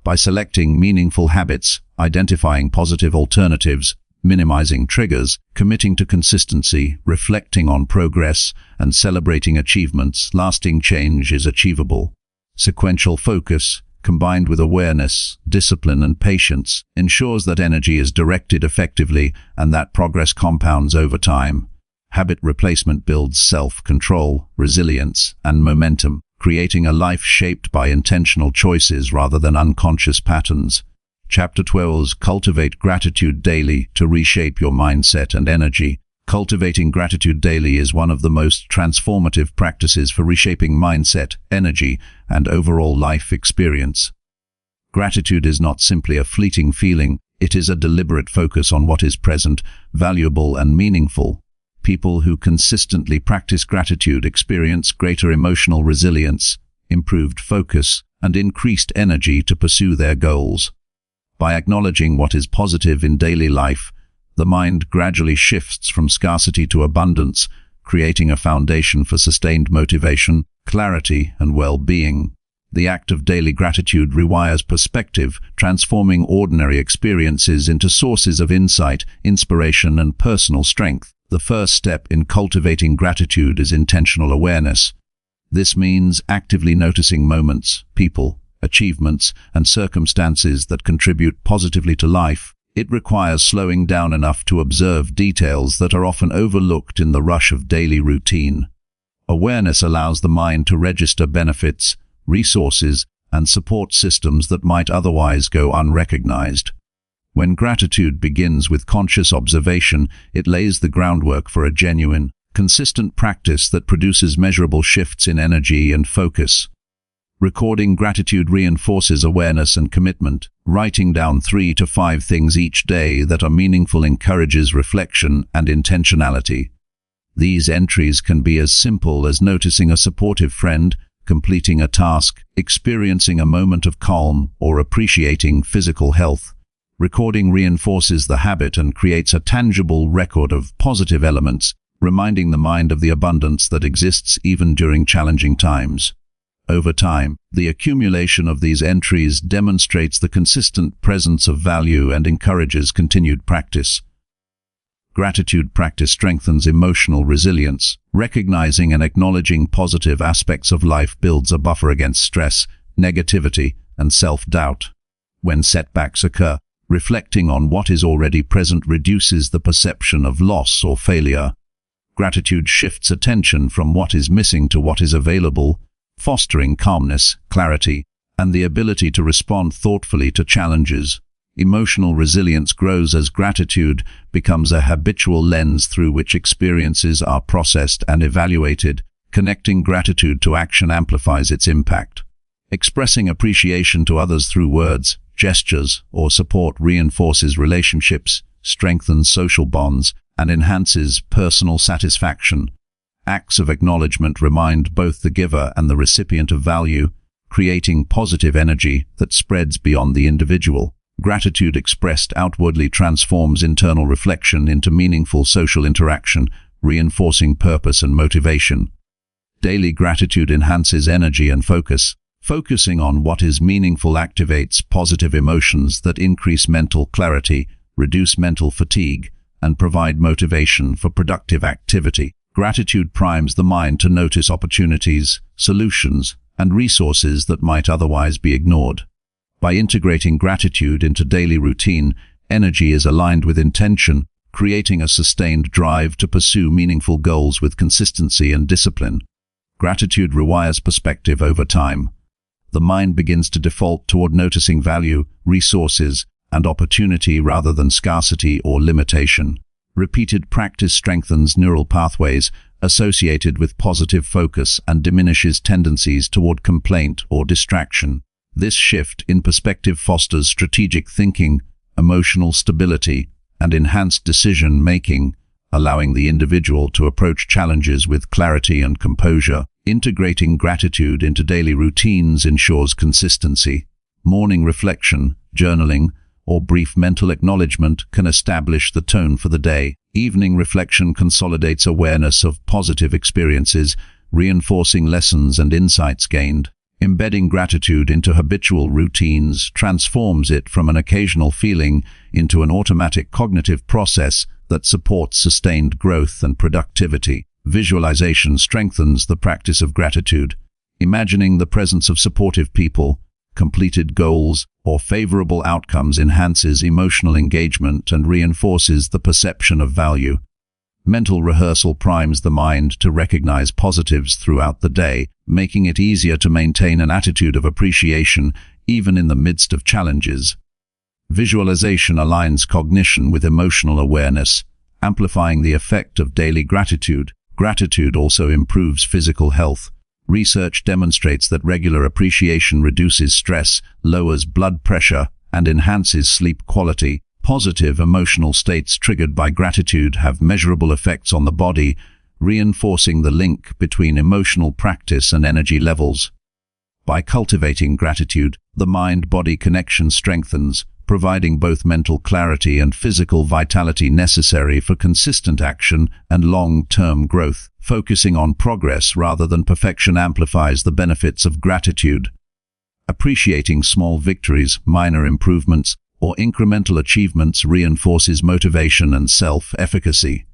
By selecting meaningful habits, identifying positive alternatives, minimizing triggers, committing to consistency, reflecting on progress, and celebrating achievements, lasting change is achievable. Sequential focus, combined with awareness, discipline, and patience, ensures that energy is directed effectively and that progress compounds over time. Habit replacement builds self-control, resilience, and momentum, creating a life shaped by intentional choices rather than unconscious patterns. Chapter 12: Cultivate gratitude daily to reshape your mindset and energy. Cultivating gratitude daily is one of the most transformative practices for reshaping mindset, energy, and overall life experience. Gratitude is not simply a fleeting feeling, it is a deliberate focus on what is present, valuable, and meaningful. People who consistently practice gratitude experience greater emotional resilience, improved focus, and increased energy to pursue their goals. By acknowledging what is positive in daily life, the mind gradually shifts from scarcity to abundance, creating a foundation for sustained motivation, clarity, and well-being. The act of daily gratitude rewires perspective, transforming ordinary experiences into sources of insight, inspiration, and personal strength. The first step in cultivating gratitude is intentional awareness. This means actively noticing moments, people, achievements, and circumstances that contribute positively to life. It requires slowing down enough to observe details that are often overlooked in the rush of daily routine. Awareness allows the mind to register benefits, resources, and support systems that might otherwise go unrecognized. When gratitude begins with conscious observation, it lays the groundwork for a genuine, consistent practice that produces measurable shifts in energy and focus. Recording gratitude reinforces awareness and commitment. Writing down 3 to 5 things each day that are meaningful encourages reflection and intentionality. These entries can be as simple as noticing a supportive friend, completing a task, experiencing a moment of calm, or appreciating physical health. Recording reinforces the habit and creates a tangible record of positive elements, reminding the mind of the abundance that exists even during challenging times. Over time, the accumulation of these entries demonstrates the consistent presence of value and encourages continued practice. Gratitude practice strengthens emotional resilience. Recognizing and acknowledging positive aspects of life builds a buffer against stress, negativity, and self-doubt. When setbacks occur, reflecting on what is already present reduces the perception of loss or failure. Gratitude shifts attention from what is missing to what is available, fostering calmness, clarity, and the ability to respond thoughtfully to challenges. Emotional resilience grows as gratitude becomes a habitual lens through which experiences are processed and evaluated. Connecting gratitude to action amplifies its impact. Expressing appreciation to others through words, gestures, or support reinforces relationships, strengthens social bonds, and enhances personal satisfaction. Acts of acknowledgement remind both the giver and the recipient of value, creating positive energy that spreads beyond the individual. Gratitude expressed outwardly transforms internal reflection into meaningful social interaction, reinforcing purpose and motivation. Daily gratitude enhances energy and focus. Focusing on what is meaningful activates positive emotions that increase mental clarity, reduce mental fatigue, and provide motivation for productive activity. Gratitude primes the mind to notice opportunities, solutions, and resources that might otherwise be ignored. By integrating gratitude into daily routine, energy is aligned with intention, creating a sustained drive to pursue meaningful goals with consistency and discipline. Gratitude rewires perspective over time. The mind begins to default toward noticing value, resources, and opportunity rather than scarcity or limitation. Repeated practice strengthens neural pathways associated with positive focus and diminishes tendencies toward complaint or distraction. This shift in perspective fosters strategic thinking, emotional stability, and enhanced decision-making, allowing the individual to approach challenges with clarity and composure. Integrating gratitude into daily routines ensures consistency. Morning reflection, journaling, or brief mental acknowledgement can establish the tone for the day. Evening reflection consolidates awareness of positive experiences, reinforcing lessons and insights gained. Embedding gratitude into habitual routines transforms it from an occasional feeling into an automatic cognitive process that supports sustained growth and productivity. Visualization strengthens the practice of gratitude. Imagining the presence of supportive people, completed goals, or favorable outcomes enhances emotional engagement and reinforces the perception of value. Mental rehearsal primes the mind to recognize positives throughout the day, making it easier to maintain an attitude of appreciation even in the midst of challenges. Visualization aligns cognition with emotional awareness, amplifying the effect of daily gratitude. Gratitude also improves physical health. Research demonstrates that regular appreciation reduces stress, lowers blood pressure, and enhances sleep quality. Positive emotional states triggered by gratitude have measurable effects on the body, reinforcing the link between emotional practice and energy levels. By cultivating gratitude, the mind-body connection strengthens, providing both mental clarity and physical vitality necessary for consistent action and long-term growth. Focusing on progress rather than perfection amplifies the benefits of gratitude. Appreciating small victories, minor improvements, or incremental achievements reinforces motivation and self-efficacy.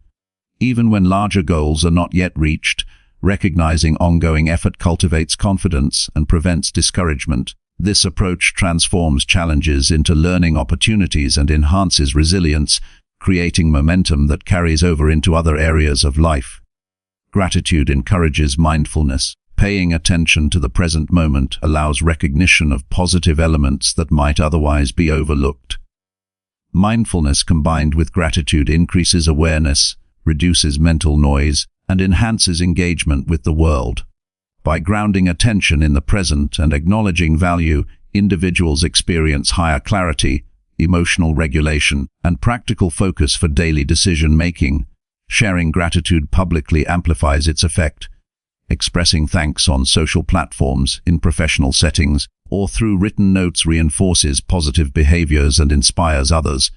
Even when larger goals are not yet reached, recognizing ongoing effort cultivates confidence and prevents discouragement. This approach transforms challenges into learning opportunities and enhances resilience, creating momentum that carries over into other areas of life. Gratitude encourages mindfulness. Paying attention to the present moment allows recognition of positive elements that might otherwise be overlooked. Mindfulness combined with gratitude increases awareness, reduces mental noise, and enhances engagement with the world. By grounding attention in the present and acknowledging value, individuals experience higher clarity, emotional regulation, and practical focus for daily decision-making. Sharing gratitude publicly amplifies its effect. Expressing thanks on social platforms, in professional settings, or through written notes reinforces positive behaviors and inspires others.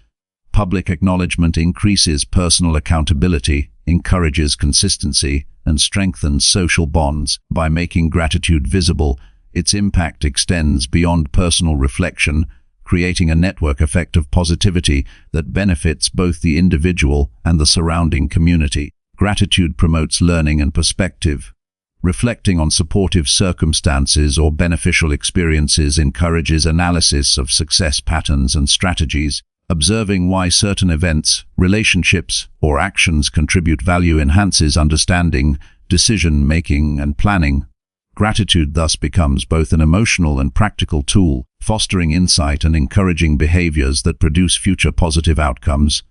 Public acknowledgement increases personal accountability, encourages consistency, and strengthens social bonds. By making gratitude visible, its impact extends beyond personal reflection, creating a network effect of positivity that benefits both the individual and the surrounding community. Gratitude promotes learning and perspective. Reflecting on supportive circumstances or beneficial experiences encourages analysis of success patterns and strategies. Observing why certain events, relationships, or actions contribute value enhances understanding, decision-making, and planning. Gratitude thus becomes both an emotional and practical tool, fostering insight and encouraging behaviors that produce future positive outcomes.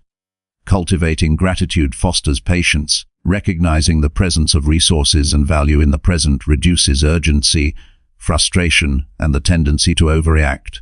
Cultivating gratitude fosters patience. Recognizing the presence of resources and value in the present reduces urgency, frustration, and the tendency to overreact.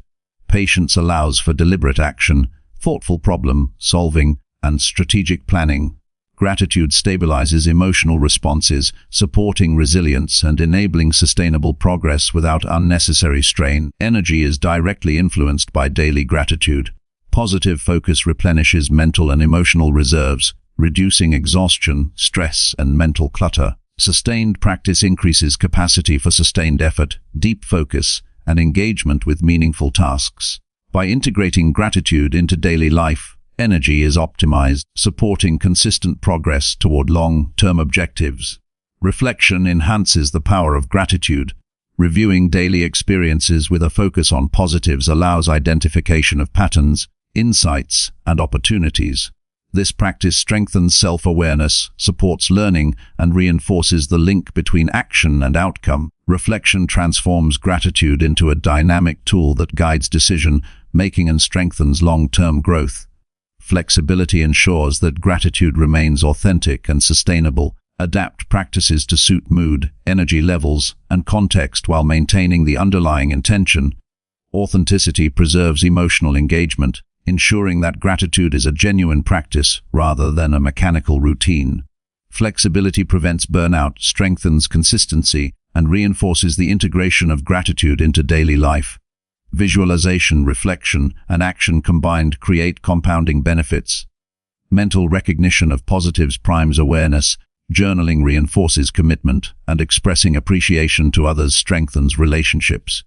Patience allows for deliberate action, thoughtful problem-solving, and strategic planning. Gratitude stabilizes emotional responses, supporting resilience and enabling sustainable progress without unnecessary strain. Energy is directly influenced by daily gratitude. Positive focus replenishes mental and emotional reserves, reducing exhaustion, stress, and mental clutter. Sustained practice increases capacity for sustained effort, deep focus, and engagement with meaningful tasks. By integrating gratitude into daily life, energy is optimized, supporting consistent progress toward long-term objectives. Reflection enhances the power of gratitude. Reviewing daily experiences with a focus on positives allows identification of patterns, insights, and opportunities. This practice strengthens self-awareness, supports learning, and reinforces the link between action and outcome. Reflection transforms gratitude into a dynamic tool that guides decision-making and strengthens long-term growth. Flexibility ensures that gratitude remains authentic and sustainable. Adapt practices to suit mood, energy levels, and context while maintaining the underlying intention. Authenticity preserves emotional engagement, ensuring that gratitude is a genuine practice rather than a mechanical routine. Flexibility prevents burnout, strengthens consistency, and reinforces the integration of gratitude into daily life. Visualization, reflection, and action combined create compounding benefits. Mental recognition of positives primes awareness, journaling reinforces commitment, and expressing appreciation to others strengthens relationships.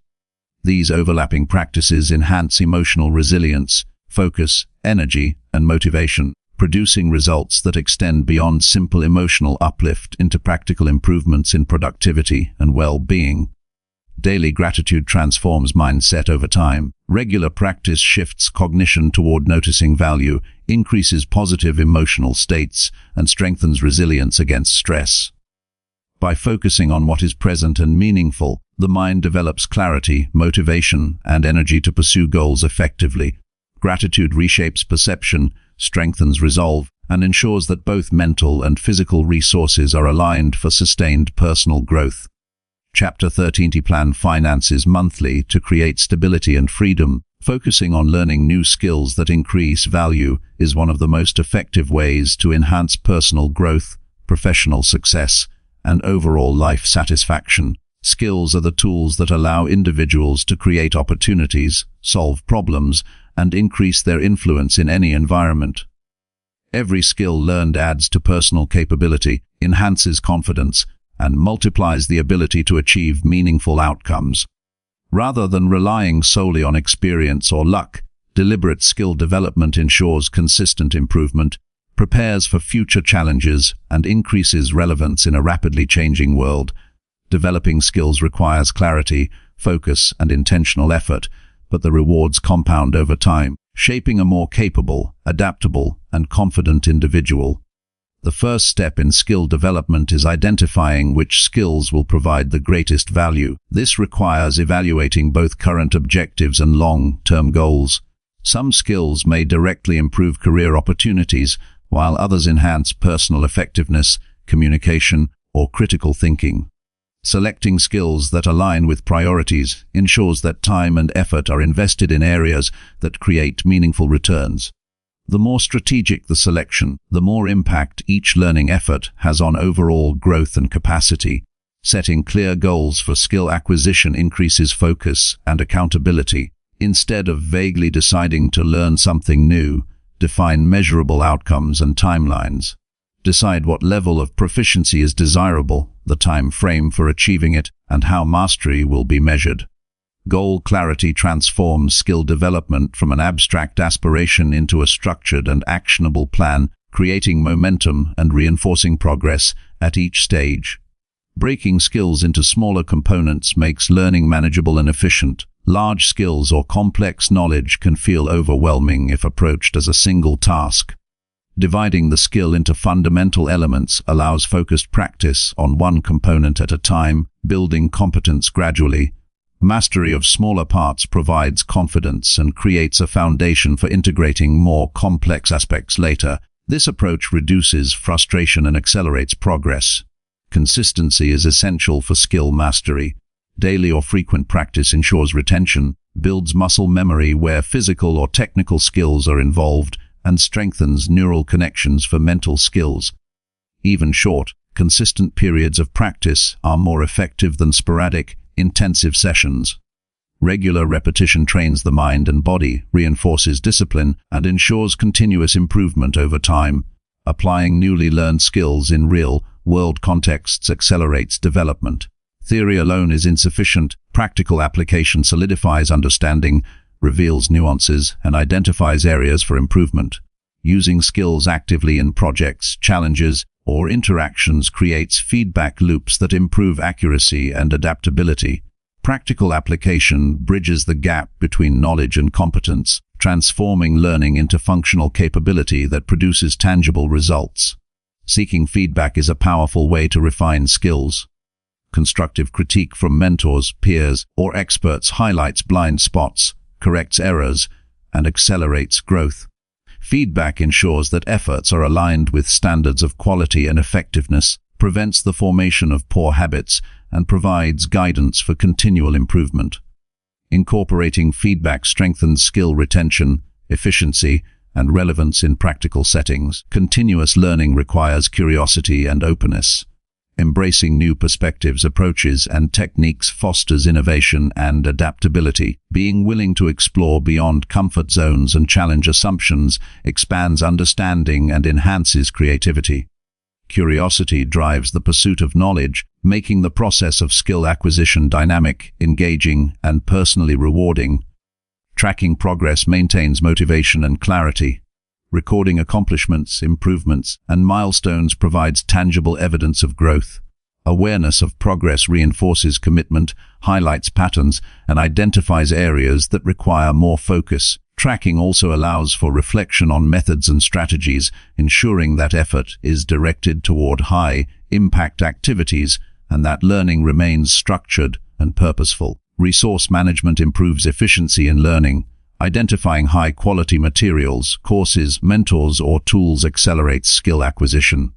These overlapping practices enhance emotional resilience, focus, energy, and motivation, producing results that extend beyond simple emotional uplift into practical improvements in productivity and well-being. Daily gratitude transforms mindset over time. Regular practice shifts cognition toward noticing value, increases positive emotional states, and strengthens resilience against stress. By focusing on what is present and meaningful, the mind develops clarity, motivation, and energy to pursue goals effectively. Gratitude reshapes perception, strengthens resolve, and ensures that both mental and physical resources are aligned for sustained personal growth. Chapter 13. Plan finances monthly to create stability and freedom. Focusing on learning new skills that increase value is one of the most effective ways to enhance personal growth, professional success, and overall life satisfaction. Skills are the tools that allow individuals to create opportunities, solve problems, and increase their influence in any environment. Every skill learned adds to personal capability, enhances confidence, and multiplies the ability to achieve meaningful outcomes. Rather than relying solely on experience or luck, deliberate skill development ensures consistent improvement, prepares for future challenges, and increases relevance in a rapidly changing world. Developing skills requires clarity, focus, and intentional effort, but the rewards compound over time, shaping a more capable, adaptable, and confident individual. The first step in skill development is identifying which skills will provide the greatest value. This requires evaluating both current objectives and long-term goals. Some skills may directly improve career opportunities, while others enhance personal effectiveness, communication, or critical thinking. Selecting skills that align with priorities ensures that time and effort are invested in areas that create meaningful returns. The more strategic the selection, the more impact each learning effort has on overall growth and capacity. Setting clear goals for skill acquisition increases focus and accountability. Instead of vaguely deciding to learn something new, define measurable outcomes and timelines. Decide what level of proficiency is desirable, the time frame for achieving it, and how mastery will be measured. Goal clarity transforms skill development from an abstract aspiration into a structured and actionable plan, creating momentum and reinforcing progress at each stage. Breaking skills into smaller components makes learning manageable and efficient. Large skills or complex knowledge can feel overwhelming if approached as a single task. Dividing the skill into fundamental elements allows focused practice on one component at a time, building competence gradually. Mastery of smaller parts provides confidence and creates a foundation for integrating more complex aspects later. This approach reduces frustration and accelerates progress. Consistency is essential for skill mastery. Daily or frequent practice ensures retention, builds muscle memory where physical or technical skills are involved, and strengthens neural connections for mental skills. Even short, consistent periods of practice are more effective than sporadic, intensive sessions. Regular repetition trains the mind and body, reinforces discipline, and ensures continuous improvement over time. Applying newly learned skills in real-world contexts accelerates development. Theory alone is insufficient. Practical application solidifies understanding, reveals nuances, and identifies areas for improvement. Using skills actively in projects, challenges, or interactions creates feedback loops that improve accuracy and adaptability. Practical application bridges the gap between knowledge and competence, transforming learning into functional capability that produces tangible results. Seeking feedback is a powerful way to refine skills. Constructive critique from mentors, peers, or experts highlights blind spots, corrects errors, and accelerates growth. Feedback ensures that efforts are aligned with standards of quality and effectiveness, prevents the formation of poor habits, and provides guidance for continual improvement. Incorporating feedback strengthens skill retention, efficiency, and relevance in practical settings. Continuous learning requires curiosity and openness. Embracing new perspectives, approaches, and techniques fosters innovation and adaptability. Being willing to explore beyond comfort zones and challenge assumptions expands understanding and enhances creativity. Curiosity drives the pursuit of knowledge, making the process of skill acquisition dynamic, engaging, and personally rewarding. Tracking progress maintains motivation and clarity. Recording accomplishments, improvements, and milestones provides tangible evidence of growth. Awareness of progress reinforces commitment, highlights patterns, and identifies areas that require more focus. Tracking also allows for reflection on methods and strategies, ensuring that effort is directed toward high-impact activities and that learning remains structured and purposeful. Resource management improves efficiency in learning. Identifying high-quality materials, courses, mentors, or tools accelerates skill acquisition.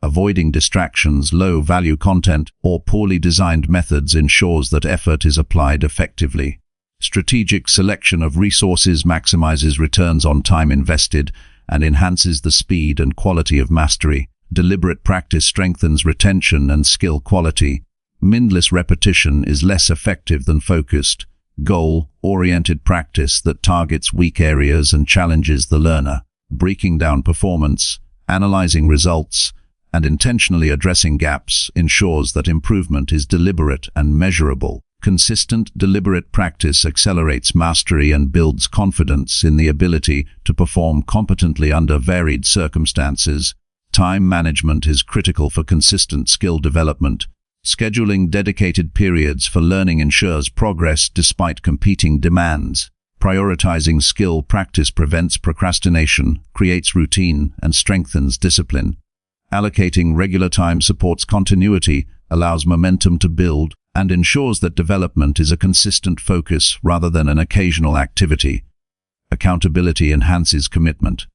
Avoiding distractions, low-value content, or poorly designed methods ensures that effort is applied effectively. Strategic selection of resources maximizes returns on time invested and enhances the speed and quality of mastery. Deliberate practice strengthens retention and skill quality. Mindless repetition is less effective than focused, goal-oriented practice that targets weak areas and challenges the learner. Breaking down performance, analyzing results, and intentionally addressing gaps ensures that improvement is deliberate and measurable. Consistent, deliberate practice accelerates mastery and builds confidence in the ability to perform competently under varied circumstances. Time management is critical for consistent skill development. Scheduling dedicated periods for learning ensures progress despite competing demands. Prioritizing skill practice prevents procrastination, creates routine, and strengthens discipline. Allocating regular time supports continuity, allows momentum to build, and ensures that development is a consistent focus rather than an occasional activity. Accountability enhances commitment.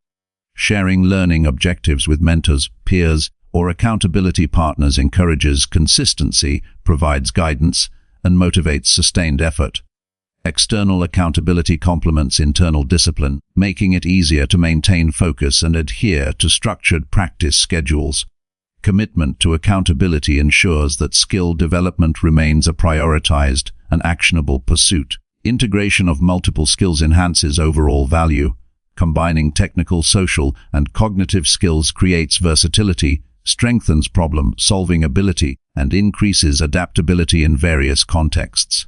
Sharing learning objectives with mentors, peers, or accountability partners encourages consistency, provides guidance, and motivates sustained effort. External accountability complements internal discipline, making it easier to maintain focus and adhere to structured practice schedules. Commitment to accountability ensures that skill development remains a prioritized and actionable pursuit. Integration of multiple skills enhances overall value. Combining technical, social, and cognitive skills creates versatility, strengthens problem-solving ability, and increases adaptability in various contexts.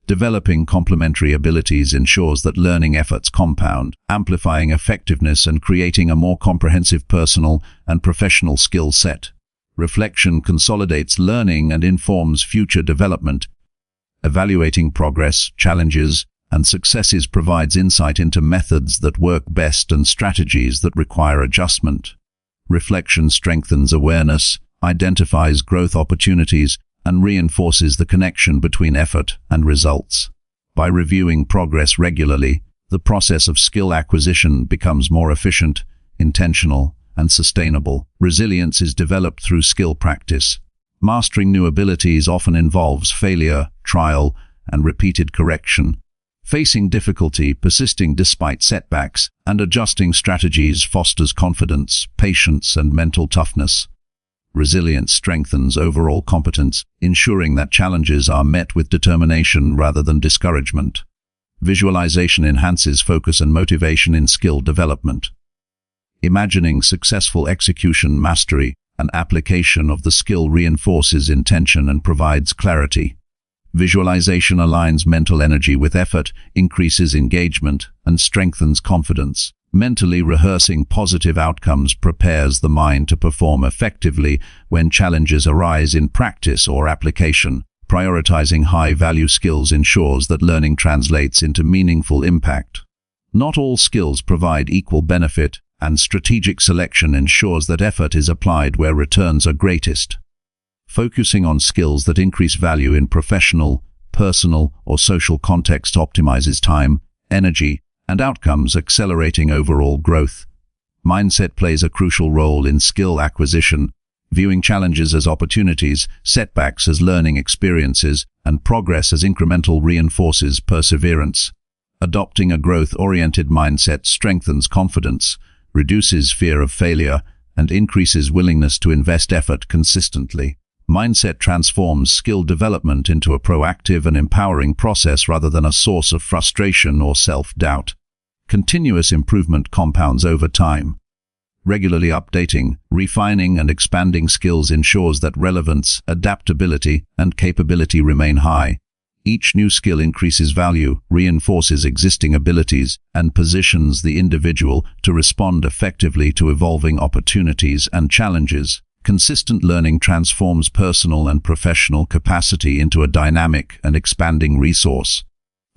Developing complementary abilities ensures that learning efforts compound, amplifying effectiveness and creating a more comprehensive personal and professional skill set. Reflection consolidates learning and informs future development. Evaluating progress, challenges, and successes provides insight into methods that work best and strategies that require adjustment. Reflection strengthens awareness, identifies growth opportunities, and reinforces the connection between effort and results. By reviewing progress regularly, the process of skill acquisition becomes more efficient, intentional, and sustainable. Resilience is developed through skill practice. Mastering new abilities often involves failure, trial, and repeated correction. Facing difficulty, persisting despite setbacks, and adjusting strategies fosters confidence, patience, and mental toughness. Resilience strengthens overall competence, ensuring that challenges are met with determination rather than discouragement. Visualization enhances focus and motivation in skill development. Imagining successful execution, mastery, and application of the skill reinforces intention and provides clarity. Visualization aligns mental energy with effort, increases engagement, and strengthens confidence. Mentally rehearsing positive outcomes prepares the mind to perform effectively when challenges arise in practice or application. Prioritizing high-value skills ensures that learning translates into meaningful impact. Not all skills provide equal benefit, and strategic selection ensures that effort is applied where returns are greatest. Focusing on skills that increase value in professional, personal, or social context optimizes time, energy, and outcomes, accelerating overall growth. Mindset plays a crucial role in skill acquisition, viewing challenges as opportunities, setbacks as learning experiences, and progress as incremental reinforces perseverance. Adopting a growth-oriented mindset strengthens confidence, reduces fear of failure, and increases willingness to invest effort consistently. Mindset transforms skill development into a proactive and empowering process rather than a source of frustration or self-doubt. Continuous improvement compounds over time. Regularly updating, refining, and expanding skills ensures that relevance, adaptability, and capability remain high. Each new skill increases value, reinforces existing abilities, and positions the individual to respond effectively to evolving opportunities and challenges. Consistent learning transforms personal and professional capacity into a dynamic and expanding resource.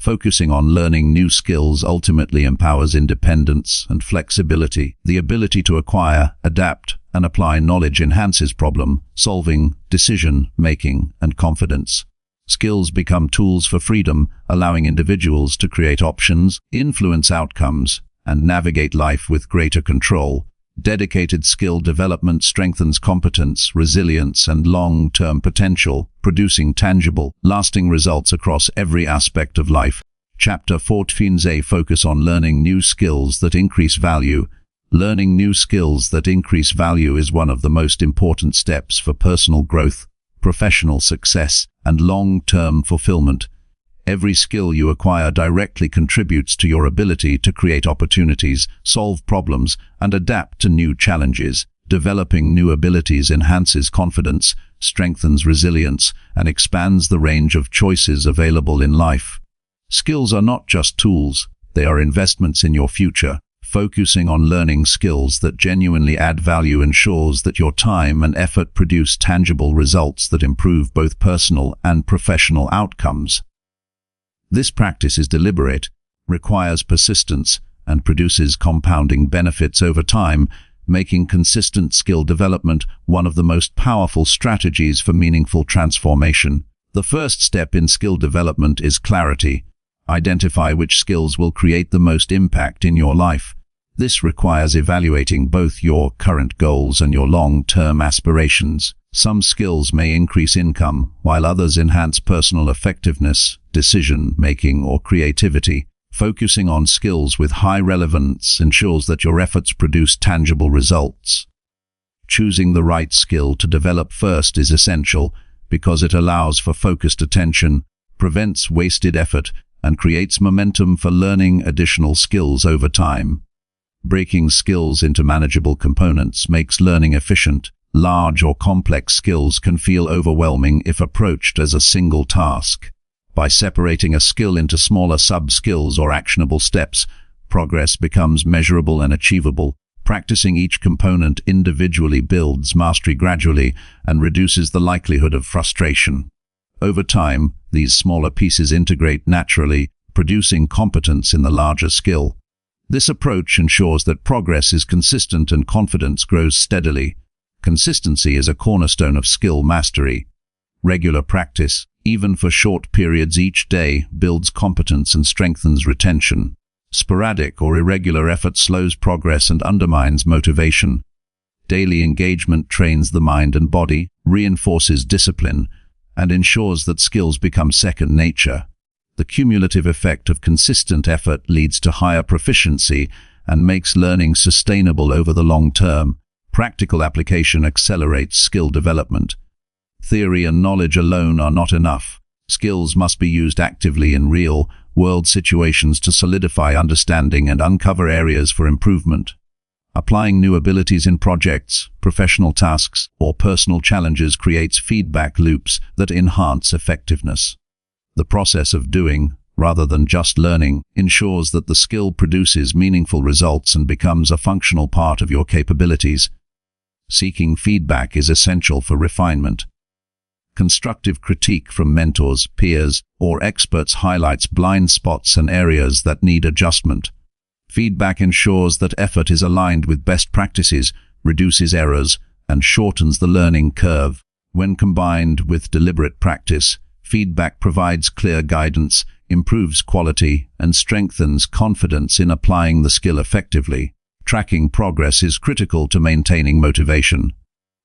Focusing on learning new skills ultimately empowers independence and flexibility. The ability to acquire, adapt, and apply knowledge enhances problem-solving, decision-making, and confidence. Skills become tools for freedom, allowing individuals to create options, influence outcomes, and navigate life with greater control. Dedicated skill development strengthens competence, resilience, and long-term potential, producing tangible, lasting results across every aspect of life. Chapter 14: Focus on learning new skills that increase value. Learning new skills that increase value is one of the most important steps for personal growth. professional success, and long-term fulfillment. Every skill you acquire directly contributes to your ability to create opportunities, solve problems, and adapt to new challenges. Developing new abilities enhances confidence, strengthens resilience, and expands the range of choices available in life. Skills are not just tools, they are investments in your future. Focusing on learning skills that genuinely add value ensures that your time and effort produce tangible results that improve both personal and professional outcomes. This practice is deliberate, requires persistence, and produces compounding benefits over time, making consistent skill development one of the most powerful strategies for meaningful transformation. The first step in skill development is clarity. Identify which skills will create the most impact in your life. This requires evaluating both your current goals and your long-term aspirations. Some skills may increase income, while others enhance personal effectiveness, decision-making, or creativity. Focusing on skills with high relevance ensures that your efforts produce tangible results. Choosing the right skill to develop first is essential because it allows for focused attention, prevents wasted effort, and creates momentum for learning additional skills over time. Breaking skills into manageable components makes learning efficient. Large or complex skills can feel overwhelming if approached as a single task. By separating a skill into smaller sub-skills or actionable steps, progress becomes measurable and achievable. Practicing each component individually builds mastery gradually and reduces the likelihood of frustration. Over time, these smaller pieces integrate naturally, producing competence in the larger skill. This approach ensures that progress is consistent and confidence grows steadily. Consistency is a cornerstone of skill mastery. Regular practice, even for short periods each day, builds competence and strengthens retention. Sporadic or irregular effort slows progress and undermines motivation. Daily engagement trains the mind and body, reinforces discipline, and ensures that skills become second nature. The cumulative effect of consistent effort leads to higher proficiency and makes learning sustainable over the long term. Practical application accelerates skill development. Theory and knowledge alone are not enough. Skills must be used actively in real-world situations to solidify understanding and uncover areas for improvement. Applying new abilities in projects, professional tasks, or personal challenges creates feedback loops that enhance effectiveness. The process of doing, rather than just learning, ensures that the skill produces meaningful results and becomes a functional part of your capabilities. Seeking feedback is essential for refinement. Constructive critique from mentors, peers, or experts highlights blind spots and areas that need adjustment. Feedback ensures that effort is aligned with best practices, reduces errors, and shortens the learning curve. When combined with deliberate practice, feedback provides clear guidance, improves quality, and strengthens confidence in applying the skill effectively. Tracking progress is critical to maintaining motivation.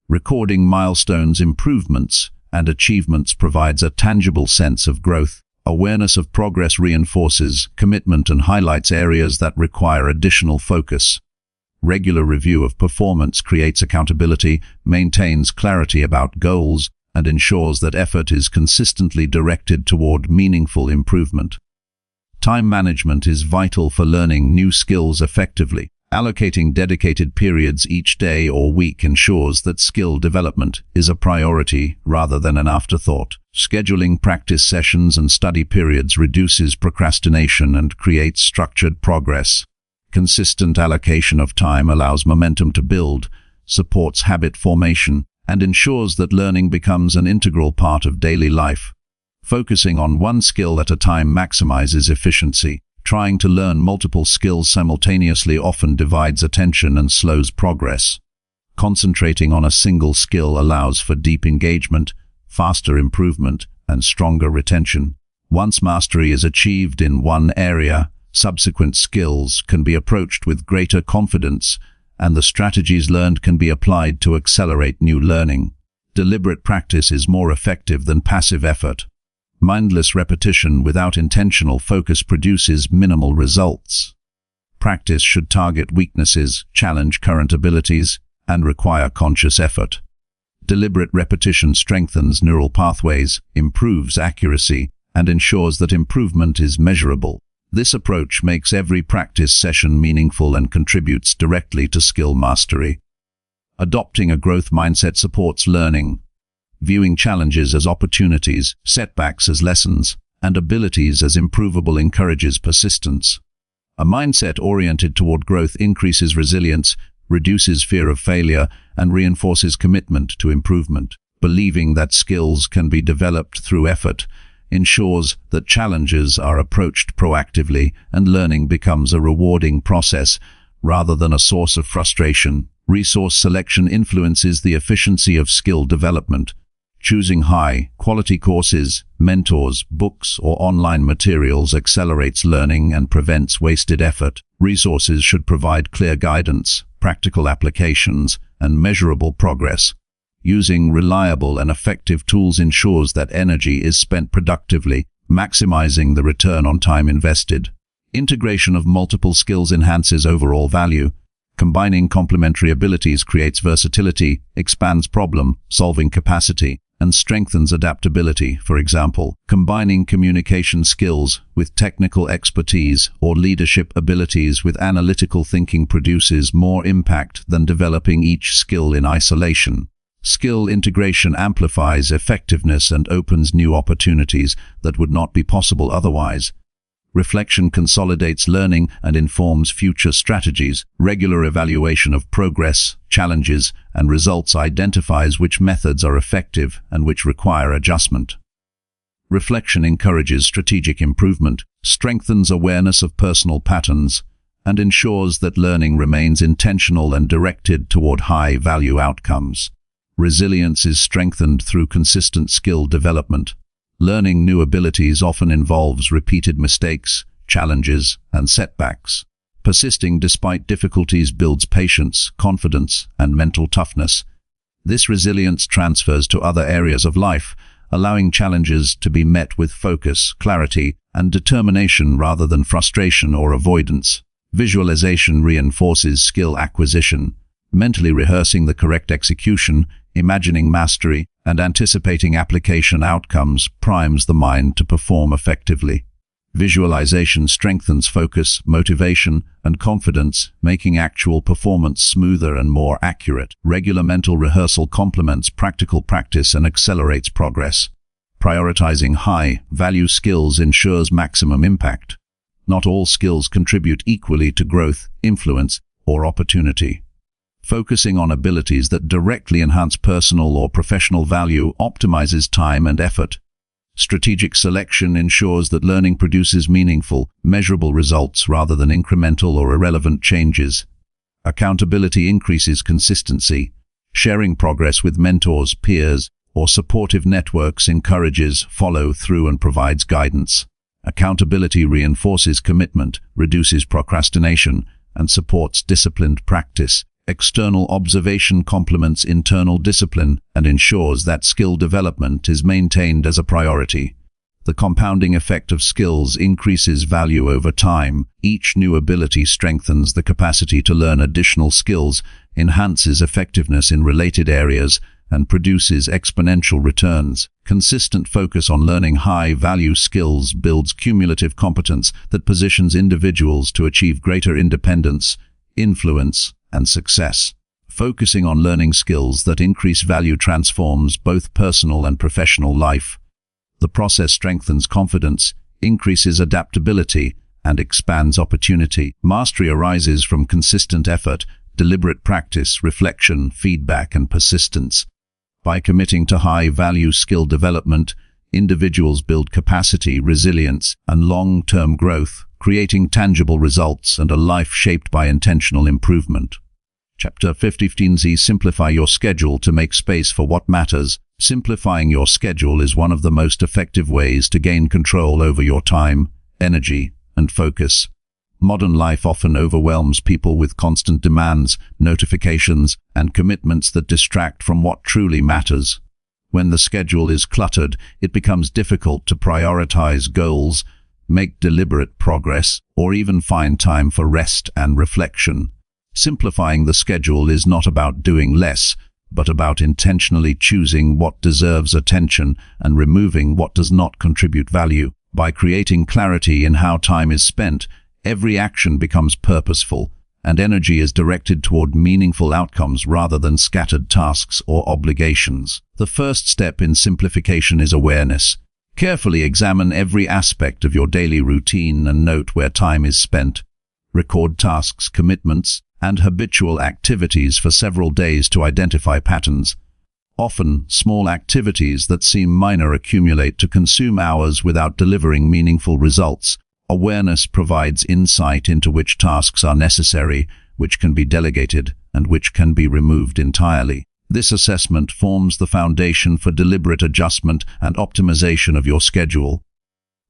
Recording milestones, improvements, and achievements provides a tangible sense of growth. Awareness of progress reinforces commitment and highlights areas that require additional focus. Regular review of performance creates accountability, maintains clarity about goals, and ensures that effort is consistently directed toward meaningful improvement. Time management is vital for learning new skills effectively. Allocating dedicated periods each day or week ensures that skill development is a priority rather than an afterthought. Scheduling practice sessions and study periods reduces procrastination and creates structured progress. Consistent allocation of time allows momentum to build, supports habit formation, and ensures that learning becomes an integral part of daily life. Focusing on one skill at a time maximizes efficiency. Trying to learn multiple skills simultaneously often divides attention and slows progress. Concentrating on a single skill allows for deep engagement, faster improvement, and stronger retention. Once mastery is achieved in one area, subsequent skills can be approached with greater confidence, and the strategies learned can be applied to accelerate new learning. Deliberate practice is more effective than passive effort. Mindless repetition without intentional focus produces minimal results. Practice should target weaknesses, challenge current abilities, and require conscious effort. Deliberate repetition strengthens neural pathways, improves accuracy, and ensures that improvement is measurable. This approach makes every practice session meaningful and contributes directly to skill mastery. Adopting a growth mindset supports learning. Viewing challenges as opportunities, setbacks as lessons, and abilities as improvable encourages persistence. A mindset oriented toward growth increases resilience, reduces fear of failure, and reinforces commitment to improvement. Believing that skills can be developed through effort ensures that challenges are approached proactively and learning becomes a rewarding process rather than a source of frustration. Resource selection influences the efficiency of skill development. Choosing high-quality courses, mentors, books, or online materials accelerates learning and prevents wasted effort. Resources should provide clear guidance, practical applications, and measurable progress. Using reliable and effective tools ensures that energy is spent productively, maximizing the return on time invested. Integration of multiple skills enhances overall value. Combining complementary abilities creates versatility, expands problem-solving capacity, and strengthens adaptability. For example, combining communication skills with technical expertise or leadership abilities with analytical thinking produces more impact than developing each skill in isolation. Skill integration amplifies effectiveness and opens new opportunities that would not be possible otherwise. Reflection consolidates learning and informs future strategies. Regular evaluation of progress, challenges, and results identifies which methods are effective and which require adjustment. Reflection encourages strategic improvement, strengthens awareness of personal patterns, and ensures that learning remains intentional and directed toward high-value outcomes. Resilience is strengthened through consistent skill development. Learning new abilities often involves repeated mistakes, challenges, and setbacks. Persisting despite difficulties builds patience, confidence, and mental toughness. This resilience transfers to other areas of life, allowing challenges to be met with focus, clarity, and determination rather than frustration or avoidance. Visualization reinforces skill acquisition. Mentally rehearsing the correct execution, imagining mastery, and anticipating application outcomes primes the mind to perform effectively. Visualization strengthens focus, motivation, and confidence, making actual performance smoother and more accurate. Regular mental rehearsal complements practical practice and accelerates progress. Prioritizing high-value skills ensures maximum impact. Not all skills contribute equally to growth, influence, or opportunity. Focusing on abilities that directly enhance personal or professional value optimizes time and effort. Strategic selection ensures that learning produces meaningful, measurable results rather than incremental or irrelevant changes. Accountability increases consistency. Sharing progress with mentors, peers, or supportive networks encourages follow-through and provides guidance. Accountability reinforces commitment, reduces procrastination, and supports disciplined practice. External observation complements internal discipline and ensures that skill development is maintained as a priority. The compounding effect of skills increases value over time. Each new ability strengthens the capacity to learn additional skills, enhances effectiveness in related areas, and produces exponential returns. Consistent focus on learning high-value skills builds cumulative competence that positions individuals to achieve greater independence, influence, and success. Focusing on learning skills that increase value transforms both personal and professional life. The process strengthens confidence, increases adaptability, and expands opportunity. Mastery arises from consistent effort, deliberate practice, reflection, feedback, and persistence. By committing to high-value skill development, individuals build capacity, resilience, and long-term growth, creating tangible results and a life shaped by intentional improvement. Chapter 15Z. Simplify your schedule to make space for what matters. Simplifying your schedule is one of the most effective ways to gain control over your time, energy, and focus. Modern life often overwhelms people with constant demands, notifications, and commitments that distract from what truly matters. When the schedule is cluttered, it becomes difficult to prioritize goals, make deliberate progress, or even find time for rest and reflection. Simplifying the schedule is not about doing less, but about intentionally choosing what deserves attention and removing what does not contribute value. By creating clarity in how time is spent, every action becomes purposeful, and energy is directed toward meaningful outcomes rather than scattered tasks or obligations. The first step in simplification is awareness. Carefully examine every aspect of your daily routine and note where time is spent. Record tasks, commitments, and habitual activities for several days to identify patterns. Often, small activities that seem minor accumulate to consume hours without delivering meaningful results. Awareness provides insight into which tasks are necessary, which can be delegated, and which can be removed entirely. This assessment forms the foundation for deliberate adjustment and optimization of your schedule.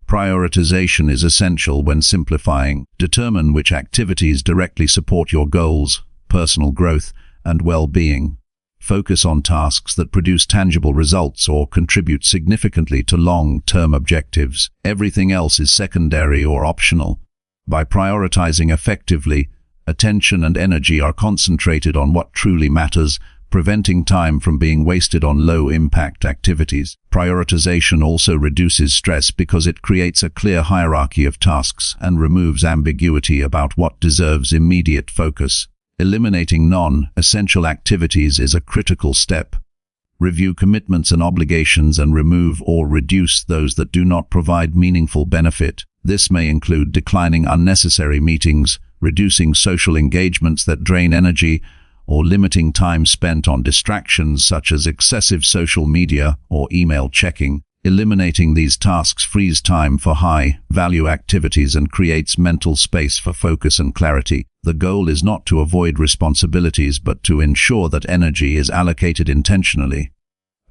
Prioritization is essential when simplifying. Determine which activities directly support your goals, personal growth, and well-being. Focus on tasks that produce tangible results or contribute significantly to long-term objectives. Everything else is secondary or optional. By prioritizing effectively, attention and energy are concentrated on what truly matters, preventing time from being wasted on low-impact activities. Prioritization also reduces stress because it creates a clear hierarchy of tasks and removes ambiguity about what deserves immediate focus. Eliminating non-essential activities is a critical step. Review commitments and obligations and remove or reduce those that do not provide meaningful benefit. This may include declining unnecessary meetings, reducing social engagements that drain energy, or limiting time spent on distractions such as excessive social media or email checking. Eliminating these tasks frees time for high-value activities and creates mental space for focus and clarity. The goal is not to avoid responsibilities but to ensure that energy is allocated intentionally.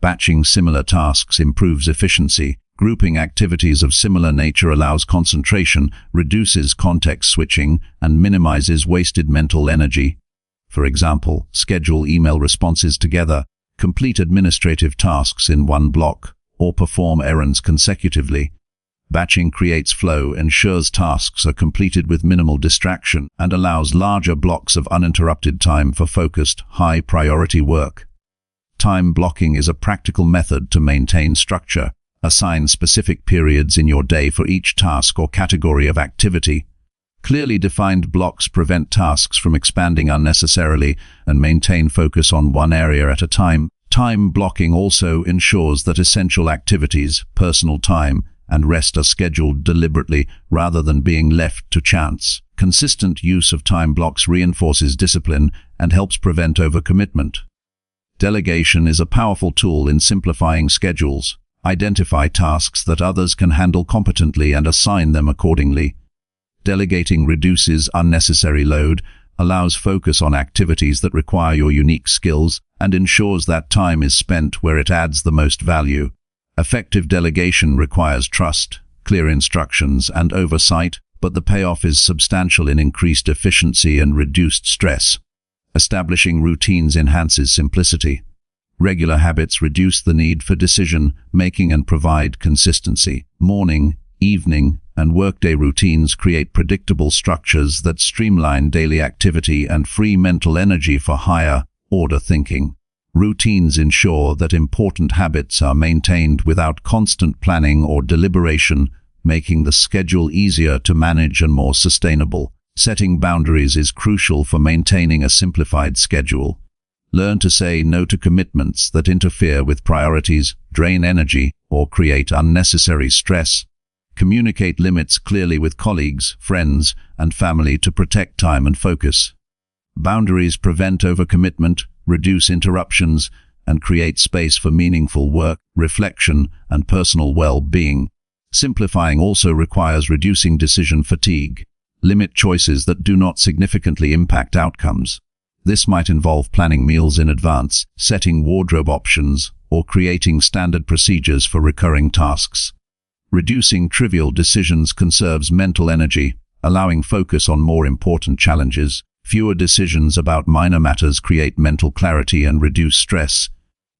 Batching similar tasks improves efficiency. Grouping activities of similar nature allows concentration, reduces context switching, and minimizes wasted mental energy. For example, schedule email responses together, complete administrative tasks in one block, or perform errands consecutively. Batching creates flow, ensures tasks are completed with minimal distraction, and allows larger blocks of uninterrupted time for focused, high-priority work. Time blocking is a practical method to maintain structure. Assign specific periods in your day for each task or category of activity. Clearly defined blocks prevent tasks from expanding unnecessarily and maintain focus on one area at a time. Time blocking also ensures that essential activities, personal time, and rest are scheduled deliberately rather than being left to chance. Consistent use of time blocks reinforces discipline and helps prevent overcommitment. Delegation is a powerful tool in simplifying schedules. Identify tasks that others can handle competently and assign them accordingly. Delegating reduces unnecessary load, allows focus on activities that require your unique skills, and ensures that time is spent where it adds the most value. Effective delegation requires trust, clear instructions, and oversight, but the payoff is substantial in increased efficiency and reduced stress. Establishing routines enhances simplicity. Regular habits reduce the need for decision-making and provide consistency. Morning, evening, and workday routines create predictable structures that streamline daily activity and free mental energy for higher-order thinking. Routines ensure that important habits are maintained without constant planning or deliberation, making the schedule easier to manage and more sustainable. Setting boundaries is crucial for maintaining a simplified schedule. Learn to say no to commitments that interfere with priorities, drain energy, or create unnecessary stress. Communicate limits clearly with colleagues, friends, and family to protect time and focus. Boundaries prevent overcommitment, reduce interruptions, and create space for meaningful work, reflection, and personal well-being. Simplifying also requires reducing decision fatigue. Limit choices that do not significantly impact outcomes. This might involve planning meals in advance, setting wardrobe options, or creating standard procedures for recurring tasks. Reducing trivial decisions conserves mental energy, allowing focus on more important challenges. Fewer decisions about minor matters create mental clarity and reduce stress.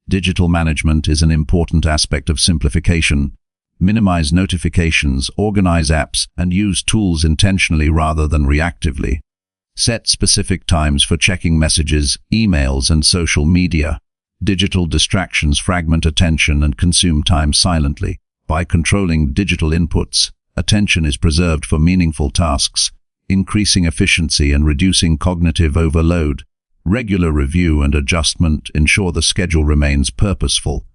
Digital management is an important aspect of simplification. Minimize notifications, organize apps, and use tools intentionally rather than reactively. Set specific times for checking messages, emails, and social media. Digital distractions fragment attention and consume time silently. By controlling digital inputs, attention is preserved for meaningful tasks, increasing efficiency and reducing cognitive overload. Regular review and adjustment ensure the schedule remains purposeful.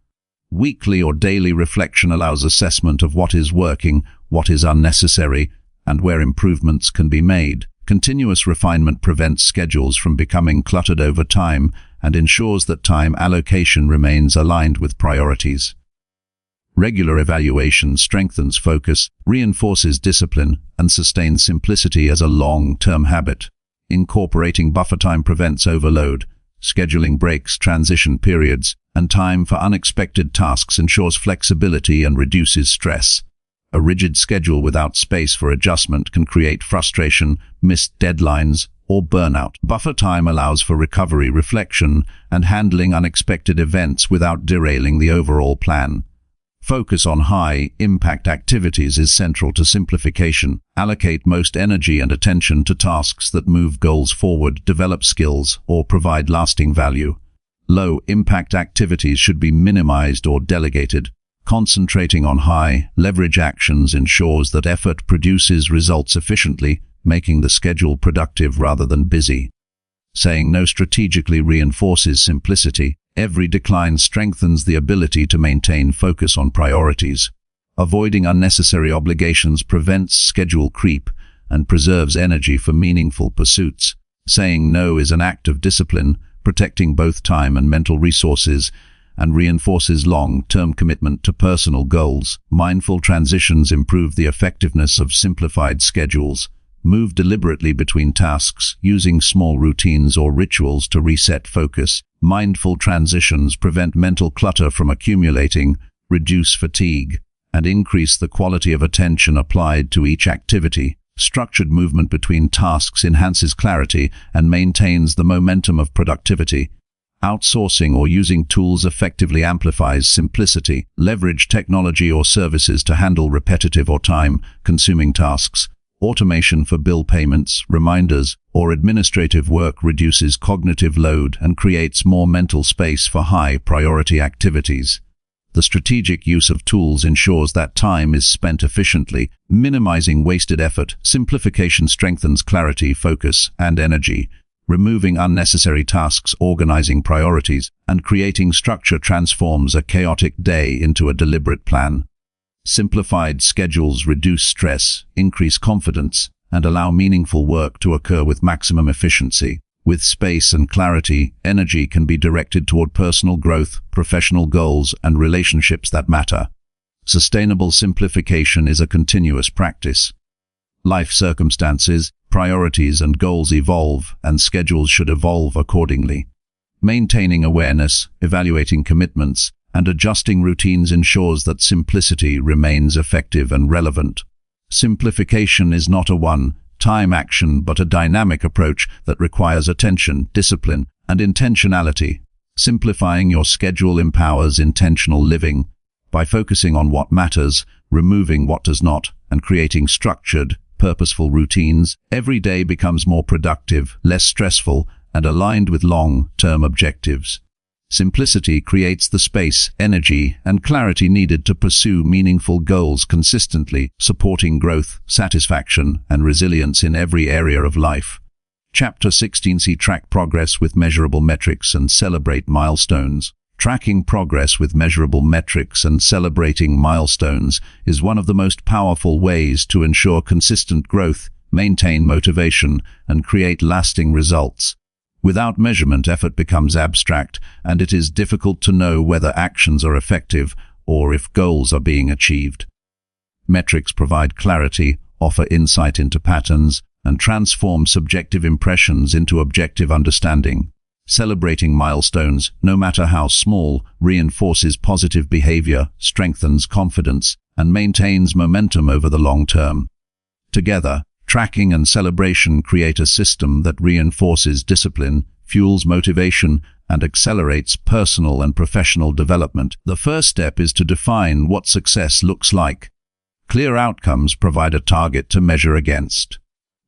Weekly or daily reflection allows assessment of what is working, what is unnecessary, and where improvements can be made. Continuous refinement prevents schedules from becoming cluttered over time and ensures that time allocation remains aligned with priorities. Regular evaluation strengthens focus, reinforces discipline, and sustains simplicity as a long-term habit. Incorporating buffer time prevents overload. Scheduling breaks, transition periods, and time for unexpected tasks ensures flexibility and reduces stress. A rigid schedule without space for adjustment can create frustration, missed deadlines, or burnout. Buffer time allows for recovery, reflection, and handling unexpected events without derailing the overall plan. Focus on high-impact activities is central to simplification. Allocate most energy and attention to tasks that move goals forward, develop skills, or provide lasting value. Low-impact activities should be minimized or delegated. Concentrating on high-leverage actions ensures that effort produces results efficiently, making the schedule productive rather than busy. Saying no strategically reinforces simplicity. Every decline strengthens the ability to maintain focus on priorities. Avoiding unnecessary obligations prevents schedule creep and preserves energy for meaningful pursuits. Saying no is an act of discipline, protecting both time and mental resources, and reinforces long-term commitment to personal goals. Mindful transitions improve the effectiveness of simplified schedules. Move deliberately between tasks, using small routines or rituals to reset focus. Mindful transitions prevent mental clutter from accumulating, reduce fatigue, and increase the quality of attention applied to each activity. Structured movement between tasks enhances clarity and maintains the momentum of productivity. Outsourcing or using tools effectively amplifies simplicity. Leverage technology or services to handle repetitive or time-consuming tasks. Automation for bill payments, reminders, or administrative work reduces cognitive load and creates more mental space for high-priority activities. The strategic use of tools ensures that time is spent efficiently, minimizing wasted effort. Simplification strengthens clarity, focus, and energy. Removing unnecessary tasks, organizing priorities, and creating structure transforms a chaotic day into a deliberate plan. Simplified schedules reduce stress, increase confidence, and allow meaningful work to occur with maximum efficiency. With space and clarity, energy can be directed toward personal growth, professional goals, and relationships that matter. Sustainable simplification is a continuous practice. Life circumstances, priorities, and goals evolve, and schedules should evolve accordingly. Maintaining awareness, evaluating commitments, and adjusting routines ensures that simplicity remains effective and relevant. Simplification is not a one-time action but a dynamic approach that requires attention, discipline, and intentionality. Simplifying your schedule empowers intentional living. By focusing on what matters, removing what does not, and creating structured, purposeful routines, every day becomes more productive, less stressful, and aligned with long-term objectives. Simplicity creates the space, energy, and clarity needed to pursue meaningful goals consistently, supporting growth, satisfaction, and resilience in every area of life. Chapter 16. Track progress with measurable metrics and celebrate milestones. Tracking progress with measurable metrics and celebrating milestones is one of the most powerful ways to ensure consistent growth, maintain motivation, and create lasting results. Without measurement, effort becomes abstract, and it is difficult to know whether actions are effective or if goals are being achieved. Metrics provide clarity, offer insight into patterns, and transform subjective impressions into objective understanding. Celebrating milestones, no matter how small, reinforces positive behavior, strengthens confidence, and maintains momentum over the long term. Together, tracking and celebration create a system that reinforces discipline, fuels motivation, and accelerates personal and professional development. The first step is to define what success looks like. Clear outcomes provide a target to measure against.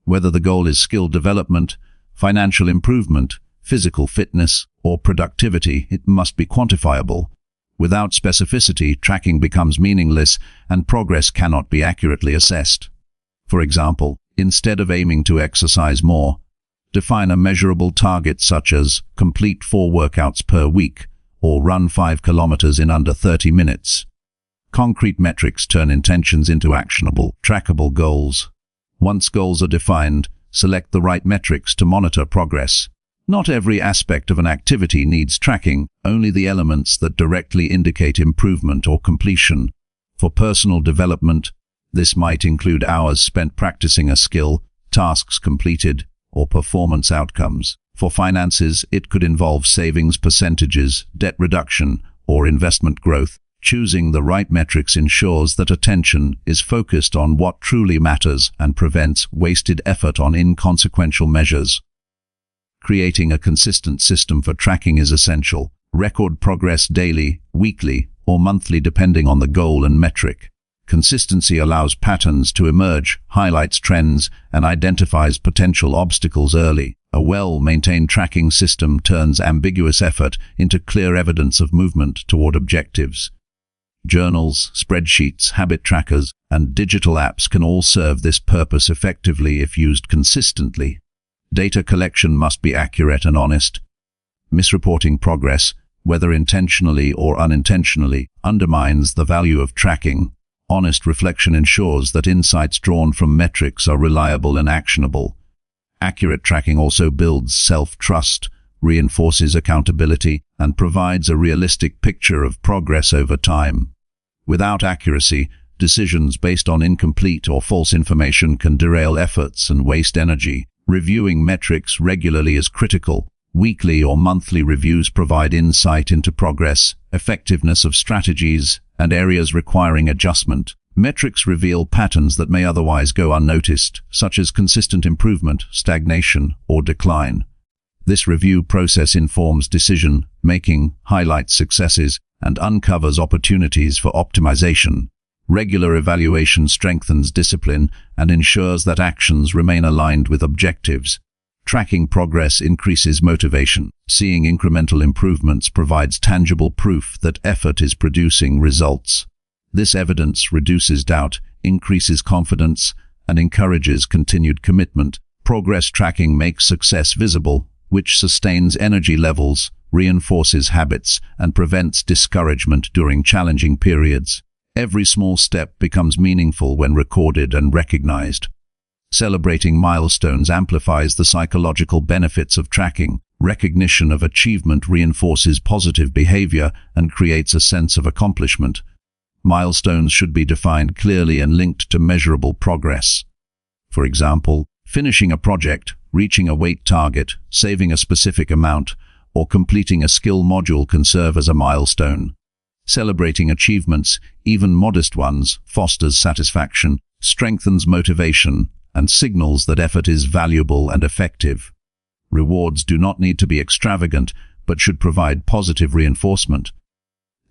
Whether the goal is skill development, financial improvement, physical fitness, or productivity. It must be quantifiable. Without specificity, tracking becomes meaningless and progress cannot be accurately assessed. For example, instead of aiming to exercise more, define a measurable target such as complete 4 workouts per week or run 5 kilometers in under 30 minutes. Concrete metrics turn intentions into actionable, trackable goals. Once goals are defined, select the right metrics to monitor progress. Not every aspect of an activity needs tracking, only the elements that directly indicate improvement or completion. For personal development, this might include hours spent practicing a skill, tasks completed, or performance outcomes. For finances, it could involve savings percentages, debt reduction, or investment growth. Choosing the right metrics ensures that attention is focused on what truly matters and prevents wasted effort on inconsequential measures. Creating a consistent system for tracking is essential. Record progress daily, weekly, or monthly depending on the goal and metric. Consistency allows patterns to emerge, highlights trends, and identifies potential obstacles early. A well-maintained tracking system turns ambiguous effort into clear evidence of movement toward objectives. Journals, spreadsheets, habit trackers, and digital apps can all serve this purpose effectively if used consistently. Data collection must be accurate and honest. Misreporting progress, whether intentionally or unintentionally, undermines the value of tracking. Honest reflection ensures that insights drawn from metrics are reliable and actionable. Accurate tracking also builds self-trust, reinforces accountability, and provides a realistic picture of progress over time. Without accuracy, decisions based on incomplete or false information can derail efforts and waste energy. Reviewing metrics regularly is critical. Weekly or monthly reviews provide insight into progress, effectiveness of strategies, and areas requiring adjustment. Metrics reveal patterns that may otherwise go unnoticed, such as consistent improvement, stagnation, or decline. This review process informs decision-making, highlights successes, and uncovers opportunities for optimization. Regular evaluation strengthens discipline and ensures that actions remain aligned with objectives. Tracking progress increases motivation. Seeing incremental improvements provides tangible proof that effort is producing results. This evidence reduces doubt, increases confidence, and encourages continued commitment. Progress tracking makes success visible, which sustains energy levels, reinforces habits, and prevents discouragement during challenging periods. Every small step becomes meaningful when recorded and recognized. Celebrating milestones amplifies the psychological benefits of tracking. Recognition of achievement reinforces positive behavior and creates a sense of accomplishment. Milestones should be defined clearly and linked to measurable progress. For example, finishing a project, reaching a weight target, saving a specific amount, or completing a skill module can serve as a milestone. Celebrating achievements, even modest ones, fosters satisfaction, strengthens motivation, and signals that effort is valuable and effective. Rewards do not need to be extravagant, but should provide positive reinforcement.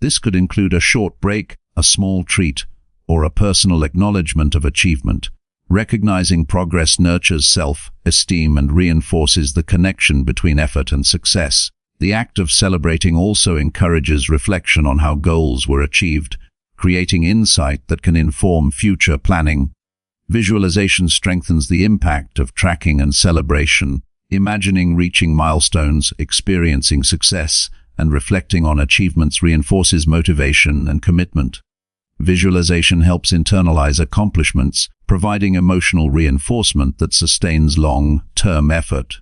This could include a short break, a small treat, or a personal acknowledgement of achievement. Recognizing progress nurtures self-esteem and reinforces the connection between effort and success. The act of celebrating also encourages reflection on how goals were achieved, creating insight that can inform future planning. Visualization strengthens the impact of tracking and celebration. Imagining reaching milestones, experiencing success, and reflecting on achievements reinforces motivation and commitment. Visualization helps internalize accomplishments, providing emotional reinforcement that sustains long-term effort.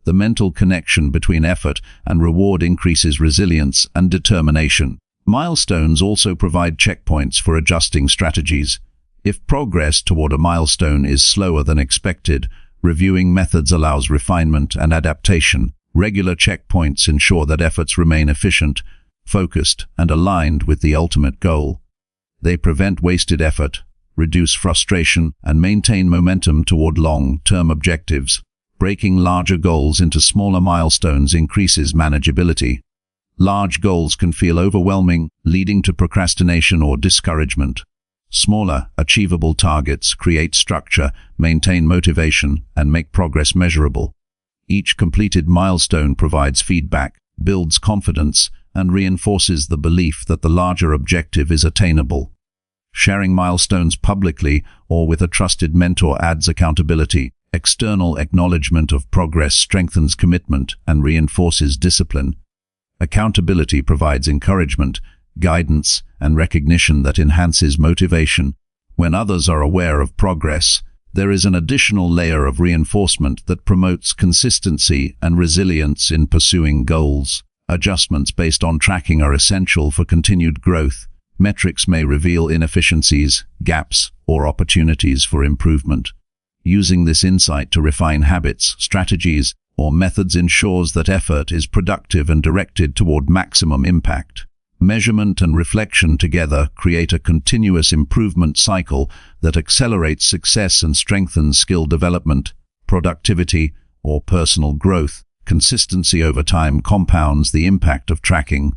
The mental connection between effort and reward increases resilience and determination. Milestones also provide checkpoints for adjusting strategies. If progress toward a milestone is slower than expected, reviewing methods allows refinement and adaptation. Regular checkpoints ensure that efforts remain efficient, focused, and aligned with the ultimate goal. They prevent wasted effort, reduce frustration, and maintain momentum toward long-term objectives. Breaking larger goals into smaller milestones increases manageability. Large goals can feel overwhelming, leading to procrastination or discouragement. Smaller, achievable targets create structure, maintain motivation, and make progress measurable. Each completed milestone provides feedback, builds confidence, and reinforces the belief that the larger objective is attainable. Sharing milestones publicly or with a trusted mentor adds accountability. External acknowledgement of progress strengthens commitment and reinforces discipline. Accountability provides encouragement, guidance, and recognition that enhances motivation. When others are aware of progress, there is an additional layer of reinforcement that promotes consistency and resilience in pursuing goals. Adjustments based on tracking are essential for continued growth. Metrics may reveal inefficiencies, gaps, or opportunities for improvement. Using this insight to refine habits, strategies, or methods ensures that effort is productive and directed toward maximum impact. Measurement and reflection together create a continuous improvement cycle that accelerates success and strengthens skill development, productivity, or personal growth. Consistency over time compounds the impact of tracking.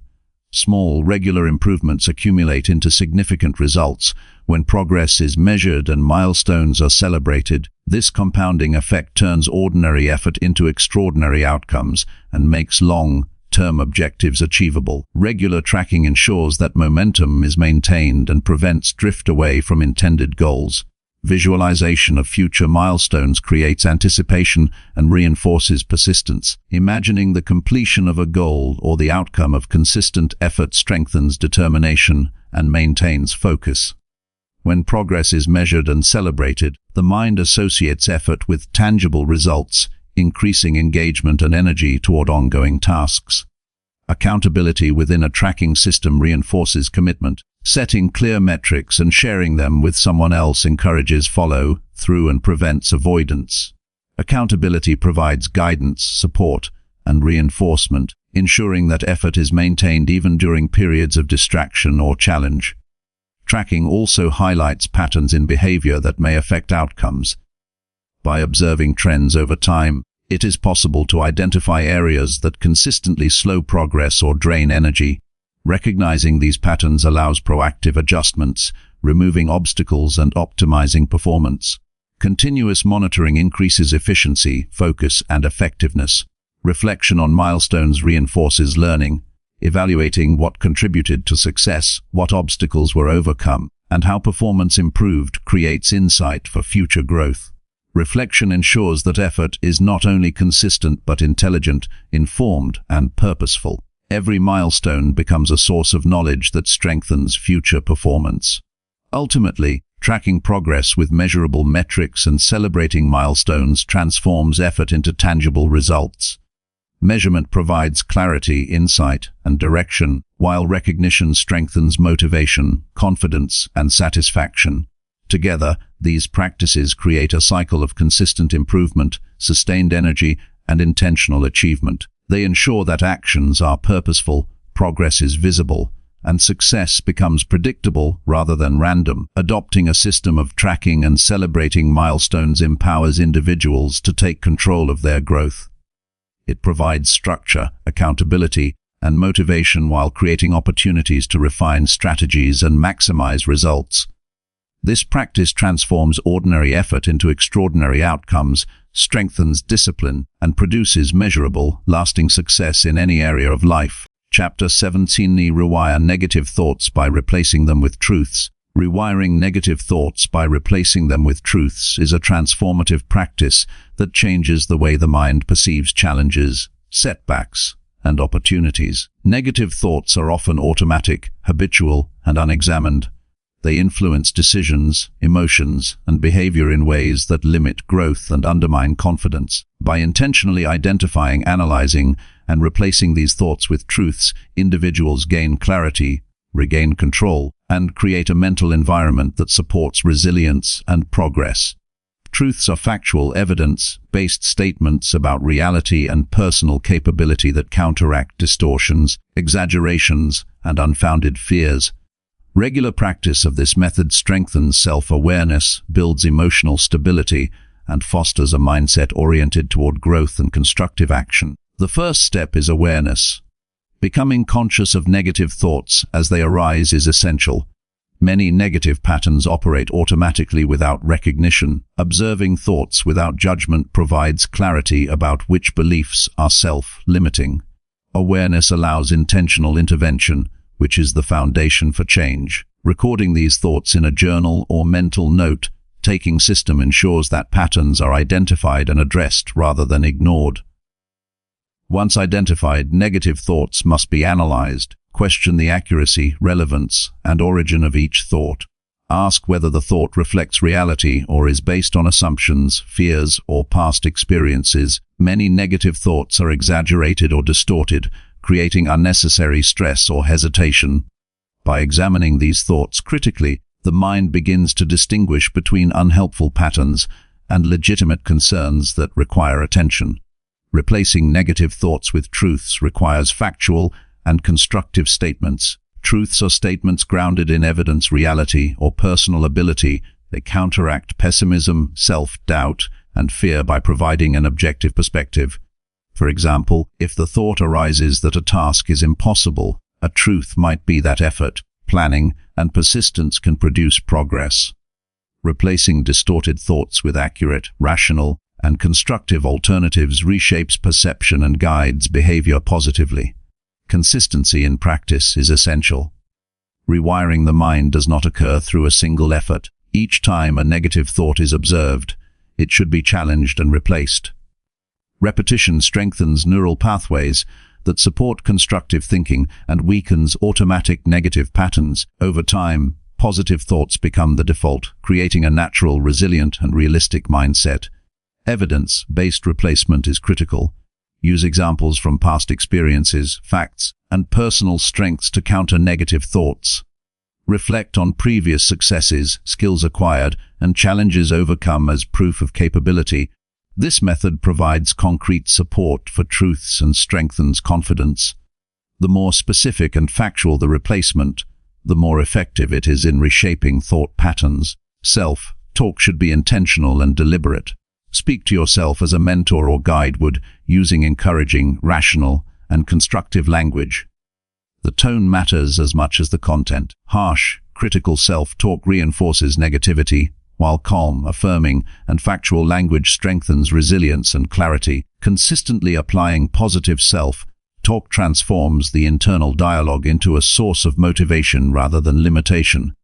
Small, regular improvements accumulate into significant results. When progress is measured and milestones are celebrated, this compounding effect turns ordinary effort into extraordinary outcomes and makes long-term objectives achievable. Regular tracking ensures that momentum is maintained and prevents drift away from intended goals. Visualization of future milestones creates anticipation and reinforces persistence. Imagining the completion of a goal or the outcome of consistent effort strengthens determination and maintains focus. When progress is measured and celebrated, the mind associates effort with tangible results, increasing engagement and energy toward ongoing tasks. Accountability within a tracking system reinforces commitment. Setting clear metrics and sharing them with someone else encourages follow-through and prevents avoidance. Accountability provides guidance, support, and reinforcement, ensuring that effort is maintained even during periods of distraction or challenge. Tracking also highlights patterns in behavior that may affect outcomes. By observing trends over time, it is possible to identify areas that consistently slow progress or drain energy. Recognizing these patterns allows proactive adjustments, removing obstacles and optimizing performance. Continuous monitoring increases efficiency, focus, and effectiveness. Reflection on milestones reinforces learning, evaluating what contributed to success, what obstacles were overcome, and how performance improved creates insight for future growth. Reflection ensures that effort is not only consistent but intelligent, informed, and purposeful. Every milestone becomes a source of knowledge that strengthens future performance. Ultimately, tracking progress with measurable metrics and celebrating milestones transforms effort into tangible results. Measurement provides clarity, insight, and direction, while recognition strengthens motivation, confidence, and satisfaction. Together, these practices create a cycle of consistent improvement, sustained energy, and intentional achievement. They ensure that actions are purposeful, progress is visible, and success becomes predictable rather than random. Adopting a system of tracking and celebrating milestones empowers individuals to take control of their growth. It provides structure, accountability, and motivation while creating opportunities to refine strategies and maximize results. This practice transforms ordinary effort into extraordinary outcomes, strengthens discipline, and produces measurable, lasting success in any area of life. Chapter 17. Rewire negative thoughts by replacing them with truths. Rewiring negative thoughts by replacing them with truths is a transformative practice that changes the way the mind perceives challenges, setbacks, and opportunities. Negative thoughts are often automatic, habitual, and unexamined. They influence decisions, emotions, and behavior in ways that limit growth and undermine confidence. By intentionally identifying, analyzing, and replacing these thoughts with truths, individuals gain clarity, regain control, and create a mental environment that supports resilience and progress. Truths are factual, evidence-based statements about reality and personal capability that counteract distortions, exaggerations, and unfounded fears. Regular practice of this method strengthens self-awareness, builds emotional stability, and fosters a mindset oriented toward growth and constructive action. The first step is awareness. Becoming conscious of negative thoughts as they arise is essential. Many negative patterns operate automatically without recognition. Observing thoughts without judgment provides clarity about which beliefs are self-limiting. Awareness allows intentional intervention, which is the foundation for change. Recording these thoughts in a journal or mental note-taking system ensures that patterns are identified and addressed rather than ignored. Once identified, negative thoughts must be analyzed. Question the accuracy, relevance, and origin of each thought. Ask whether the thought reflects reality or is based on assumptions, fears, or past experiences. Many negative thoughts are exaggerated or distorted, creating unnecessary stress or hesitation. By examining these thoughts critically, the mind begins to distinguish between unhelpful patterns and legitimate concerns that require attention. Replacing negative thoughts with truths requires factual and constructive statements. Truths are statements grounded in evidence, reality, or personal ability. They counteract pessimism, self-doubt, and fear by providing an objective perspective. For example, if the thought arises that a task is impossible, a truth might be that effort, planning, and persistence can produce progress. Replacing distorted thoughts with accurate, rational, and constructive alternatives reshapes perception and guides behavior positively. Consistency in practice is essential. Rewiring the mind does not occur through a single effort. Each time a negative thought is observed, it should be challenged and replaced. Repetition strengthens neural pathways that support constructive thinking and weakens automatic negative patterns. Over time, positive thoughts become the default, creating a natural, resilient, and realistic mindset. Evidence-based replacement is critical. Use examples from past experiences, facts, and personal strengths to counter negative thoughts. Reflect on previous successes, skills acquired, and challenges overcome as proof of capability. This method provides concrete support for truths and strengthens confidence. The more specific and factual the replacement, the more effective it is in reshaping thought patterns. Self-talk should be intentional and deliberate. Speak to yourself as a mentor or guide would, using encouraging, rational, and constructive language. The tone matters as much as the content. Harsh, critical self-talk reinforces negativity, while calm, affirming, and factual language strengthens resilience and clarity. Consistently applying positive self-talk transforms the internal dialogue into a source of motivation rather than limitation.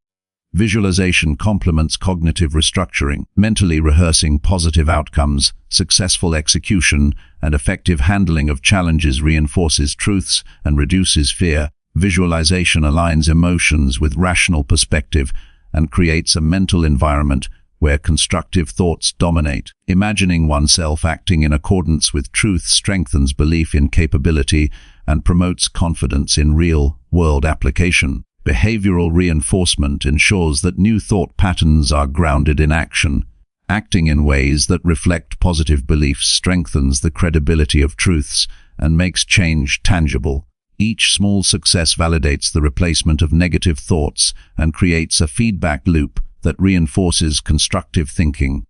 Visualization complements cognitive restructuring. Mentally rehearsing positive outcomes, successful execution, and effective handling of challenges reinforces truths and reduces fear. Visualization aligns emotions with rational perspective and creates a mental environment where constructive thoughts dominate. Imagining oneself acting in accordance with truth strengthens belief in capability and promotes confidence in real-world application. Behavioral reinforcement ensures that new thought patterns are grounded in action. Acting in ways that reflect positive beliefs strengthens the credibility of truths and makes change tangible. Each small success validates the replacement of negative thoughts and creates a feedback loop that reinforces constructive thinking.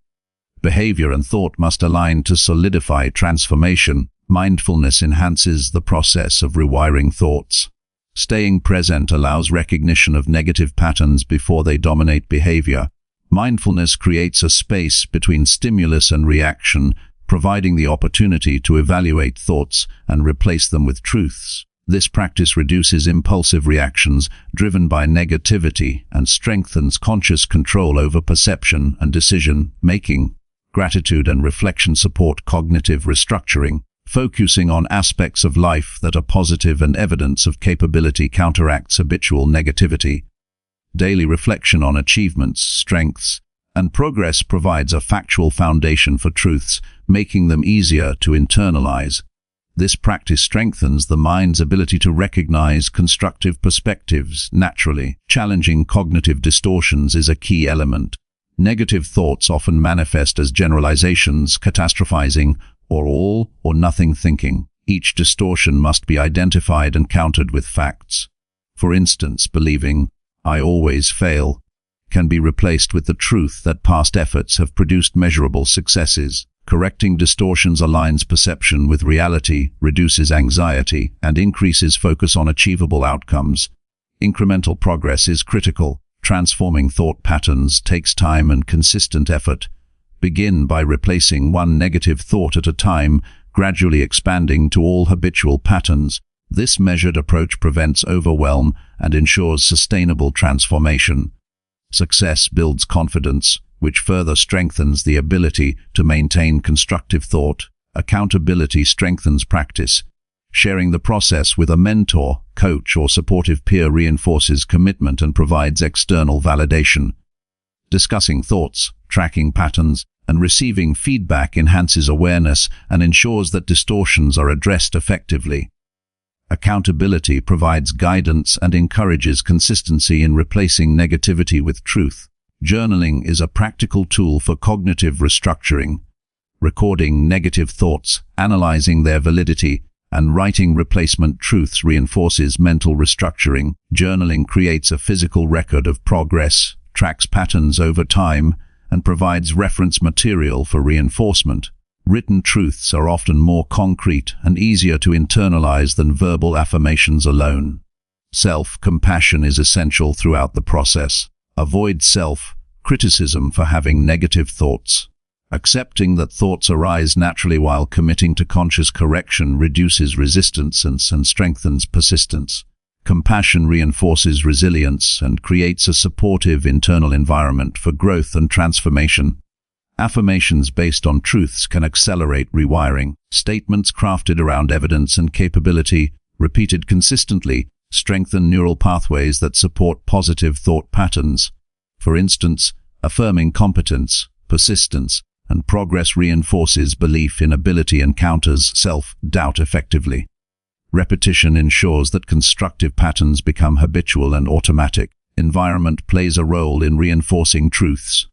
Behavior and thought must align to solidify transformation. Mindfulness enhances the process of rewiring thoughts. Staying present allows recognition of negative patterns before they dominate behavior. Mindfulness creates a space between stimulus and reaction, providing the opportunity to evaluate thoughts and replace them with truths. This practice reduces impulsive reactions driven by negativity and strengthens conscious control over perception and decision-making. Gratitude and reflection support cognitive restructuring. Focusing on aspects of life that are positive and evidence of capability counteracts habitual negativity. Daily reflection on achievements, strengths, and progress provides a factual foundation for truths, making them easier to internalize. This practice strengthens the mind's ability to recognize constructive perspectives naturally. Challenging cognitive distortions is a key element. Negative thoughts often manifest as generalizations, catastrophizing, or all or nothing thinking. Each distortion must be identified and countered with facts. For instance, believing, "I always fail," can be replaced with the truth that past efforts have produced measurable successes. Correcting distortions aligns perception with reality, reduces anxiety, and increases focus on achievable outcomes. Incremental progress is critical. Transforming thought patterns takes time and consistent effort. Begin by replacing one negative thought at a time, gradually expanding to all habitual patterns. This measured approach prevents overwhelm and ensures sustainable transformation. Success builds confidence, which further strengthens the ability to maintain constructive thought. Accountability strengthens practice. Sharing the process with a mentor, coach, or supportive peer reinforces commitment and provides external validation. Discussing thoughts, tracking patterns, and receiving feedback enhances awareness and ensures that distortions are addressed effectively. Accountability provides guidance and encourages consistency in replacing negativity with truth. Journaling is a practical tool for cognitive restructuring. Recording negative thoughts, analyzing their validity, and writing replacement truths reinforces mental restructuring. Journaling creates a physical record of progress, tracks patterns over time, and provides reference material for reinforcement. Written truths are often more concrete and easier to internalize than verbal affirmations alone. Self-compassion is essential throughout the process. Avoid self-criticism for having negative thoughts. Accepting that thoughts arise naturally while committing to conscious correction reduces resistance and strengthens persistence. Compassion reinforces resilience and creates a supportive internal environment for growth and transformation. Affirmations based on truths can accelerate rewiring. Statements crafted around evidence and capability, repeated consistently, strengthen neural pathways that support positive thought patterns. For instance, affirming competence, persistence, and progress reinforces belief in ability and counters self-doubt effectively. Repetition ensures that constructive patterns become habitual and automatic. Environment plays a role in reinforcing truths.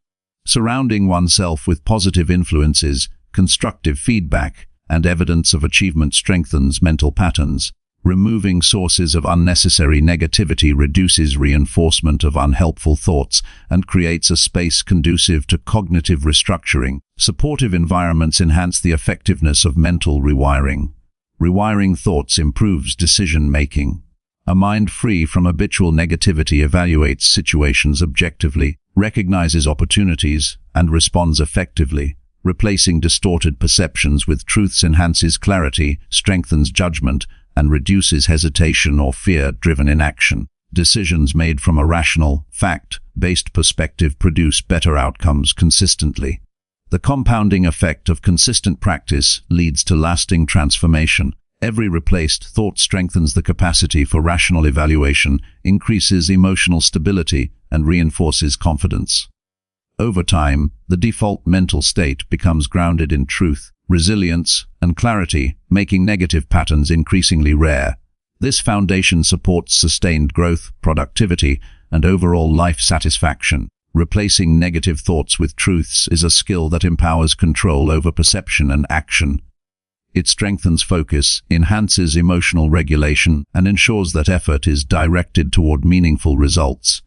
Surrounding oneself with positive influences, constructive feedback, and evidence of achievement strengthens mental patterns. Removing sources of unnecessary negativity reduces reinforcement of unhelpful thoughts and creates a space conducive to cognitive restructuring. Supportive environments enhance the effectiveness of mental rewiring. Rewiring thoughts improves decision-making. A mind free from habitual negativity evaluates situations objectively, recognizes opportunities, and responds effectively. Replacing distorted perceptions with truths enhances clarity, strengthens judgment, and reduces hesitation or fear-driven inaction. Decisions made from a rational, fact-based perspective produce better outcomes consistently. The compounding effect of consistent practice leads to lasting transformation. Every replaced thought strengthens the capacity for rational evaluation, increases emotional stability, and reinforces confidence. Over time, the default mental state becomes grounded in truth, resilience, and clarity, making negative patterns increasingly rare. This foundation supports sustained growth, productivity, and overall life satisfaction. Replacing negative thoughts with truths is a skill that empowers control over perception and action. It strengthens focus, enhances emotional regulation, and ensures that effort is directed toward meaningful results.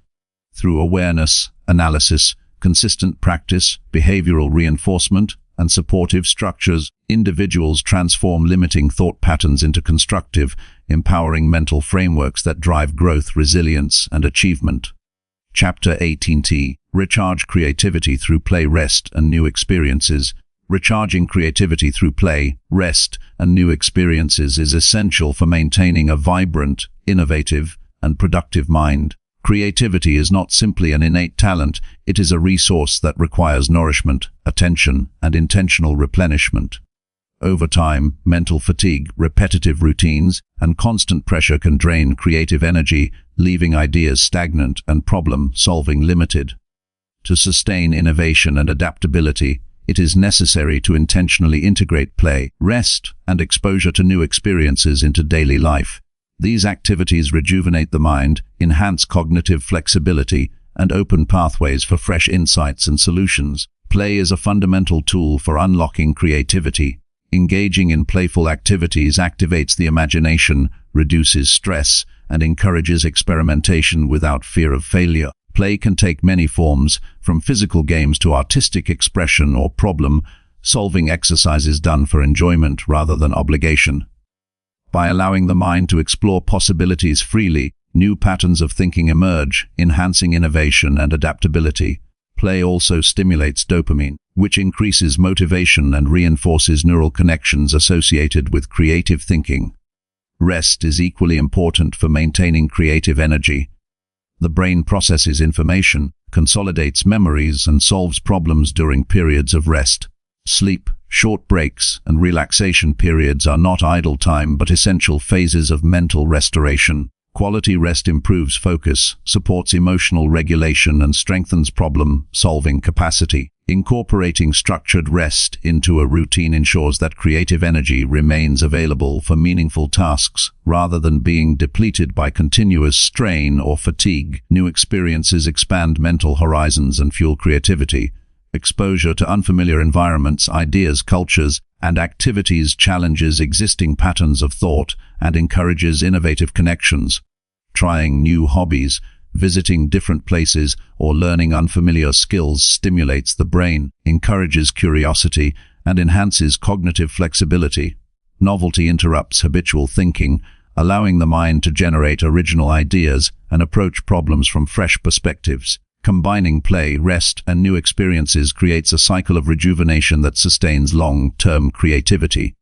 Through awareness, analysis, consistent practice, behavioral reinforcement, and supportive structures, individuals transform limiting thought patterns into constructive, empowering mental frameworks that drive growth, resilience, and achievement. Chapter 18T. Recharge creativity through play, rest, and new experiences. Recharging creativity through play, rest, and new experiences is essential for maintaining a vibrant, innovative, and productive mind. Creativity is not simply an innate talent, it is a resource that requires nourishment, attention, and intentional replenishment. Over time, mental fatigue, repetitive routines, and constant pressure can drain creative energy, leaving ideas stagnant and problem-solving limited. To sustain innovation and adaptability, it is necessary to intentionally integrate play, rest, and exposure to new experiences into daily life. These activities rejuvenate the mind, enhance cognitive flexibility, and open pathways for fresh insights and solutions. Play is a fundamental tool for unlocking creativity. Engaging in playful activities activates the imagination, reduces stress, and encourages experimentation without fear of failure. Play can take many forms, from physical games to artistic expression or problem-solving exercises done for enjoyment rather than obligation. By allowing the mind to explore possibilities freely, New patterns of thinking emerge, enhancing innovation and adaptability. Play also stimulates dopamine, which increases motivation and reinforces neural connections associated with creative thinking. Rest is equally important for maintaining creative energy. The brain processes information, consolidates memories, and solves problems during periods of rest. Sleep, short breaks, and relaxation periods are not idle time but essential phases of mental restoration. Quality rest improves focus, supports emotional regulation, and strengthens problem-solving capacity. Incorporating structured rest into a routine ensures that creative energy remains available for meaningful tasks, rather than being depleted by continuous strain or fatigue. New experiences expand mental horizons and fuel creativity. Exposure to unfamiliar environments, ideas, cultures, and activities challenges existing patterns of thought and encourages innovative connections. Trying new hobbies, visiting different places, or learning unfamiliar skills stimulates the brain, encourages curiosity, and enhances cognitive flexibility. Novelty interrupts habitual thinking, allowing the mind to generate original ideas and approach problems from fresh perspectives. Combining play, rest, and new experiences creates a cycle of rejuvenation that sustains long-term creativity.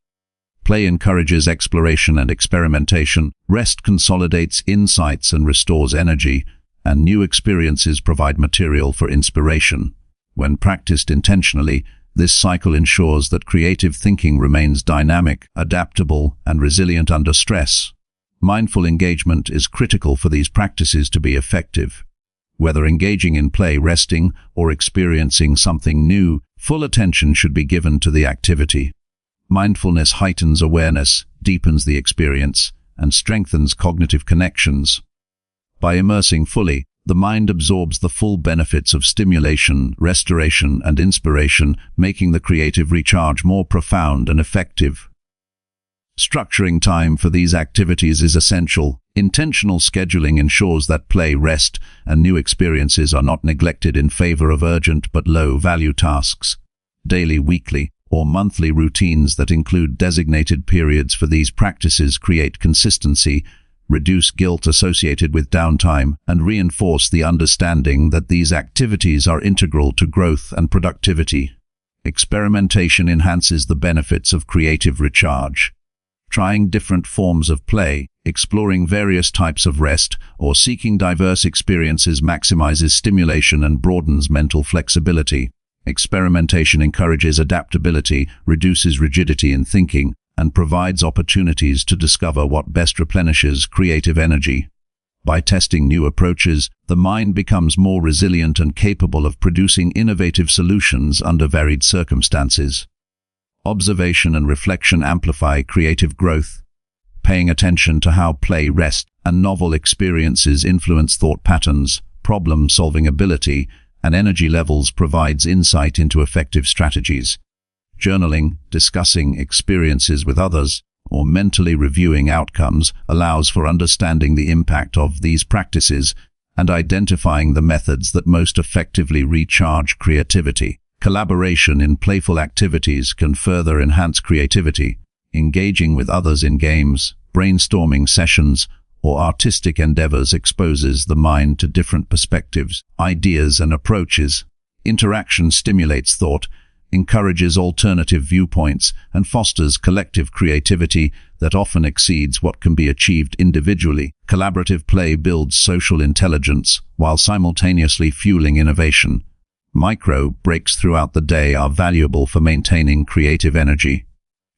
Play encourages exploration and experimentation, rest consolidates insights and restores energy, and new experiences provide material for inspiration. When practiced intentionally, this cycle ensures that creative thinking remains dynamic, adaptable, and resilient under stress. Mindful engagement is critical for these practices to be effective. Whether engaging in play, resting, or experiencing something new, full attention should be given to the activity. Mindfulness heightens awareness, deepens the experience, and strengthens cognitive connections. By immersing fully, the mind absorbs the full benefits of stimulation, restoration, and inspiration, making the creative recharge more profound and effective. Structuring time for these activities is essential. Intentional scheduling ensures that play, rest, and new experiences are not neglected in favor of urgent but low-value tasks. Daily, weekly, or monthly routines that include designated periods for these practices create consistency, reduce guilt associated with downtime, and reinforce the understanding that these activities are integral to growth and productivity. Experimentation enhances the benefits of creative recharge. Trying different forms of play, exploring various types of rest, or seeking diverse experiences maximizes stimulation and broadens mental flexibility. Experimentation encourages adaptability, reduces rigidity in thinking, and provides opportunities to discover what best replenishes creative energy. By testing new approaches, the mind becomes more resilient and capable of producing innovative solutions under varied circumstances. Observation and reflection amplify creative growth. Paying attention to how play, rest, and novel experiences influence thought patterns, problem-solving ability, and energy levels provides insight into effective strategies. Journaling, discussing experiences with others, or mentally reviewing outcomes allows for understanding the impact of these practices and identifying the methods that most effectively recharge creativity. Collaboration in playful activities can further enhance creativity. Engaging with others in games, brainstorming sessions, or artistic endeavors exposes the mind to different perspectives, ideas, and approaches. Interaction stimulates thought, encourages alternative viewpoints, and fosters collective creativity that often exceeds what can be achieved individually. Collaborative play builds social intelligence while simultaneously fueling innovation. Micro breaks throughout the day are valuable for maintaining creative energy.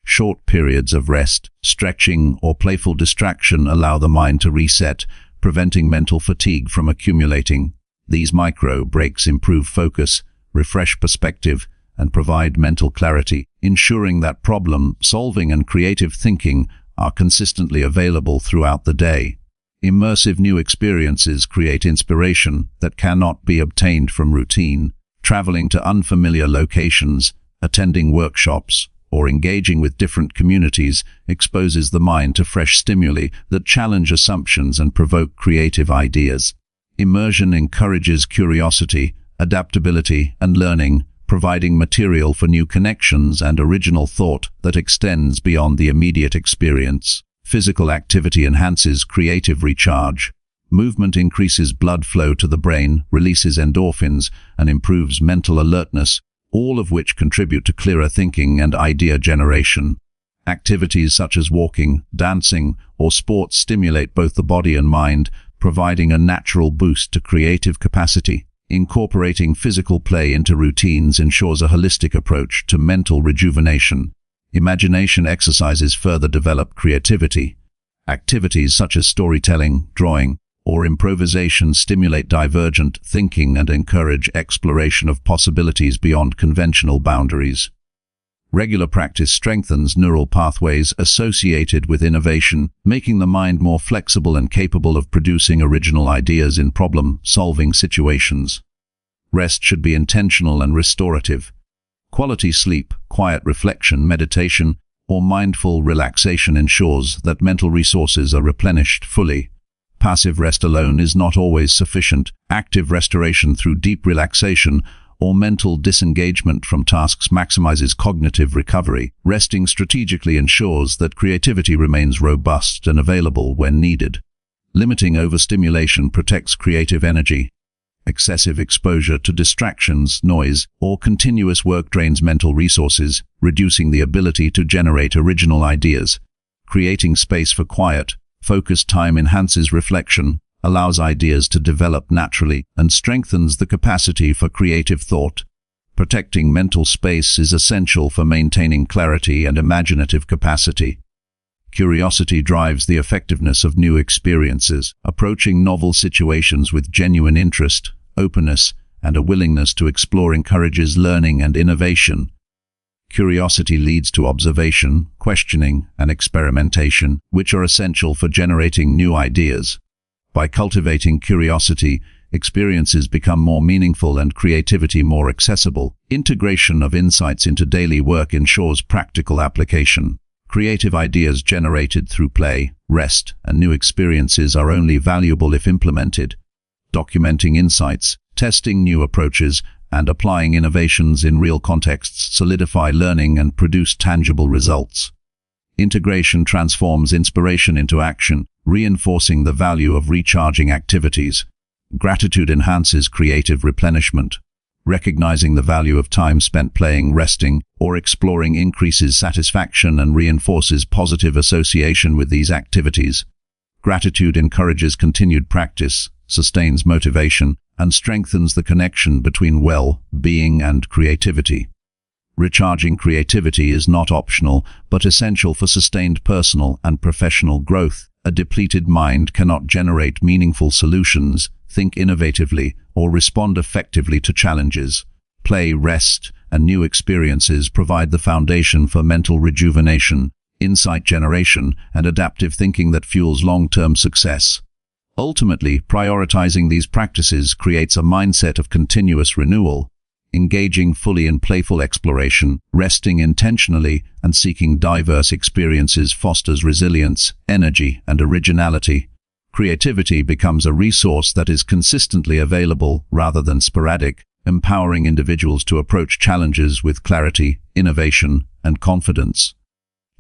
Short periods of rest, stretching, or playful distraction allow the mind to reset, preventing mental fatigue from accumulating. These micro breaks improve focus, refresh perspective, and provide mental clarity, ensuring that problem-solving and creative thinking are consistently available throughout the day. Immersive new experiences create inspiration that cannot be obtained from routine. Traveling to unfamiliar locations, attending workshops, or engaging with different communities exposes the mind to fresh stimuli that challenge assumptions and provoke creative ideas. Immersion encourages curiosity, adaptability, and learning, providing material for new connections and original thought that extends beyond the immediate experience. Physical activity enhances creative recharge. Movement increases blood flow to the brain, releases endorphins, and improves mental alertness, all of which contribute to clearer thinking and idea generation. Activities such as walking, dancing, or sports stimulate both the body and mind, providing a natural boost to creative capacity. Incorporating physical play into routines ensures a holistic approach to mental rejuvenation. Imagination exercises further develop creativity. Activities such as storytelling, drawing, or improvisation stimulate divergent thinking and encourage exploration of possibilities beyond conventional boundaries. Regular practice strengthens neural pathways associated with innovation, making the mind more flexible and capable of producing original ideas in problem-solving situations. Rest should be intentional and restorative. Quality sleep, quiet reflection, meditation, or mindful relaxation ensures that mental resources are replenished fully. Passive rest alone is not always sufficient. Active restoration through deep relaxation or mental disengagement from tasks maximizes cognitive recovery. Resting strategically ensures that creativity remains robust and available when needed. Limiting overstimulation protects creative energy. Excessive exposure to distractions, noise, or continuous work drains mental resources, reducing the ability to generate original ideas. Creating space for quiet, focused time enhances reflection, allows ideas to develop naturally, and strengthens the capacity for creative thought. Protecting mental space is essential for maintaining clarity and imaginative capacity. Curiosity drives the effectiveness of new experiences. Approaching novel situations with genuine interest, openness, and a willingness to explore encourages learning and innovation. Curiosity leads to observation, questioning, and experimentation, which are essential for generating new ideas. By cultivating curiosity, experiences become more meaningful and creativity more accessible. Integration of insights into daily work ensures practical application. Creative ideas generated through play, rest, and new experiences are only valuable if implemented. Documenting insights, testing new approaches, and applying innovations in real contexts solidify learning and produce tangible results. Integration transforms inspiration into action, reinforcing the value of recharging activities. Gratitude enhances creative replenishment. Recognizing the value of time spent playing, resting, or exploring increases satisfaction and reinforces positive association with these activities. Gratitude encourages continued practice, sustains motivation, and strengthens the connection between well-being and creativity. Recharging creativity is not optional, but essential for sustained personal and professional growth. A depleted mind cannot generate meaningful solutions, think innovatively, or respond effectively to challenges. Play, rest, and new experiences provide the foundation for mental rejuvenation, insight generation, and adaptive thinking that fuels long-term success. Ultimately, prioritizing these practices creates a mindset of continuous renewal. Engaging fully in playful exploration, resting intentionally, and seeking diverse experiences fosters resilience, energy, and originality. Creativity becomes a resource that is consistently available rather than sporadic, empowering individuals to approach challenges with clarity, innovation, and confidence.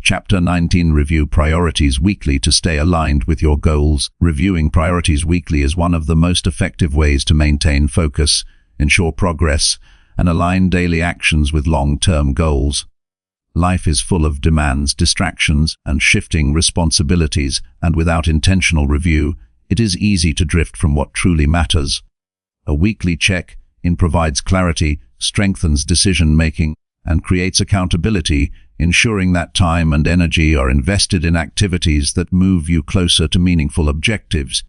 Chapter 19. Review priorities weekly to stay aligned with your goals. Reviewing priorities weekly is one of the most effective ways to maintain focus, ensure progress, and align daily actions with long-term goals. Life is full of demands, distractions, and shifting responsibilities, and without intentional review, it is easy to drift from what truly matters. A weekly check-in provides clarity, strengthens decision-making, and creates accountability, ensuring that time and energy are invested in activities that move you closer to meaningful objectives.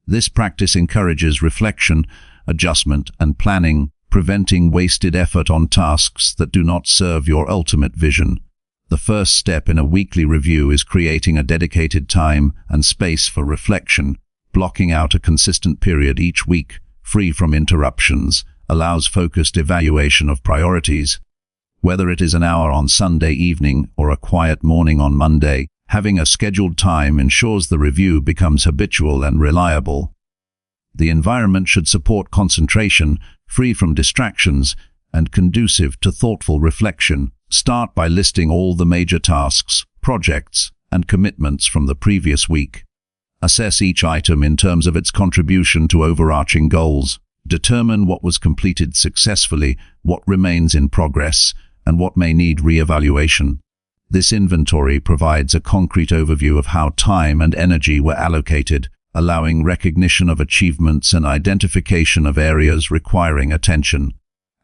This practice encourages reflection, adjustment, and planning, preventing wasted effort on tasks that do not serve your ultimate vision. The first step in a weekly review is creating a dedicated time and space for reflection. Blocking out a consistent period each week, free from interruptions, allows focused evaluation of priorities. Whether it is an hour on Sunday evening or a quiet morning on Monday, having a scheduled time ensures the review becomes habitual and reliable. The environment should support concentration, free from distractions, and conducive to thoughtful reflection. Start by listing all the major tasks, projects, and commitments from the previous week. Assess each item in terms of its contribution to overarching goals. Determine what was completed successfully, what remains in progress, and what may need re-evaluation. This inventory provides a concrete overview of how time and energy were allocated, allowing recognition of achievements and identification of areas requiring attention.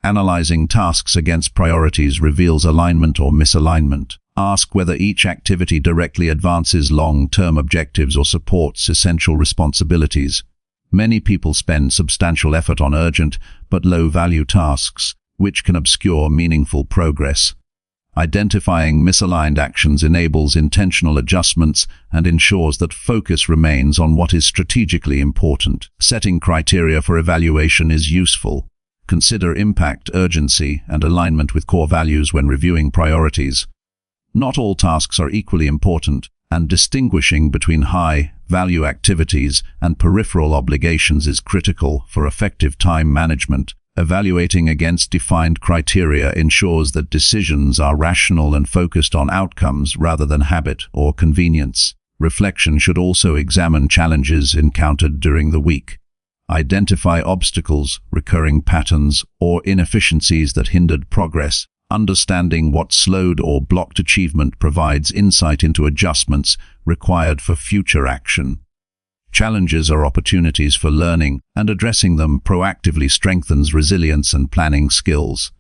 Analyzing tasks against priorities reveals alignment or misalignment. Ask whether each activity directly advances long-term objectives or supports essential responsibilities. Many people spend substantial effort on urgent but low-value tasks, which can obscure meaningful progress. Identifying misaligned actions enables intentional adjustments and ensures that focus remains on what is strategically important. Setting criteria for evaluation is useful. Consider impact, urgency, and alignment with core values when reviewing priorities. Not all tasks are equally important, and distinguishing between high-value activities and peripheral obligations is critical for effective time management. Evaluating against defined criteria ensures that decisions are rational and focused on outcomes rather than habit or convenience. Reflection should also examine challenges encountered during the week. Identify obstacles, recurring patterns, or inefficiencies that hindered progress. Understanding what slowed or blocked achievement provides insight into adjustments required for future action. Challenges are opportunities for learning, and addressing them proactively strengthens resilience and planning skills.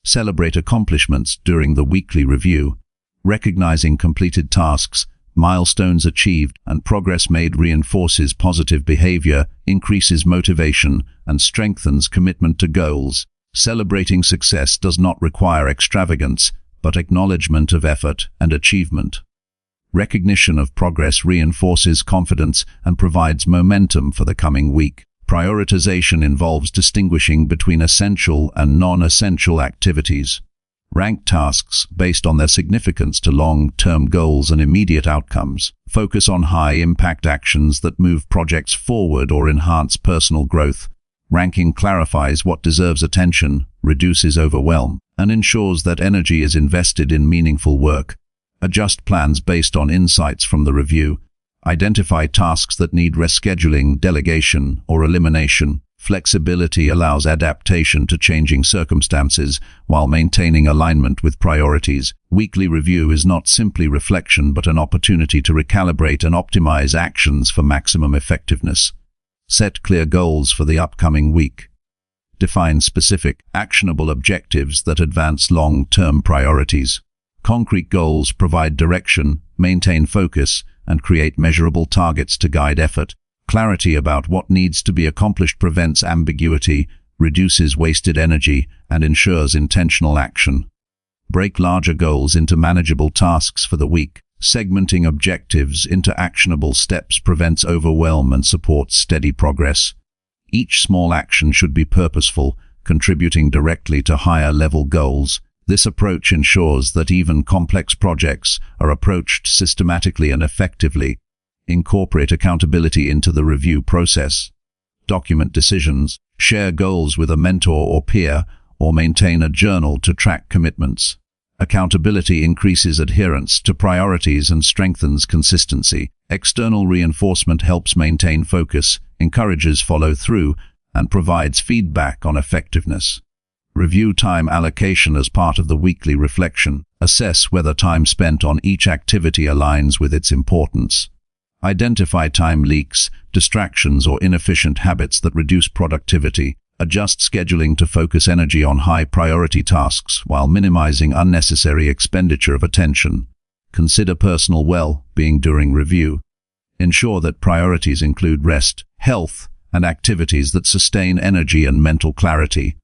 Celebrate accomplishments during the weekly review. Recognizing completed tasks, milestones achieved, and progress made reinforces positive behavior, increases motivation, and strengthens commitment to goals. Celebrating success does not require extravagance, but acknowledgement of effort and achievement. Recognition of progress reinforces confidence and provides momentum for the coming week. Prioritization involves distinguishing between essential and non-essential activities. Rank tasks based on their significance to long-term goals and immediate outcomes. Focus on high-impact actions that move projects forward or enhance personal growth. Ranking clarifies what deserves attention, reduces overwhelm, and ensures that energy is invested in meaningful work. Adjust plans based on insights from the review. Identify tasks that need rescheduling, delegation, or elimination. Flexibility allows adaptation to changing circumstances while maintaining alignment with priorities. Weekly review is not simply reflection but an opportunity to recalibrate and optimize actions for maximum effectiveness. Set clear goals for the upcoming week. Define specific, actionable objectives that advance long-term priorities. Concrete goals provide direction, maintain focus, and create measurable targets to guide effort. Clarity about what needs to be accomplished prevents ambiguity, reduces wasted energy, and ensures intentional action. Break larger goals into manageable tasks for the week. Segmenting objectives into actionable steps prevents overwhelm and supports steady progress. Each small action should be purposeful, contributing directly to higher-level goals. This approach ensures that even complex projects are approached systematically and effectively. Incorporate accountability into the review process. Document decisions, share goals with a mentor or peer, or maintain a journal to track commitments. Accountability increases adherence to priorities and strengthens consistency. External reinforcement helps maintain focus, encourages follow-through, and provides feedback on effectiveness. Review time allocation as part of the weekly reflection. Assess whether time spent on each activity aligns with its importance. Identify time leaks, distractions, or inefficient habits that reduce productivity. Adjust scheduling to focus energy on high-priority tasks while minimizing unnecessary expenditure of attention. Consider personal well-being during review. Ensure that priorities include rest, health, and activities that sustain energy and mental clarity.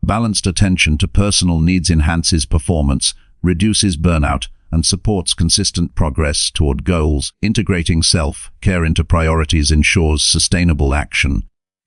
Balanced attention to personal needs enhances performance, reduces burnout, and supports consistent progress toward goals. Integrating self-care into priorities ensures sustainable action.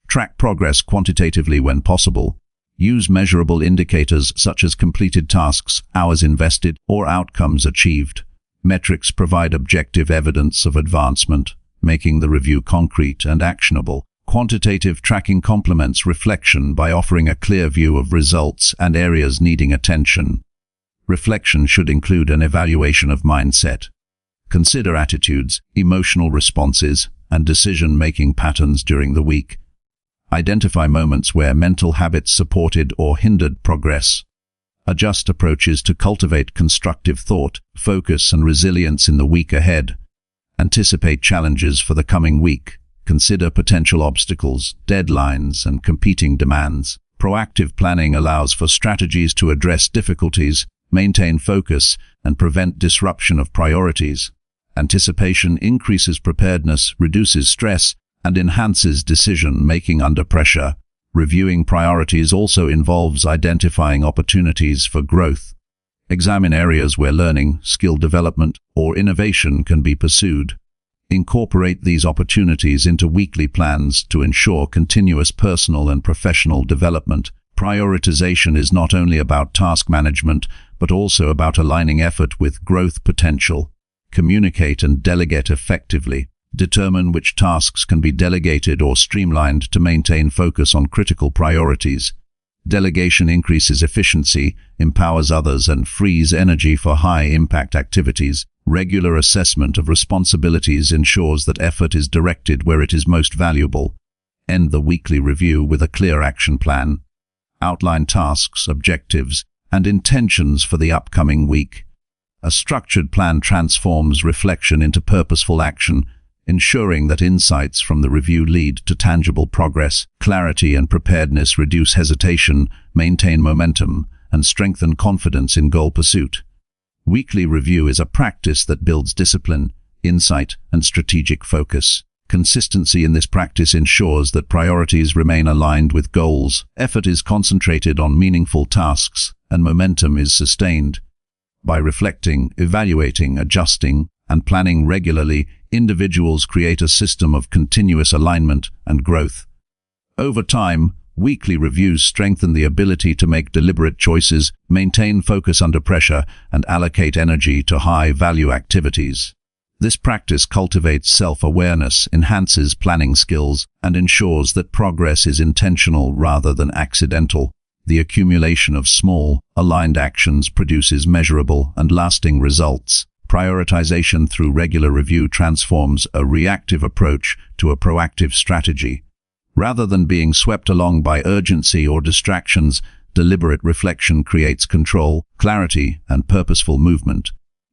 Track progress quantitatively when possible. Use measurable indicators such as completed tasks, hours invested, or outcomes achieved. Metrics provide objective evidence of advancement, making the review concrete and actionable. Quantitative tracking complements reflection by offering a clear view of results and areas needing attention. Reflection should include an evaluation of mindset. Consider attitudes, emotional responses, and decision-making patterns during the week. Identify moments where mental habits supported or hindered progress. Adjust approaches to cultivate constructive thought, focus, and resilience in the week ahead. Anticipate challenges for the coming week. Consider potential obstacles, deadlines, and competing demands. Proactive planning allows for strategies to address difficulties, maintain focus, and prevent disruption of priorities. Anticipation increases preparedness, reduces stress, and enhances decision-making under pressure. Reviewing priorities also involves identifying opportunities for growth. Examine areas where learning, skill development, or innovation can be pursued. Incorporate these opportunities into weekly plans to ensure continuous personal and professional development. Prioritization is not only about task management, but also about aligning effort with growth potential. Communicate and delegate effectively. Determine which tasks can be delegated or streamlined to maintain focus on critical priorities. Delegation increases efficiency, empowers others, and frees energy for high-impact activities. Regular assessment of responsibilities ensures that effort is directed where it is most valuable. End the weekly review with a clear action plan. Outline tasks, objectives, and intentions for the upcoming week. A structured plan transforms reflection into purposeful action, ensuring that insights from the review lead to tangible progress. Clarity and preparedness reduce hesitation, maintain momentum, and strengthen confidence in goal pursuit. Weekly review is a practice that builds discipline, insight, and strategic focus. Consistency in this practice ensures that priorities remain aligned with goals, effort is concentrated on meaningful tasks, and momentum is sustained. By reflecting, evaluating, adjusting, and planning regularly, individuals create a system of continuous alignment and growth. Over time, weekly reviews strengthen the ability to make deliberate choices, maintain focus under pressure, and allocate energy to high-value activities. This practice cultivates self-awareness, enhances planning skills, and ensures that progress is intentional rather than accidental. The accumulation of small, aligned actions produces measurable and lasting results. Prioritization through regular review transforms a reactive approach to a proactive strategy. Rather than being swept along by urgency or distractions, deliberate reflection creates control, clarity, and purposeful movement.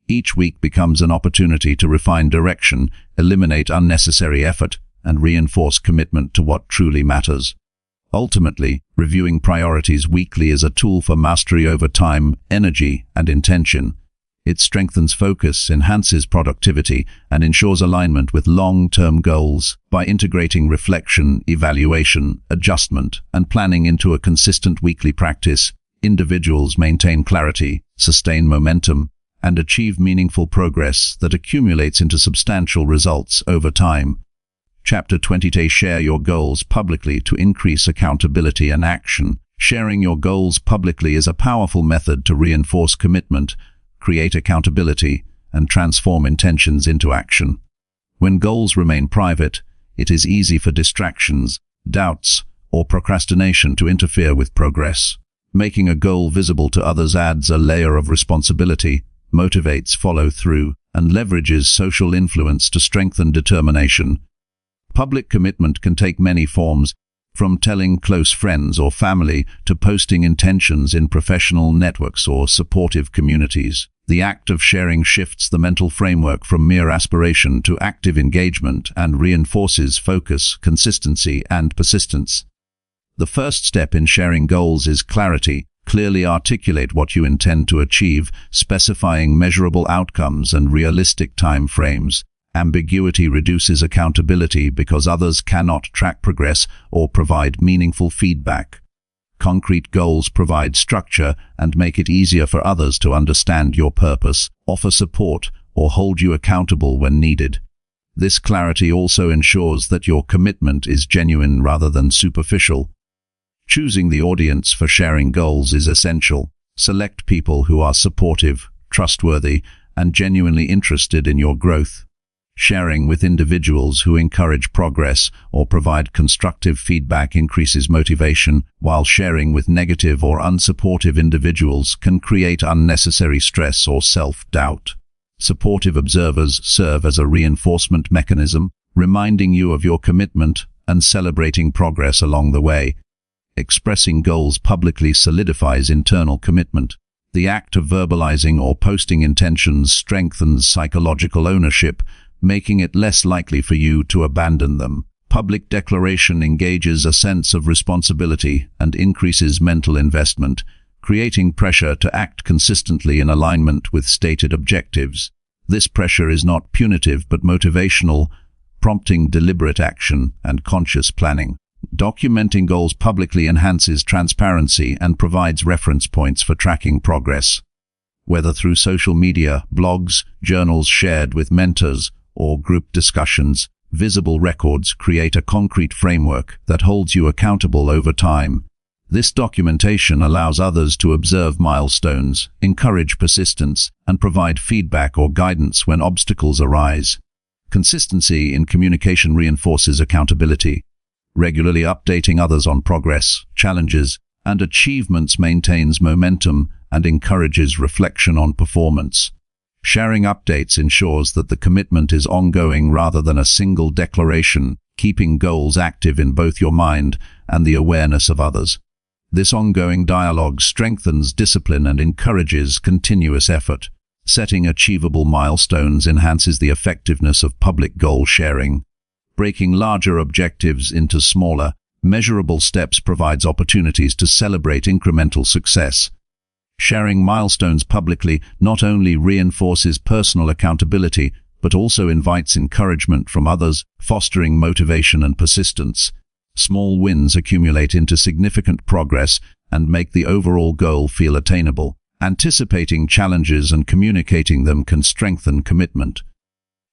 Each week becomes an opportunity to refine direction, eliminate unnecessary effort, and reinforce commitment to what truly matters. Ultimately, reviewing priorities weekly is a tool for mastery over time, energy, and intention. It strengthens focus, enhances productivity, and ensures alignment with long-term goals. By integrating reflection, evaluation, adjustment, and planning into a consistent weekly practice, individuals maintain clarity, sustain momentum, and achieve meaningful progress that accumulates into substantial results over time. Chapter 20. Share your goals publicly to increase accountability and action. Sharing your goals publicly is a powerful method to reinforce commitment, create accountability, and transform intentions into action. When goals remain private, it is easy for distractions, doubts, or procrastination to interfere with progress. Making a goal visible to others adds a layer of responsibility, motivates follow-through, and leverages social influence to strengthen determination. Public commitment can take many forms, from telling close friends or family to posting intentions in professional networks or supportive communities. The act of sharing shifts the mental framework from mere aspiration to active engagement and reinforces focus, consistency, and persistence. The first step in sharing goals is clarity. Clearly articulate what you intend to achieve, specifying measurable outcomes and realistic time frames. Ambiguity reduces accountability because others cannot track progress or provide meaningful feedback. Concrete goals provide structure and make it easier for others to understand your purpose, offer support, or hold you accountable when needed. This clarity also ensures that your commitment is genuine rather than superficial. Choosing the audience for sharing goals is essential. Select people who are supportive, trustworthy, and genuinely interested in your growth. Sharing with individuals who encourage progress or provide constructive feedback increases motivation, while sharing with negative or unsupportive individuals can create unnecessary stress or self-doubt. Supportive observers serve as a reinforcement mechanism, reminding you of your commitment and celebrating progress along the way. Expressing goals publicly solidifies internal commitment. The act of verbalizing or posting intentions strengthens psychological ownership, making it less likely for you to abandon them. Public declaration engages a sense of responsibility and increases mental investment, creating pressure to act consistently in alignment with stated objectives. This pressure is not punitive but motivational, prompting deliberate action and conscious planning. Documenting goals publicly enhances transparency and provides reference points for tracking progress. Whether through social media, blogs, journals shared with mentors, or group discussions, visible records create a concrete framework that holds you accountable over time. This documentation allows others to observe milestones, encourage persistence, and provide feedback or guidance when obstacles arise. Consistency in communication reinforces accountability. Regularly updating others on progress, challenges, and achievements maintains momentum and encourages reflection on performance. Sharing updates ensures that the commitment is ongoing rather than a single declaration, keeping goals active in both your mind and the awareness of others. This ongoing dialogue strengthens discipline and encourages continuous effort. Setting achievable milestones enhances the effectiveness of public goal sharing. Breaking larger objectives into smaller, measurable steps provides opportunities to celebrate incremental success. Sharing milestones publicly not only reinforces personal accountability, but also invites encouragement from others, fostering motivation and persistence. Small wins accumulate into significant progress and make the overall goal feel attainable. Anticipating challenges and communicating them can strengthen commitment.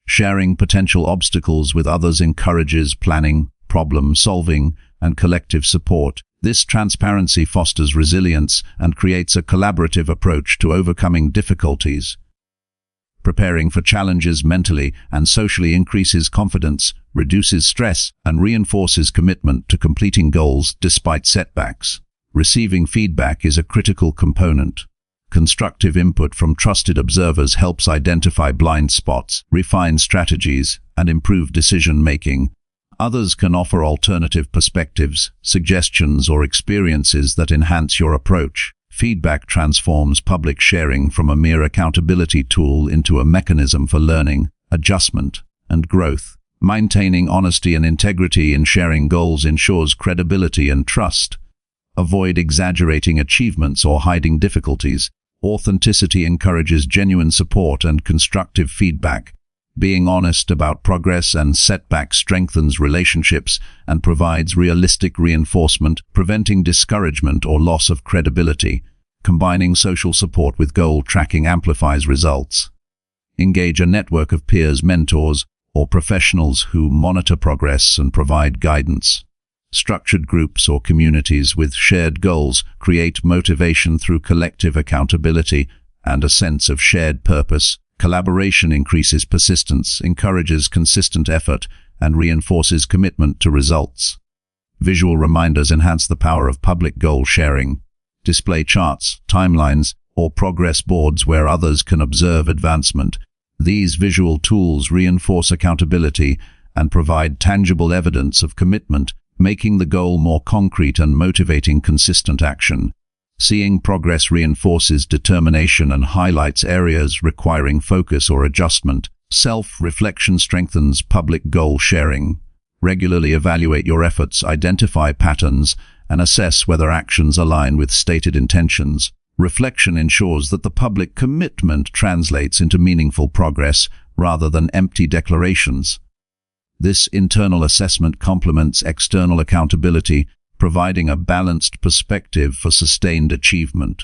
Sharing potential obstacles with others encourages planning, problem-solving, and collective support. This transparency fosters resilience and creates a collaborative approach to overcoming difficulties. Preparing for challenges mentally and socially increases confidence, reduces stress, and reinforces commitment to completing goals despite setbacks. Receiving feedback is a critical component. Constructive input from trusted observers helps identify blind spots, refine strategies, and improve decision-making. Others can offer alternative perspectives, suggestions, or experiences that enhance your approach. Feedback transforms public sharing from a mere accountability tool into a mechanism for learning, adjustment, and growth. Maintaining honesty and integrity in sharing goals ensures credibility and trust. Avoid exaggerating achievements or hiding difficulties. Authenticity encourages genuine support and constructive feedback. Being honest about progress and setbacks strengthens relationships and provides realistic reinforcement, preventing discouragement or loss of credibility. Combining social support with goal tracking amplifies results. Engage a network of peers, mentors, or professionals who monitor progress and provide guidance. Structured groups or communities with shared goals create motivation through collective accountability and a sense of shared purpose. Collaboration increases persistence, encourages consistent effort, and reinforces commitment to results. Visual reminders enhance the power of public goal sharing. Display charts, timelines, or progress boards where others can observe advancement. These visual tools reinforce accountability and provide tangible evidence of commitment, making the goal more concrete and motivating consistent action. Seeing progress reinforces determination and highlights areas requiring focus or adjustment. Self-reflection strengthens public goal sharing. Regularly evaluate your efforts, identify patterns, and assess whether actions align with stated intentions. Reflection ensures that the public commitment translates into meaningful progress rather than empty declarations. This internal assessment complements external accountability, providing a balanced perspective for sustained achievement.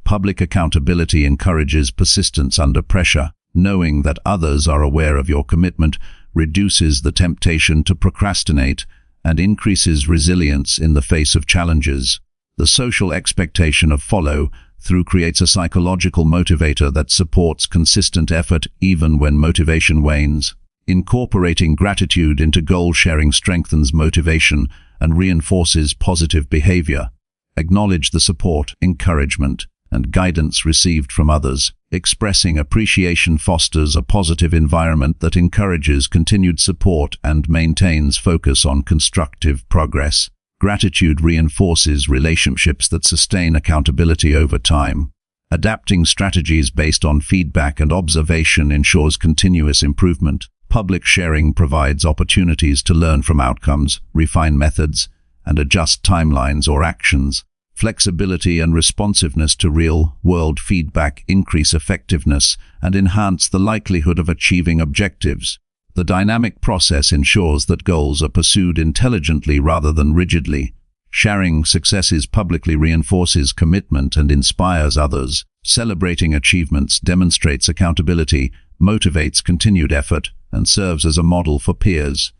Public accountability encourages persistence under pressure. Knowing that others are aware of your commitment reduces the temptation to procrastinate and increases resilience in the face of challenges. The social expectation of follow-through creates a psychological motivator that supports consistent effort even when motivation wanes. Incorporating gratitude into goal sharing strengthens motivation and reinforces positive behavior. Acknowledge the support, encouragement, and guidance received from others. Expressing appreciation fosters a positive environment that encourages continued support and maintains focus on constructive progress. Gratitude reinforces relationships that sustain accountability over time. Adapting strategies based on feedback and observation ensures continuous improvement. Public sharing provides opportunities to learn from outcomes, refine methods, and adjust timelines or actions. Flexibility and responsiveness to real-world feedback increase effectiveness and enhance the likelihood of achieving objectives. The dynamic process ensures that goals are pursued intelligently rather than rigidly. Sharing successes publicly reinforces commitment and inspires others. Celebrating achievements demonstrates accountability, motivates continued effort, and serves as a model for peers.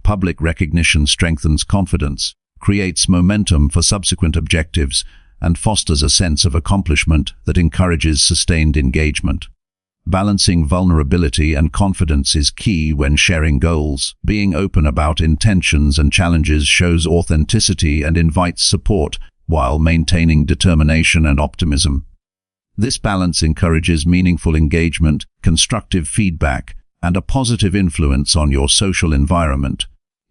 Public recognition strengthens confidence, creates momentum for subsequent objectives, and fosters a sense of accomplishment that encourages sustained engagement. Balancing vulnerability and confidence is key when sharing goals. Being open about intentions and challenges shows authenticity and invites support, while maintaining determination and optimism. This balance encourages meaningful engagement, constructive feedback, and a positive influence on your social environment.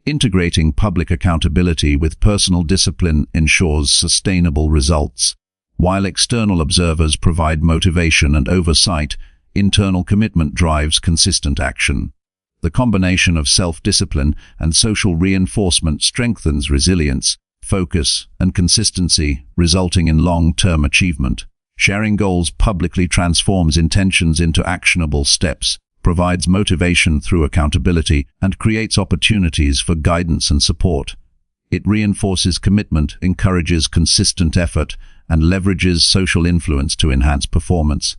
Integrating public accountability with personal discipline ensures sustainable results. While external observers provide motivation and oversight, internal commitment drives consistent action. The combination of self-discipline and social reinforcement strengthens resilience, focus, and consistency, resulting in long-term achievement. Sharing goals publicly transforms intentions into actionable steps, provides motivation through accountability, and creates opportunities for guidance and support. It reinforces commitment, encourages consistent effort, and leverages social influence to enhance performance.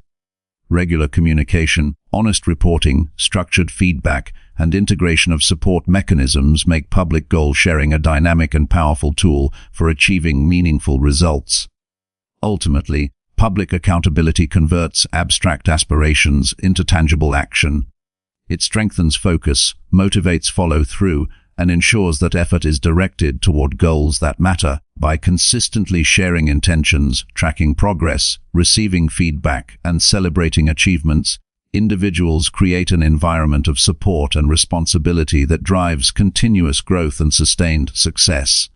Regular communication, honest reporting, structured feedback, and integration of support mechanisms make public goal sharing a dynamic and powerful tool for achieving meaningful results. Ultimately, public accountability converts abstract aspirations into tangible action. It strengthens focus, motivates follow-through, and ensures that effort is directed toward goals that matter. By consistently sharing intentions, tracking progress, receiving feedback, and celebrating achievements, individuals create an environment of support and responsibility that drives continuous growth and sustained success.